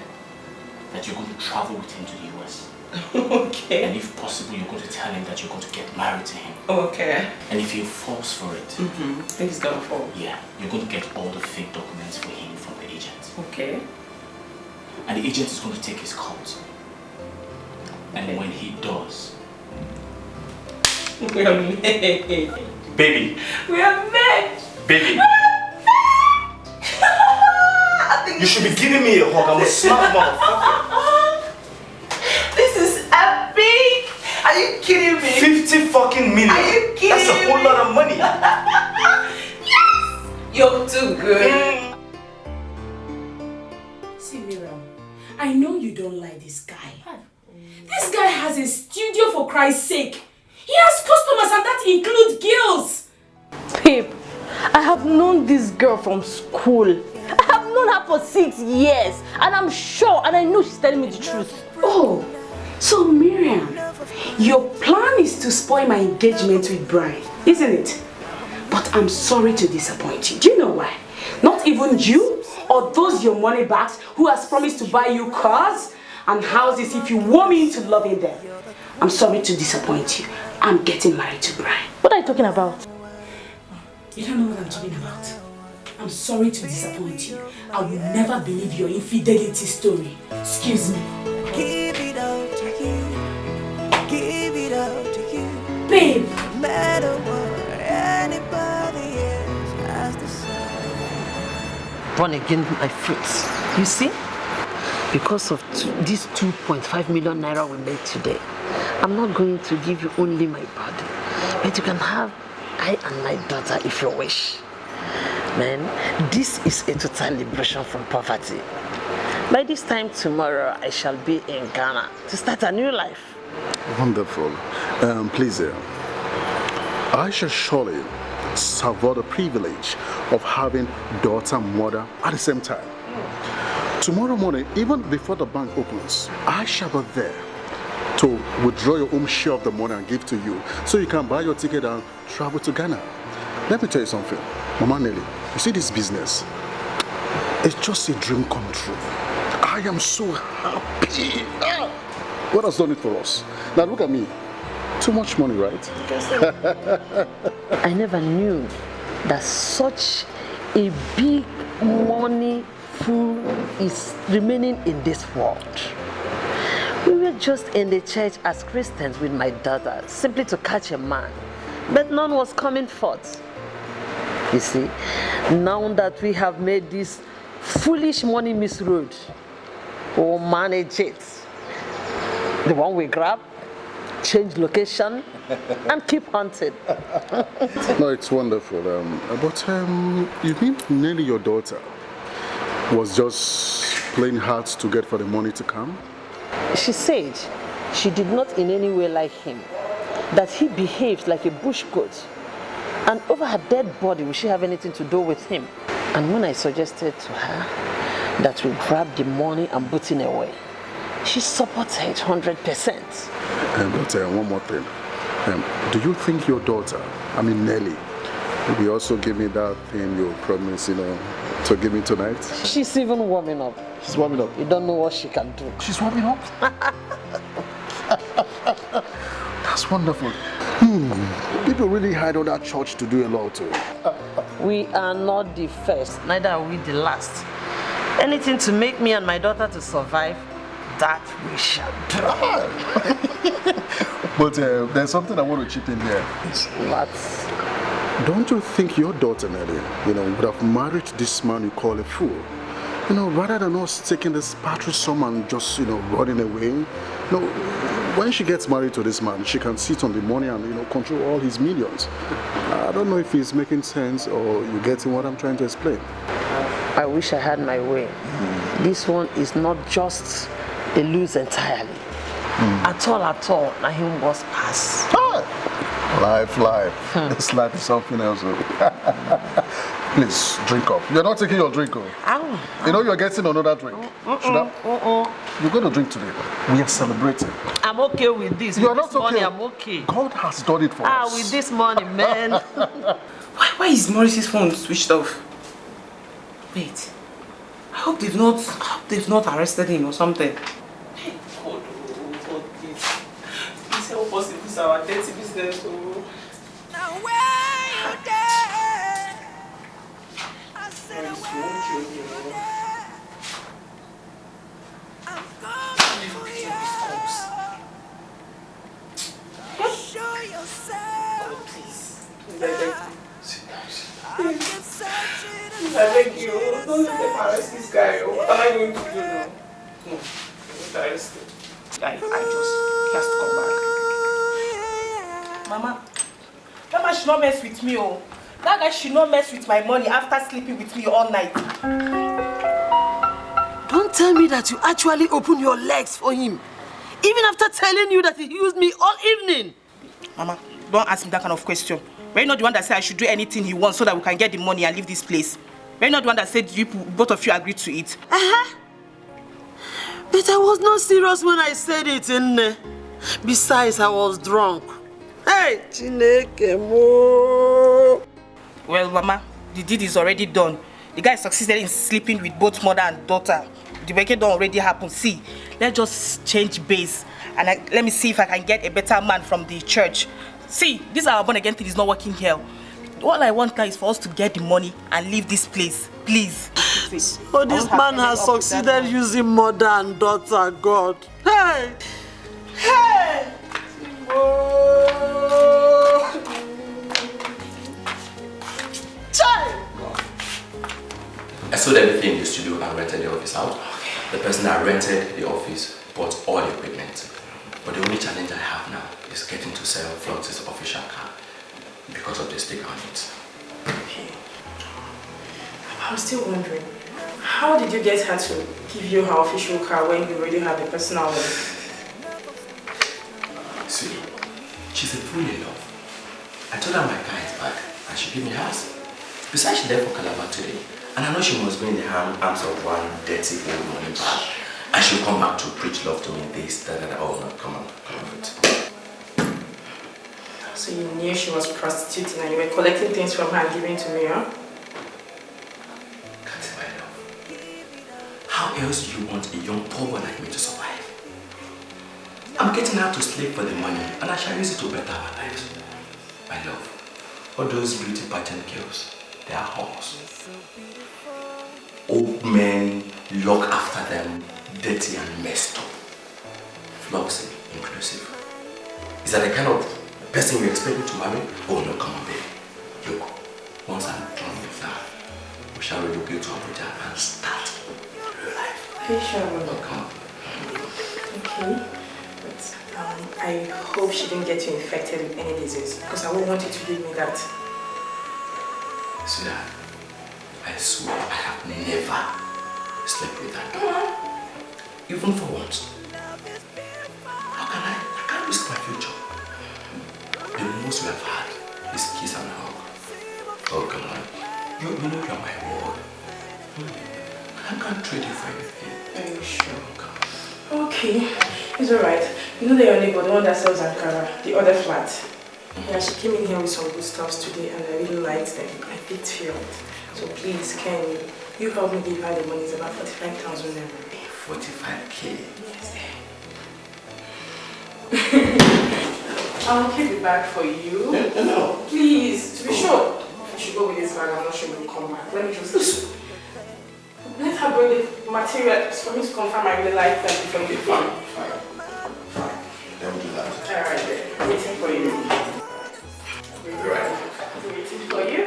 That you're going to travel with him to the US. Okay. And if possible, you're going to tell him that you're going to get married to him. Okay. And if he falls for it, I think he's gonna fall. yeah, you're going to get all the fake documents for him from the agent. Okay. And the agent is going to take his calls. And when he does, we are made. baby, We are made. baby, you should be giving me a hug. I'm a smart motherfucker. This is epic. Are you kidding me? 50 fucking million. Are you kidding That's a whole lot of money. Yes! You're too good. See, Miriam, I know you don't like this guy. This guy has a studio for Christ's sake. He has customers and that includes girls. Babe, I have known this girl from school. I have known her for 6 years. And I'm sure, and I know she's telling me the truth. Oh, so Miriam, your plan is to spoil my engagement with Brian, isn't it? But I'm sorry to disappoint you. Do you know why? Not even you or those your money bags who has promised to buy you cars and houses if you want me into loving them. I'm sorry to disappoint you. I'm getting married to Brian. What are you talking about? You don't know what I'm talking about. I'm sorry to disappoint you. I will never believe your infidelity story. Excuse me. Give it out to you. Give it out to you. Babe. No matter what anybody else has to say. born again my fruits. You see? Because of this 2.5 million naira we made today, I'm not going to give you only my body, but you can have I and my daughter if you wish. Man, this is a total liberation from poverty. By this time tomorrow, I shall be in Ghana to start a new life. Wonderful. Please, I shall surely savour the privilege of having daughter and mother at the same time. Tomorrow morning, even before the bank opens, I shall be there to withdraw your own share of the money and give to you so you can buy your ticket and travel to Ghana. Let me tell you something, Mama Nelly, you see this business, it's just a dream come true. I am so happy. God has done it for us. Now look at me. Too much money, right? I never knew that such a big money fool is remaining in this world. We were just in the church as Christians with my daughter, simply to catch a man, but none was coming forth. You see, now that we have made this foolish money misroad, we'll manage it. The one we grab, change location, and keep hunting. No, it's wonderful. But you mean Nelly, your daughter, was just playing hard to get for the money to come? She said she did not in any way like him, that he behaved like a bush goat, and over her dead body will she have anything to do with him. And when I suggested to her that we grab the money and put it away, she supported 100%. But one more thing. Do you think your daughter, I mean Nelly, will also give me that thing you promised, to give me tonight? She's even warming up. She's warming up? You don't know what she can do. She's warming up? That's wonderful. People really hide on that church to do a lot too. We are not the first, neither are we the last. Anything to make me and my daughter to survive, that we shall do. But there's something I want to chip in here. What? Don't you think your daughter, Nelly, would have married this man you call a fool? Rather than us taking this paltry sum and just, running away. When she gets married to this man, she can sit on the money and, control all his millions. I don't know if it's making sense or you getting what I'm trying to explain. I wish I had my way. This one is not just a lose entirely. At all, now him was pass. Life. This life is something else. Please, drink up. You're not taking your drink, you're getting another drink. You're going to drink today. We are celebrating. I'm okay with this. You're with not this money, okay. I'm okay. God has done it for us. With this money, man. Why is Maurice's phone switched off? Wait. I hope they've not arrested him or something. Hey, God, please help us in this our dirty business. Now where you there? I said where you there? I'm coming for you. Show yourself. Please. I beg you, don't let them arrest this guy. What am I going to do now? No, don't arrest him. He has to come back. Mama should not mess with me, That guy should not mess with my money after sleeping with me all night. Don't tell me that you actually opened your legs for him, even after telling you that he used me all evening. Mama, don't ask him that kind of question. We're not the one that said I should do anything he wants so that we can get the money and leave this place. We're not the one that said both of you agreed to it. But I was not serious when I said it, Besides, I was drunk. Hey, Chineke mo. Well, Mama, the deed is already done. The guy succeeded in sleeping with both mother and daughter. The weekend don't already happen. See, let's just change base and let me see if I can get a better man from the church. See, this our born again thing is not working here. All I want now is for us to get the money and leave this place, please. So this man has succeeded using mother and daughter, God. Hey! Hey! As sold everything in the studio and rented the office out. The person that rented the office bought all the equipment. But the only challenge I have now is getting to sell Flox's official car because of the stake on it. Okay. I'm still wondering, how did you get her to give you her official car when you already have the personal one? Sweetie, she's a fool in love. I told her my car is back and she gave me hers. Besides, she left for Calabar today. And I know she must be in the arms of one dirty old money bag. And she'll come back to preach love to me, this, that, that. Oh no, come on with it. So you knew she was prostituting and you were collecting things from her and giving to me, huh? Can't say my love. How else do you want a young poor boy like me to survive? I'm getting her to slave for the money and I shall use it to better our lives. My love, all those beauty pageant girls, they are whores. Old men look after them, dirty and messed up. Floxy inclusive. Is that the kind of person you expect me to marry? Oh no, come on baby. Look, once I'm done with that, we shall relocate to Abuja and start real life. Are you sure? No, come on. Okay. But I hope she didn't get you infected with any disease because I wouldn't want you to give me that. Sweetheart, I swear I have never slept with that girl. Even for once. How can I? I can't risk my future. The most we have had is kiss and hug. Oh, come on. You know you're my world. I can't trade you for anything. Are you sure? Okay, it's alright. You know the neighbor, the one that sells Ankara, the other flat. Yeah, she came in here with some good stuffs today and I really liked them. I picked few of it. So please, can you help me give her the money? It's about 45,000 naira. 45K? Yes. I'll keep it back for you. No. Please, to be sure. If you should go with this bag, I'm not sure you'll come back. Let me just... Let her bring the materials for me to confirm I really like them before you leave. Fine. Then we'll do that. Alright then. Waiting for you. Right. Waiting for you.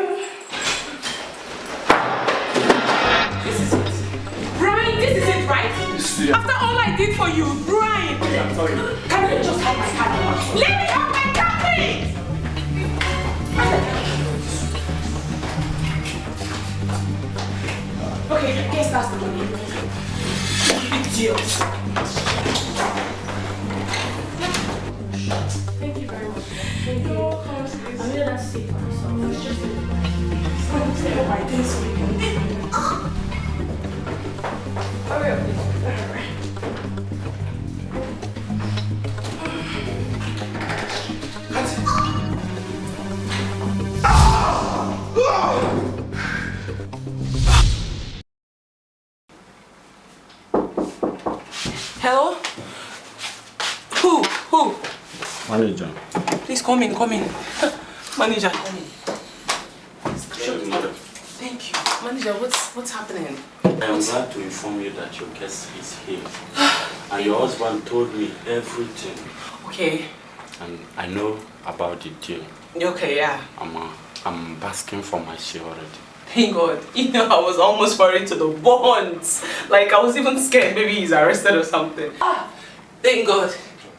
This is it. Brian, this is it, right? After all I did for you, Brian. I'm sorry. Can you just have my card now? Let me have my card, please! Okay, I guess that's the money. Big deal. Thank you very much. Thank you. I'm really not sick for myself. It's just I'm saying my day so we can hurry up, please. Hello? Who? Manager. Please come in. Manager. Thank you. Manager, what's happening? I am glad to inform you that your guest is here. And your husband told me everything. Okay. And I know about the deal. Okay, yeah. I'm basking for my share already. Thank God. You know, I was almost worried to the bones. Like, I was even scared maybe he's arrested or something. Thank God.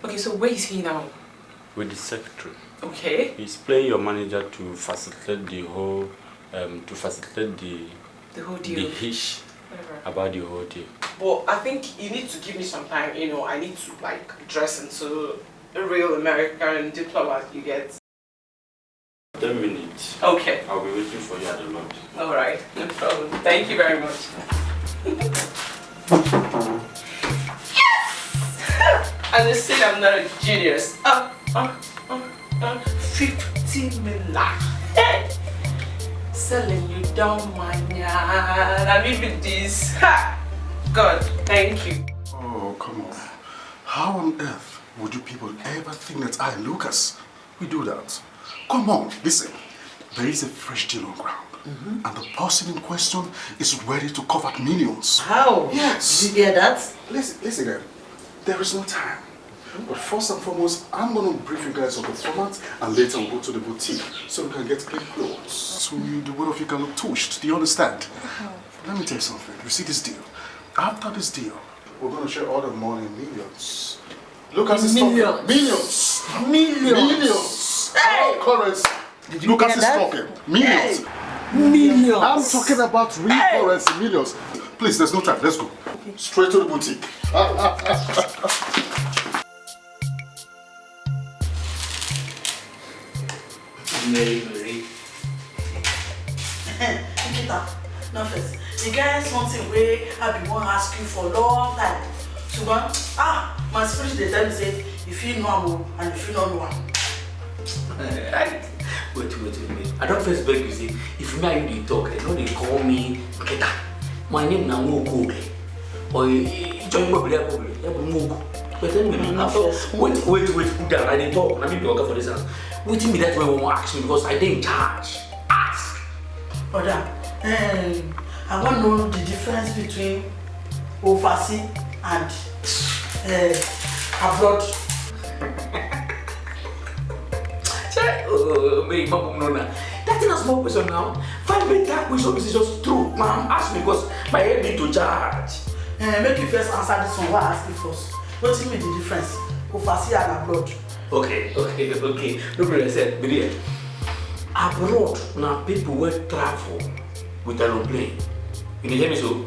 Okay, so where is he now? With the secretary. Okay. He's playing your manager to facilitate the whole, the whole deal. The hish about the whole deal. But I think you need to give me some time. You know, I need to like dress into a real American diplomat. You get? 10 minutes. Okay. I'll be waiting for you at the lodge. All right, no problem. Thank you very much. Yes! And you said I'm not a genius. 50 million. Selling you down, man. I'm even this. God, thank you. Oh, come on. How on earth would you people ever think that I, Lucas, will do that? Come on, listen. There is a fresh deal on ground. And the person in question is ready to cover millions. How? Yes. Did you hear that? Listen, there is no time. But first and foremost, I'm going to brief you guys on the format, and later we'll go to the boutique so we can get clean clothes. So the both of you can look touched. Do you understand? Let me tell you something. You see this deal? After this deal, we're going to share all the money in millions. Look at this talking. Millions. Millions. Hey! All currency. Look at this talking. Millions. Hey! Millions. I'm talking about real currency. Millions. Please, there's no time. Let's go. Okay. Straight to the boutique. Mary. Nikita, no first. The guy has something where I be one ask you for a long time. So, my spirit they tell me say, if you know and if you don't know Wait. I don't first beg you, see, if you marry the talk, I know they call me Nikita. My name now Mogo. Or join Mogo. But then wait, put down. I didn't talk. Let me be working for this house. Wait me that way when ask me because I didn't charge. Ask. Oda, I want to know the difference between overseas and abroad. That thing is a small question now. Find me that question is just true. Ma'am, ask me because my head need to charge. Make you first answer this one. What I ask you first? What is the difference overseas and abroad? Okay. No problem. I said, Bidia. Abroad, now people will travel with an aeroplane. You hear me so?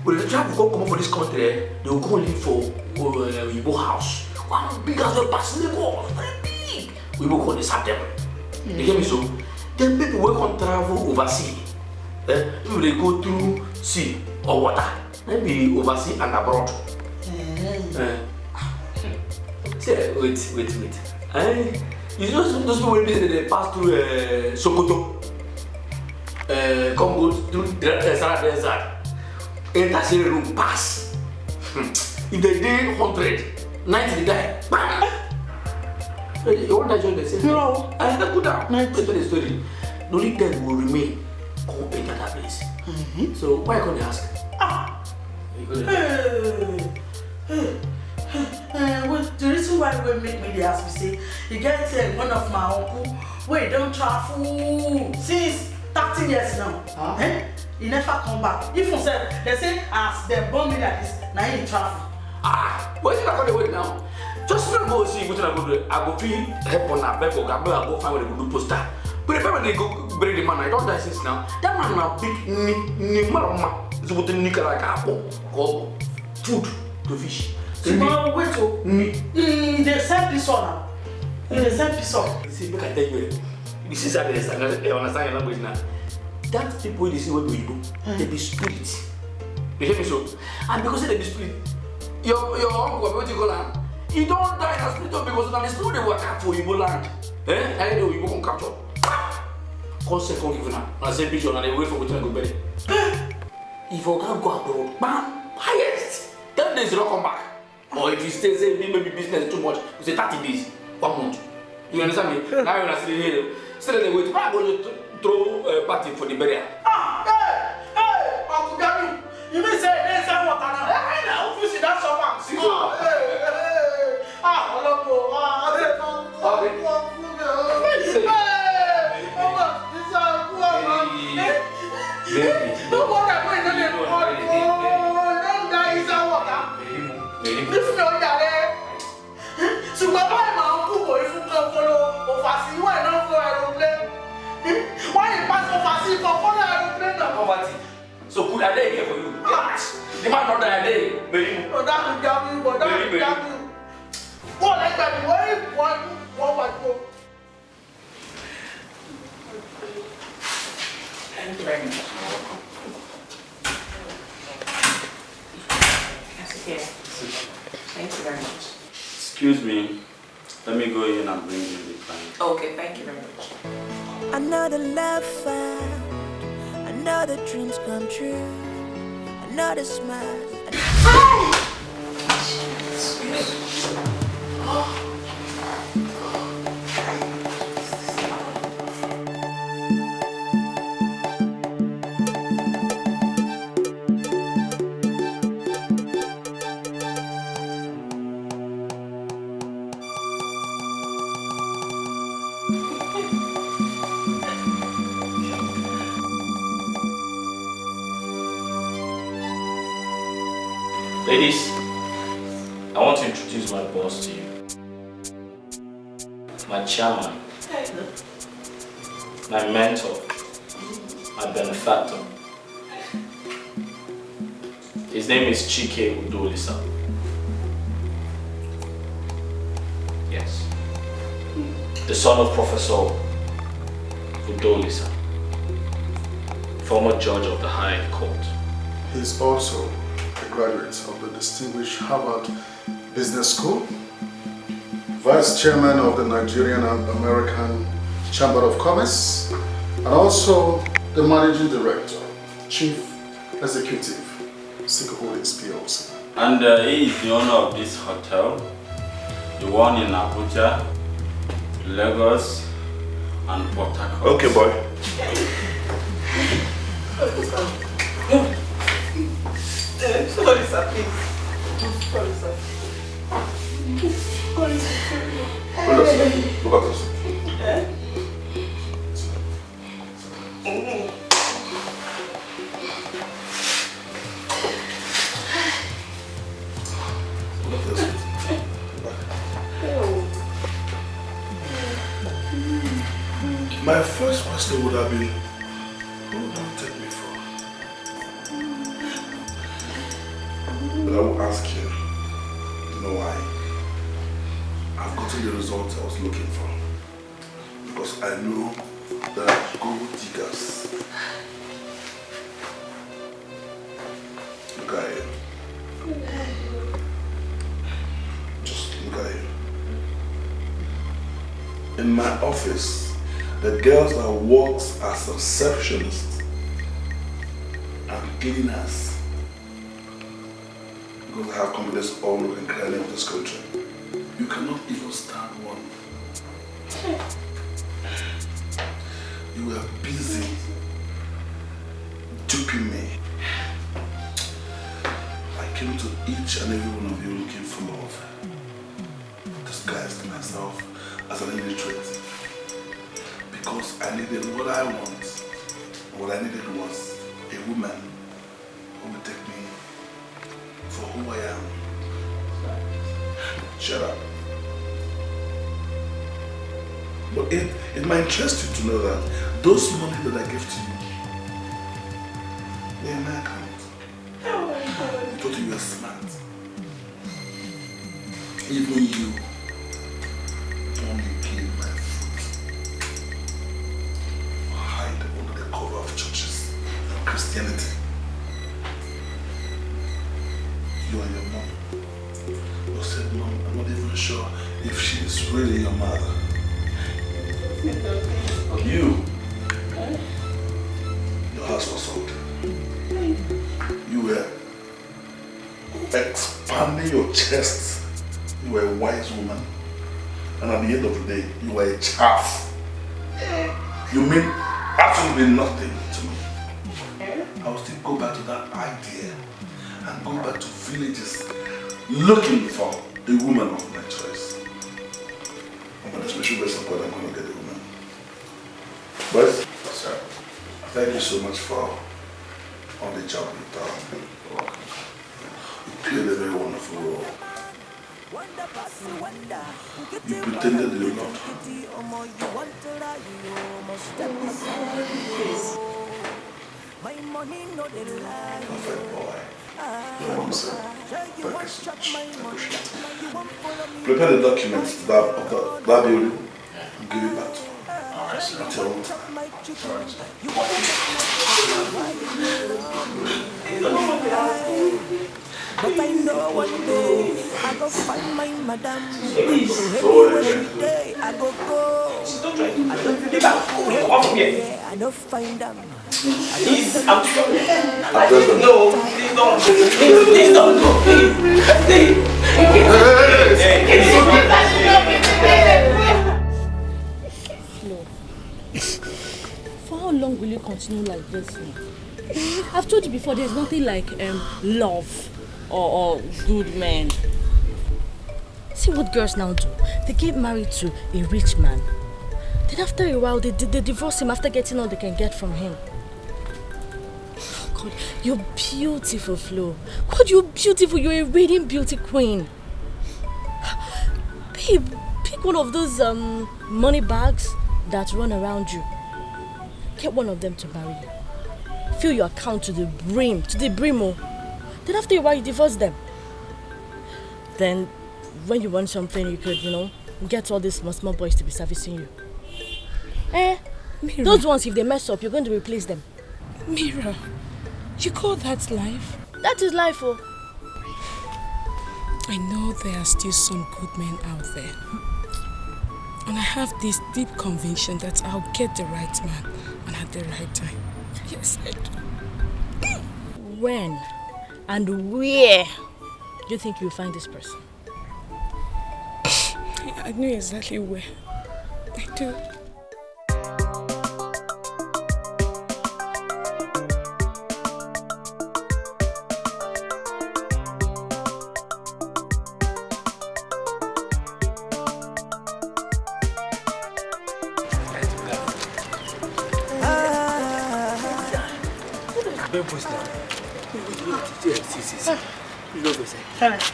When the travel come for this country, they will go live for Igbo house. One big as the past Lagos, very big. We will call this them. You hear me so? Then people will come travel overseas. If they go through sea or water, maybe overseas and abroad. Say, wait. You know those people they pass through Sokoto, come go through Sahara Desert, and that's a room pass. If they did 100, 90 they die. Bam! You want that join the same? No. I go down. Tell the story. The only 10 will remain. Come enter that place. So why can't they ask? The reason why we make me they ask me say, you get one of my uncle, wait, don't travel since 13 years now. He never come back. If you say, they say, as they born me like this, now he travel. What is going to wait now? Just not go see what I go do. I go feel help on that bed, I go find where they go do poster. But if they go bury the man, I don't die since now. That man now big marama. It's what the nickel like apple, food to fish. Tomorrow, wait, they send this one now. They send this one. See, look at you. This is how they understand your language now. That people they see what we do, they be spirit. You hear me so? And because they be spirit, your uncle, what you call him? He don't die in a spirit because of the spirit they work out for Igbo land. I know Igbo can capture. Consent can give now. I say picture and they wait for what to go bury. If you can't go abroad, bam, highest. 10 days you don't come back. Or if you stay, say maybe business too much, you say 30 days, 1 month. You understand me? Now you're still here. Still they wait. I'm going to throw a party for the burial. Hey, Uncle Gary, you mean say there's some water now? Hey, now, if you see that someone, see so. So could I day here for you? Yes. The man not that day, baby. Oh, that will damn you, but that will damn you. What like that? What go? Thank you very much. That's okay. Thank you very much. Excuse me. Let me go in and bring you the client. Okay, thank you very much. Another love found, another dreams come true, another smile. Ladies, I want to introduce my boss to you. My chairman, my mentor, my benefactor. His name is Dikeh Udolisa. Yes. The son of Professor Udolisa, former judge of the High Court. He's also a graduate of the distinguished Harvard Business School, Vice Chairman of the Nigerian American Chamber of Commerce, and also the Managing Director, Chief Executive, Sika Holdings PLC. And he is the owner of this hotel, the one in Abuja, Lagos, and Port Harcourt. Okay, boy. Sorry, sir, please. Sorry, sir. Look at this. My first question would have been, who do you take me for? But I will ask you, you know why? I've gotten the results I was looking for. Because I know that are gold diggers. Look at you. Just look at you. In my office, the girls that works as receptionists and cleaners, because I have confidence all over the cranny of this country, you cannot even stand one. You were busy duping me. I came to each and every one of you looking for love, disguised myself as an illiterate. Because I needed what I want. What I needed was a woman who would take me for who I am. Shut up. But it might interest you to know that those money that I gave to you, they're in my account. I thought you were smart. Even you only played my under the cover of churches and Christianity. You and your mom. You said, Mom, I'm not even sure if she is really your mother. You, your house was sold. You were expanding your chest. You were a wise woman. And at the end of the day, you were a chaff. You mean absolutely nothing to me. I will still go back to that idea and go back to villages looking for a woman of my choice. And by the special grace of God, I'm going to get a woman. But, sir, thank you so much for all the job you've done. You played a very wonderful role. You pretended you're not. Perfect boy. You're welcome, sir. Thank you so much. I appreciate it. Prepare the documents to that building and give it back to her. Alright, sir. At your own time. Alright, sir. But I know one day I go find my madam. Every day I go. I don't find them. Please, I'm sorry. No, please don't. Please don't go. For how long will you continue like this? I've told you before, there's nothing like love or good men. See what girls now do. They get married to a rich man. Then after a while, they divorce him after getting all they can get from him. God, You're beautiful, Flo. God, you're beautiful. You're a radiant beauty queen. Babe, pick one of those money bags that run around you. Get one of them to marry you. Fill your account to the brim, oh. Then after a while, you divorce them. Then, when you want something, you could, get all these small boys to be servicing you. Mira. Those ones, if they mess up, you're going to replace them. Mira, you call that life? That is life, oh. I know there are still some good men out there. And I have this deep conviction that I'll get the right man and at the right time. Yes, I do. When and where do you think you'll find this person? I know exactly where. I do.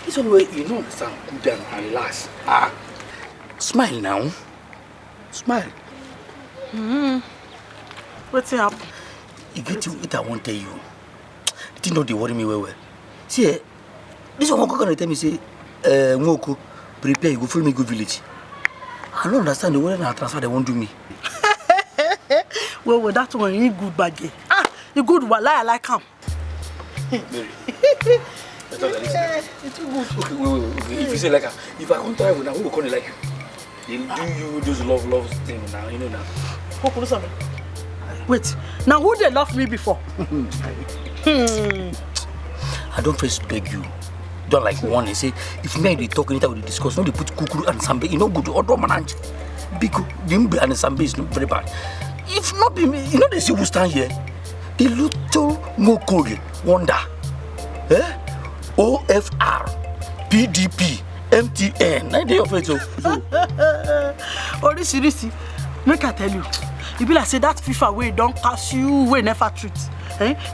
This one way you don't understand. Cool down and relax. Smile now. Smile. What's up? You get to it, I won't tell you. It did not worry me well. See, this one gonna tell me say, Moko, prepare, you go follow me go village. I don't understand the way I transfer they won't do me. Well, that one you good baggy. You good I like him. Mary. It's too good. Okay. If you say like if I can't drive now, who will call it like you? They'll do you those love thing now, you know now. Wait, now who they love me before? I don't first beg you. Don't like one and say if me they talk anytime we discuss, no they put kukuru and sambe, you know good order manage. Because Dimbe and sambe is not very bad. If not be me, you know they see who stand here. The little Mokori wonder. OFR, PDP, MTN. I dey offer so. Oh, this, make I tell you. You be like say that FIFA way don't pass you, way never treat.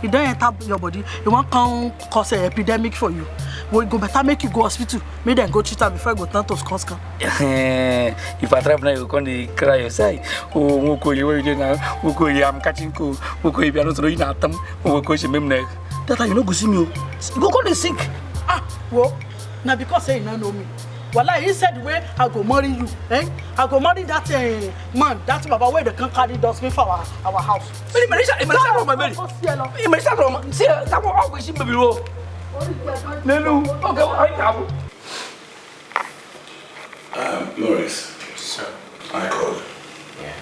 You don't enter your body. You want come cause an epidemic for you. We go better make you go hospital. Make them go treat her before I go down to scan. If I drive now, you can't cry yourself. Oh, Mokoli, where you doing now? Mokoli, I'm catching cool. Mokoli, if you're not throwing at them, Mokoli, memne. That time you no go see me. You go call the sick. Well, now because you don't know me. Well, he said where I go marry you. I go marry that man. That's Baba where they can carry dustbin for our house. See, that one always seem to be low. Maurice. Sir. I called. Yeah.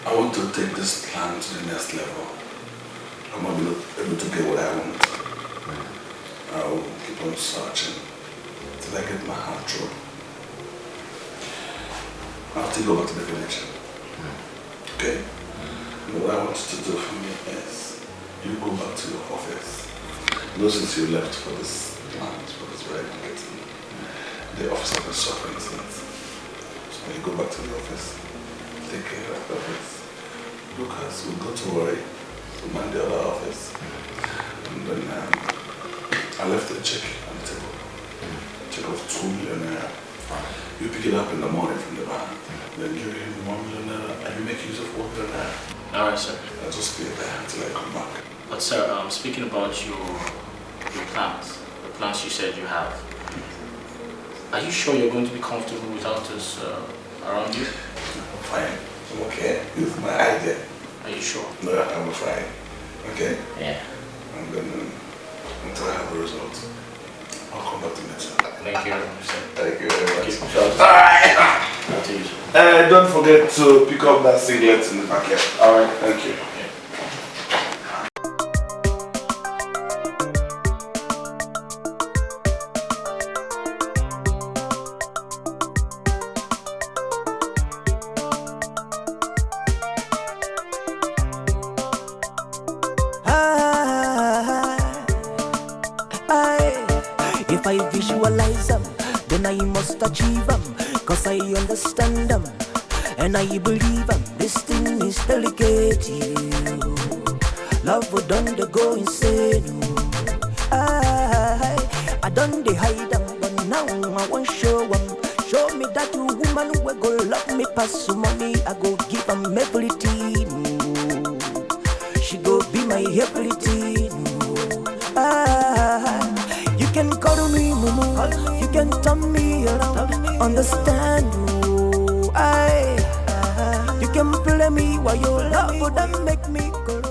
I want to take this plan to the next level. I'm not able to get what I want. I will keep on searching till I get my heart through. I'll take over to the village. Okay? But what I want you to do for me is you go back to your office. You know, since you left for this plant, for this very marketing, the office has been suffering since. So when you go back to the office, take care of the office. Lucas will go to worry, we'll mind the other office. And then I left a check on the table. Check of 2 million naira. You pick it up in the morning from the bank. Then give him 1 million naira and you make use of 1 million naira. Alright, sir. I'll just stay there until I come back. But sir, speaking about your plans, the plans you said you have, are you sure you're going to be comfortable without us around you? I'm fine. I'm okay. This is my idea. Are you sure? No, I'm fine. Okay? Yeah. And then until I have the results, I'll come back to next time. Thank you very much, sir. Thank you very much. Alright. Don't forget to pick up that singlet in the backyard. Alright, thank you. If I visualize them, then I must achieve them, cause I understand them. And I believe this thing is delicate. Love would done the go insane. I done the hide them, but now I won't show them. Show me that you woman will go love me pass money. I go give them everything. She go be my everything. You can call me Mumu, you can turn me around, understand. You can play me while you love would make me go.